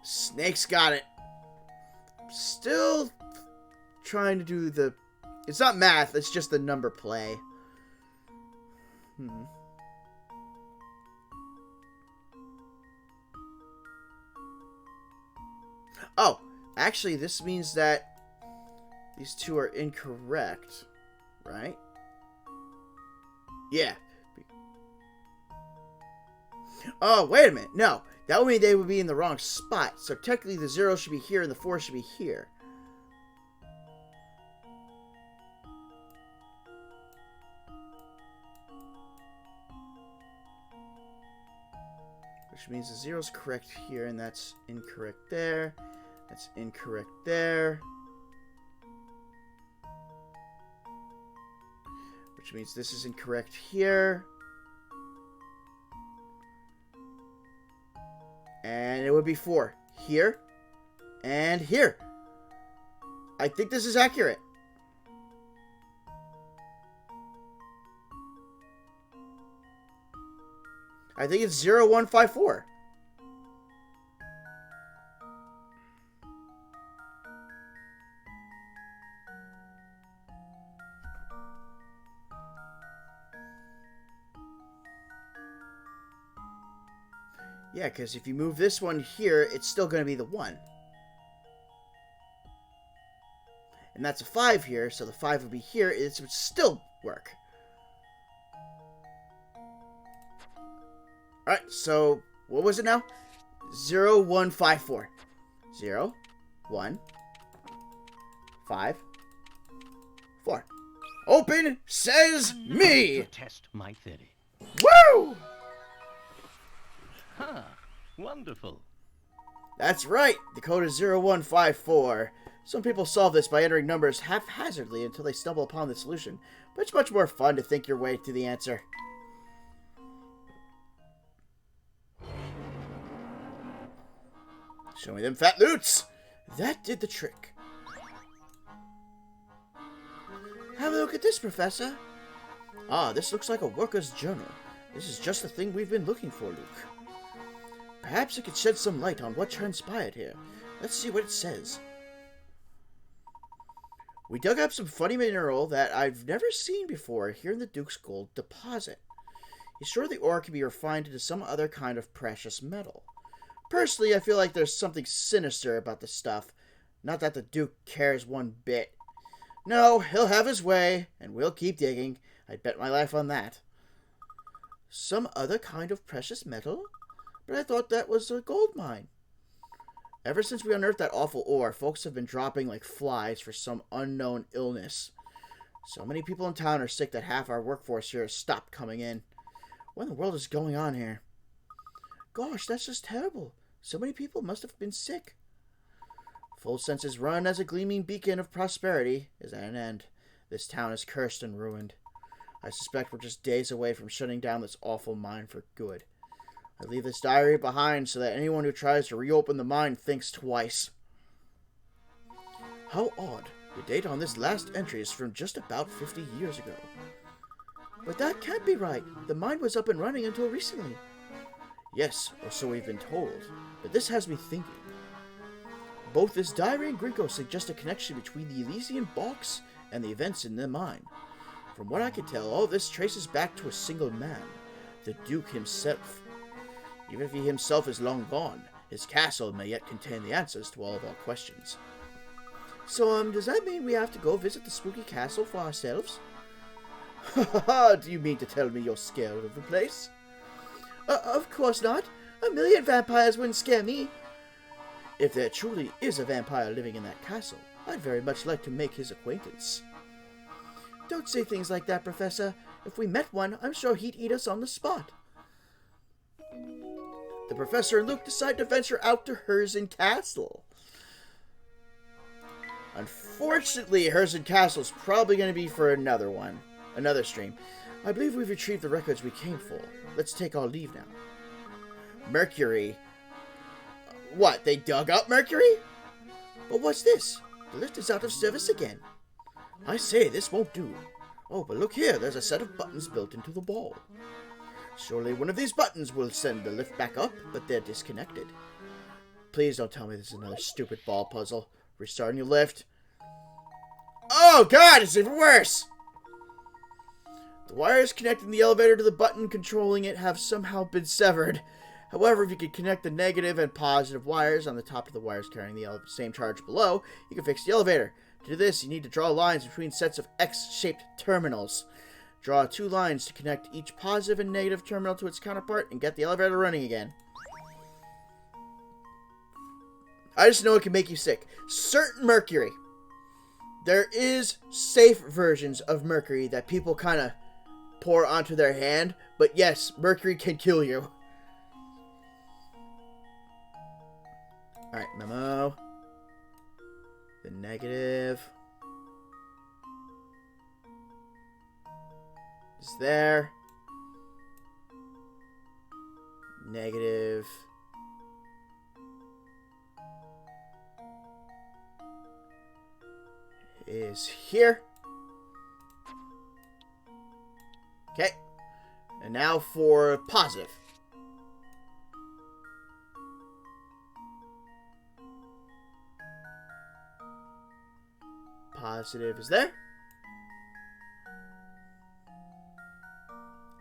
Snake's got it. Still trying to do the... It's not math, it's just the number play. Oh, actually, this means that these two are incorrect, right? Yeah. Oh, wait a minute. No, that would mean they would be in the wrong spot. So technically the 0 should be here and the 4 should be here. Which means the 0 is correct here and that's incorrect there. That's incorrect there. Which means this is incorrect here. And it would be 4 here and here. I think this is accurate. I think it's 0154. Yeah, because if you move this one here, it's still going to be the 1. And that's a 5 here, so the 5 would be here. It would still work. Alright, so what was it now? 0154. 0, 1, 5, 4. Open says me! To test my theory. Woo! Huh. Wonderful. That's right. The code is 0154. Some people solve this by entering numbers haphazardly until they stumble upon the solution, but it's much more fun to think your way to the answer. Show me them fat loots! That did the trick. Have a look at this, Professor. Ah, this looks like a worker's journal. This is just the thing we've been looking for, Luke. Perhaps it could shed some light on what transpired here. Let's see what it says. We dug up some funny mineral that I've never seen before here in the Duke's Gold deposit. He's sure the ore can be refined into some other kind of precious metal. Personally, I feel like there's something sinister about the stuff. Not that the Duke cares one bit. No, he'll have his way, and we'll keep digging. I'd bet my life on that. Some other kind of precious metal? But I thought that was a gold mine. Ever since we unearthed that awful ore, folks have been dropping like flies for some unknown illness. So many people in town are sick that half our workforce here has stopped coming in. What in the world is going on here? Gosh, that's just terrible. So many people must have been sick. Full Sense's run as a gleaming beacon of prosperity is at an end. This town is cursed and ruined. I suspect we're just days away from shutting down this awful mine for good. I leave this diary behind so that anyone who tries to reopen the mine thinks twice. How odd. The date on this last entry is from just about 50 years ago. But that can't be right. The mine was up and running until recently. Yes, or so we've been told. But this has me thinking. Both this diary and Grinko suggest a connection between the Elysian box and the events in the mine. From what I can tell, all this traces back to a single man, the Duke himself. Even if he himself is long gone, his castle may yet contain the answers to all of our questions. So, does that mean we have to go visit the spooky castle for ourselves? Ha ha ha! Do you mean to tell me you're scared of the place? Of course not. A million vampires wouldn't scare me. If there truly is a vampire living in that castle, I'd very much like to make his acquaintance. Don't say things like that, Professor. If we met one, I'm sure he'd eat us on the spot. The Professor and Luke decide to venture out to Herzen Castle. Unfortunately, Herzen Castle is probably going to be for another stream. I believe we've retrieved the records we came for. Let's take our leave now. Mercury. What, they dug up Mercury? But what's this? The lift is out of service again. I say, this won't do. Oh, but look here, there's a set of buttons built into the ball. Surely one of these buttons will send the lift back up, but they're disconnected. Please don't tell me this is another stupid ball puzzle. Restarting your lift. Oh god, it's even worse! The wires connecting the elevator to the button controlling it have somehow been severed. However, if you can connect the negative and positive wires on the top of the wires carrying the same charge below, you can fix the elevator. To do this, you need to draw lines between sets of X-shaped terminals. Draw 2 lines to connect each positive and negative terminal to its counterpart and get the elevator running again. I just know it can make you sick. Certain Mercury. There is safe versions of Mercury that people kind of pour onto their hand, but yes, Mercury can kill you. Alright, memo. The negative is there. Negative is here. Okay. And now for positive. Positive is there.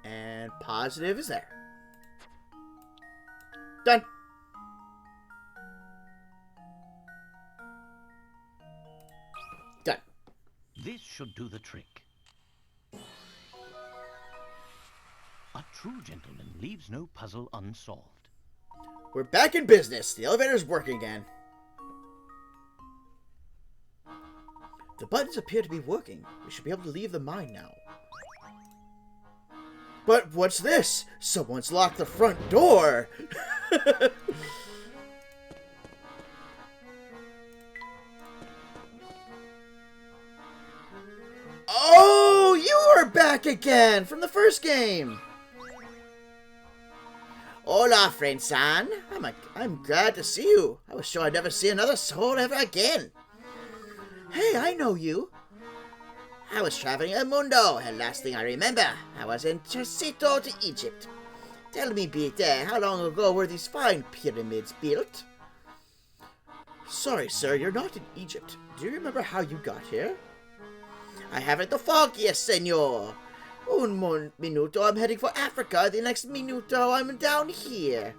And positive is there. Done. Done. This should do the trick. A true gentleman leaves no puzzle unsolved. We're back in business. The elevator's working again. The buttons appear to be working. We should be able to leave the mine now. But what's this? Someone's locked the front door! Oh, you are back again from the first game! Hola, friend son. I'm glad to see you. I was sure I'd never see another soul ever again. Hey, I know you. I was traveling El Mundo, and last thing I remember, I was in Tercito to Egypt. Tell me, Peter, how long ago were these fine pyramids built? Sorry, sir, you're not in Egypt. Do you remember how you got here? I haven't the foggiest, senor. Un minuto, I'm heading for Africa. The next minuto, I'm down here.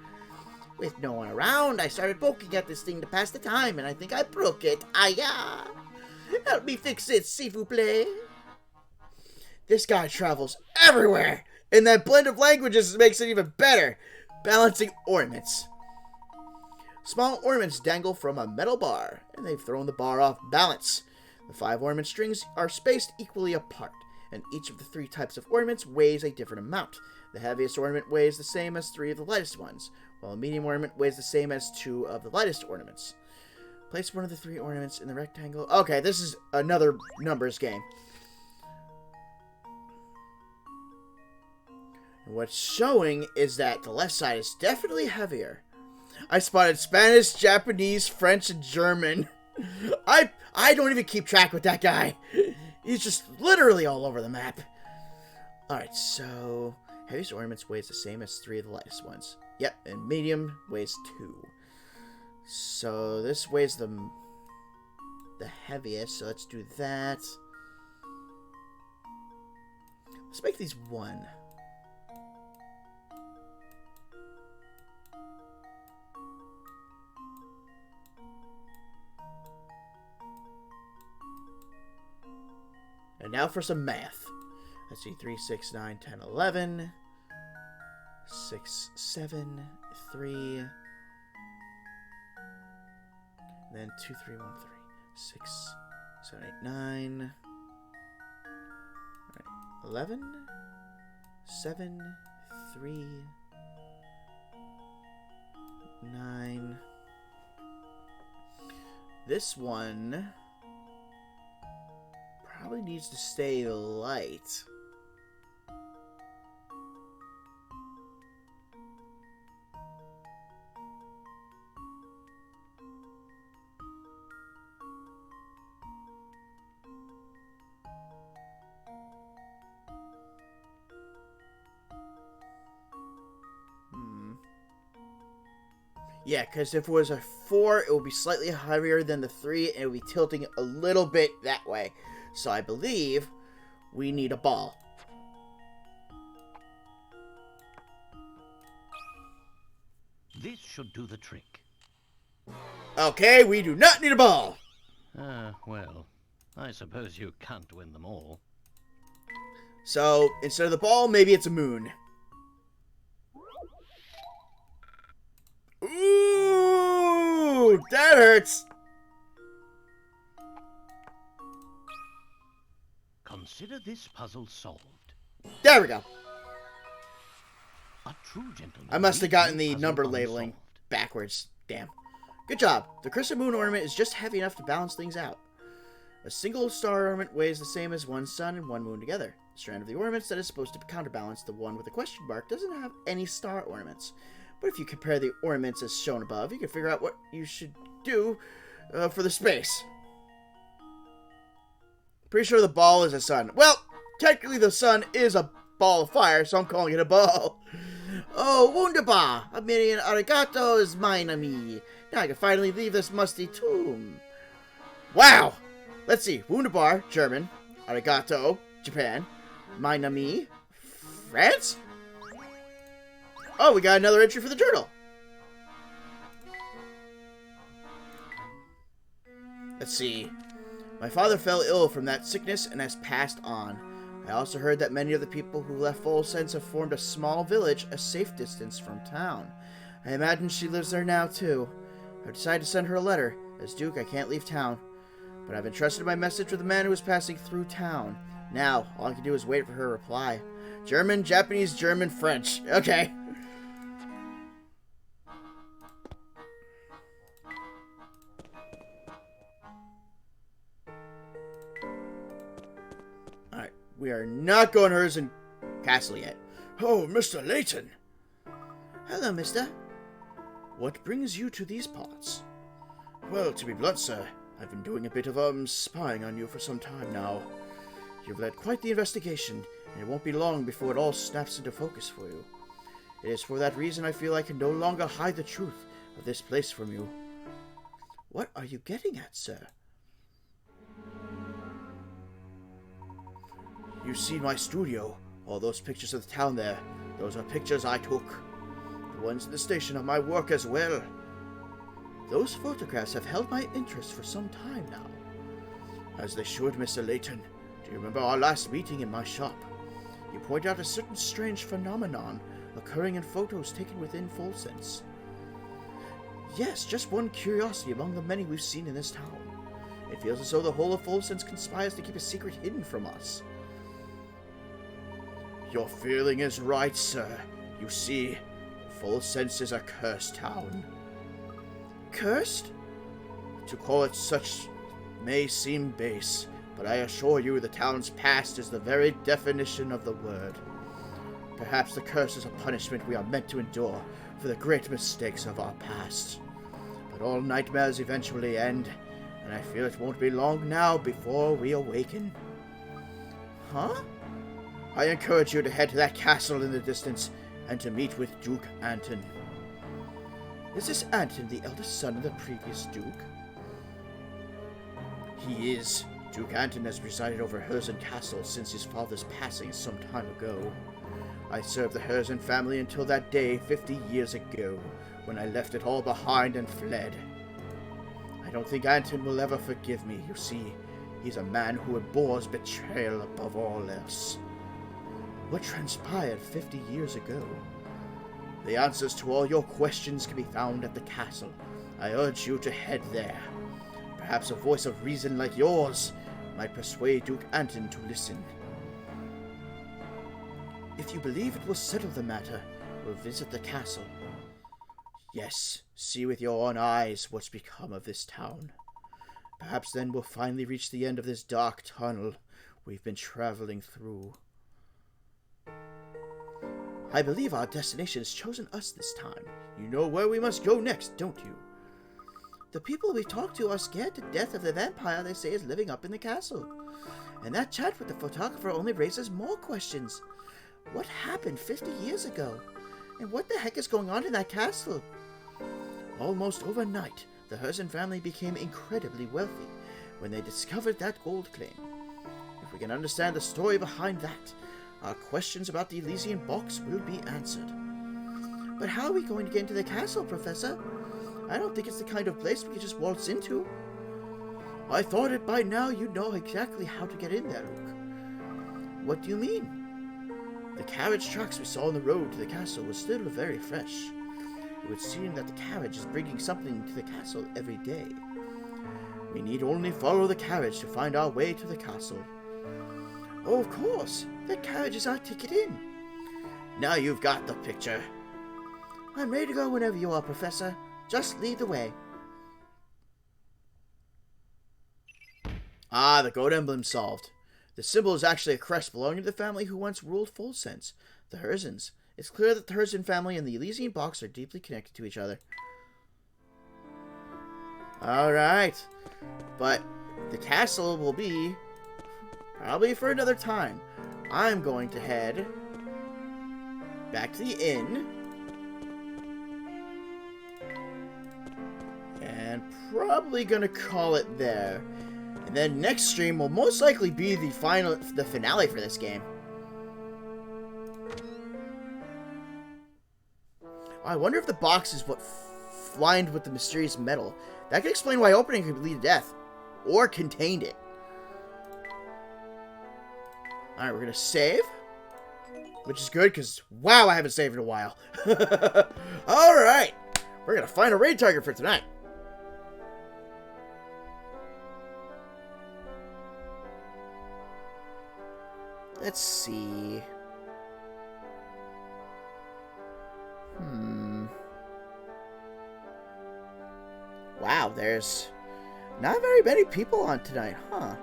With no one around, I started poking at this thing to pass the time, and I think I broke it. Aya! Help me fix it, s'il vous plaît. This guy travels everywhere, and that blend of languages makes it even better. Balancing ornaments. Small ornaments dangle from a metal bar, and they've thrown the bar off balance. The 5 ornament strings are spaced equally apart, and each of the 3 types of ornaments weighs a different amount. The heaviest ornament weighs the same as 3 of the lightest ones, while a medium ornament weighs the same as 2 of the lightest ornaments. Place one of the 3 ornaments in the rectangle. Okay, this is another numbers game. And what's showing is that the left side is definitely heavier. I spotted Spanish, Japanese, French, and German. I don't even keep track with that guy. He's just literally all over the map. Alright, so heaviest ornaments weighs the same as 3 of the lightest ones. Yep, and medium weighs 2. So this weighs the heaviest, so let's do that. Let's make these 1. And now for some math. Let's see, 3, 6, 9, 10, 11. 6, 7, 3. Then 2, 3, 1, 3. 6, 7, 8, 9. Alright. 11, 7, 3, 9. This one probably needs to stay light. Yeah, because if it was a 4, it would be slightly heavier than the 3, and it would be tilting a little bit that way. So I believe we need a ball. This should do the trick. Okay, we do not need a ball. Well, I suppose you can't win them all. So instead of the ball, maybe it's a moon. Ooh, that hurts. Consider this puzzle solved. There we go. A true gentleman. I must have gotten the puzzle number unsolved. labeling backwards. Damn. Good job. The crescent moon ornament is just heavy enough to balance things out. A single star ornament weighs the same as one sun and one moon together. The strand of the ornaments that is supposed to counterbalance the one with the question mark doesn't have any star ornaments. But if you compare the ornaments as shown above, you can figure out what you should do for the space. Pretty sure the ball is a sun. Well, technically the sun is a ball of fire, so I'm calling it a ball. Oh, wunderbar! A million arigatos, mine ami. Now I can finally leave this musty tomb. Wow! Let's see. Wunderbar, German. Arigato, Japan. Mine ami, France? Oh, we got another entry for the journal. Let's see. My father fell ill from that sickness and has passed on. I also heard that many of the people who left Volsense have formed a small village a safe distance from town. I imagine she lives there now, too. I've decided to send her a letter. As Duke, I can't leave town. But I've entrusted my message with the man who is passing through town. Now, all I can do is wait for her reply. German, Japanese, German, French. Okay. Alright, we are not going to Herzen Castle yet. Oh, Mr. Layton. Hello, mister. What brings you to these parts? Well, to be blunt, sir, I've been doing a bit of, spying on you for some time now. You've led quite the investigation, and it won't be long before it all snaps into focus for you. It is for that reason I feel I can no longer hide the truth of this place from you. What are you getting at, sir? You see my studio, all those pictures of the town there, those are pictures I took. The ones in the station are my work as well. Those photographs have held my interest for some time now. As they should, Mr. Layton. Do you remember our last meeting in my shop? You pointed out a certain strange phenomenon occurring in photos taken within Volsense. Yes, just one curiosity among the many we've seen in this town. It feels as though the whole of Volsense conspires to keep a secret hidden from us. Your feeling is right, sir. You see, Volsense is a cursed town. Cursed? To call it such may seem base, but I assure you the town's past is the very definition of the word. Perhaps the curse is a punishment we are meant to endure for the great mistakes of our past. But all nightmares eventually end, and I feel it won't be long now before we awaken. Huh? I encourage you to head to that castle in the distance and to meet with Duke Anton. Is this Anton the eldest son of the previous Duke? He is. Duke Anton has presided over Herzen Castle since his father's passing some time ago. I served the Herzen family until that day 50 years ago, when I left it all behind and fled. I don't think Anton will ever forgive me. You see, he's a man who abhors betrayal above all else. what transpired 50 years ago. The answers to all your questions can be found at the castle. I urge you to head there. Perhaps a voice of reason like yours might persuade Duke Anton to listen. If you believe it will settle the matter, we'll visit the castle. Yes, see with your own eyes what's become of this town. Perhaps then we'll finally reach the end of this dark tunnel we've been traveling through. I believe our destination has chosen us this time. You know where we must go next, don't you? The people we've talked to are scared to death of the vampire they say is living up in the castle. And that chat with the photographer only raises more questions. What happened 50 years ago? And what the heck is going on in that castle? Almost overnight, the Herzen family became incredibly wealthy when they discovered that gold claim. If we can understand the story behind that, our questions about the Elysian box will be answered. But how are we going to get into the castle, Professor? I don't think it's the kind of place we can just waltz into. I thought it by now you'd know exactly how to get in there, Luke. What do you mean? The carriage tracks we saw on the road to the castle were still very fresh. It would seem that the carriage is bringing something to the castle every day. We need only follow the carriage to find our way to the castle. Oh, of course. That carriage is our ticket in. Now you've got the picture. I'm ready to go whenever you are, Professor. Just lead the way. Ah, the gold emblem solved. The symbol is actually a crest belonging to the family who once ruled Folsense, the Herzens. It's clear that the Herzen family and the Elysian box are deeply connected to each other. Alright. But the castle will be probably for another time. I'm going to head back to the inn and probably gonna call it there. And then next stream will most likely be the finale for this game. I wonder if the box is what lined with the mysterious metal. That could explain why opening could lead to death. Or contained it. Alright, we're gonna save. Which is good, because, wow, I haven't saved in a while. Alright. We're gonna find a raid target for tonight. Let's see. Wow, there's not very many people on tonight, huh?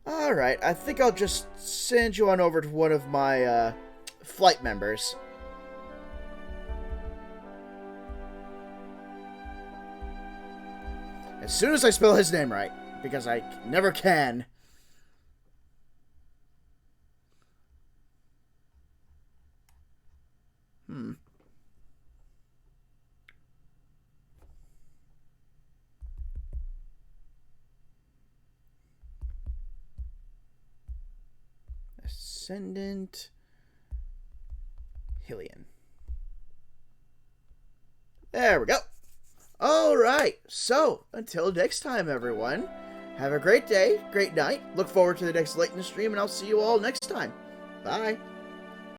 Alright, I think I'll just send you on over to one of my flight members. As soon as I spell his name right, because I never can. Ascendant Hillian. There we go. Alright, so until next time, everyone, have a great day, great night. Look forward to the next Layton stream, and I'll see you all next time. Bye.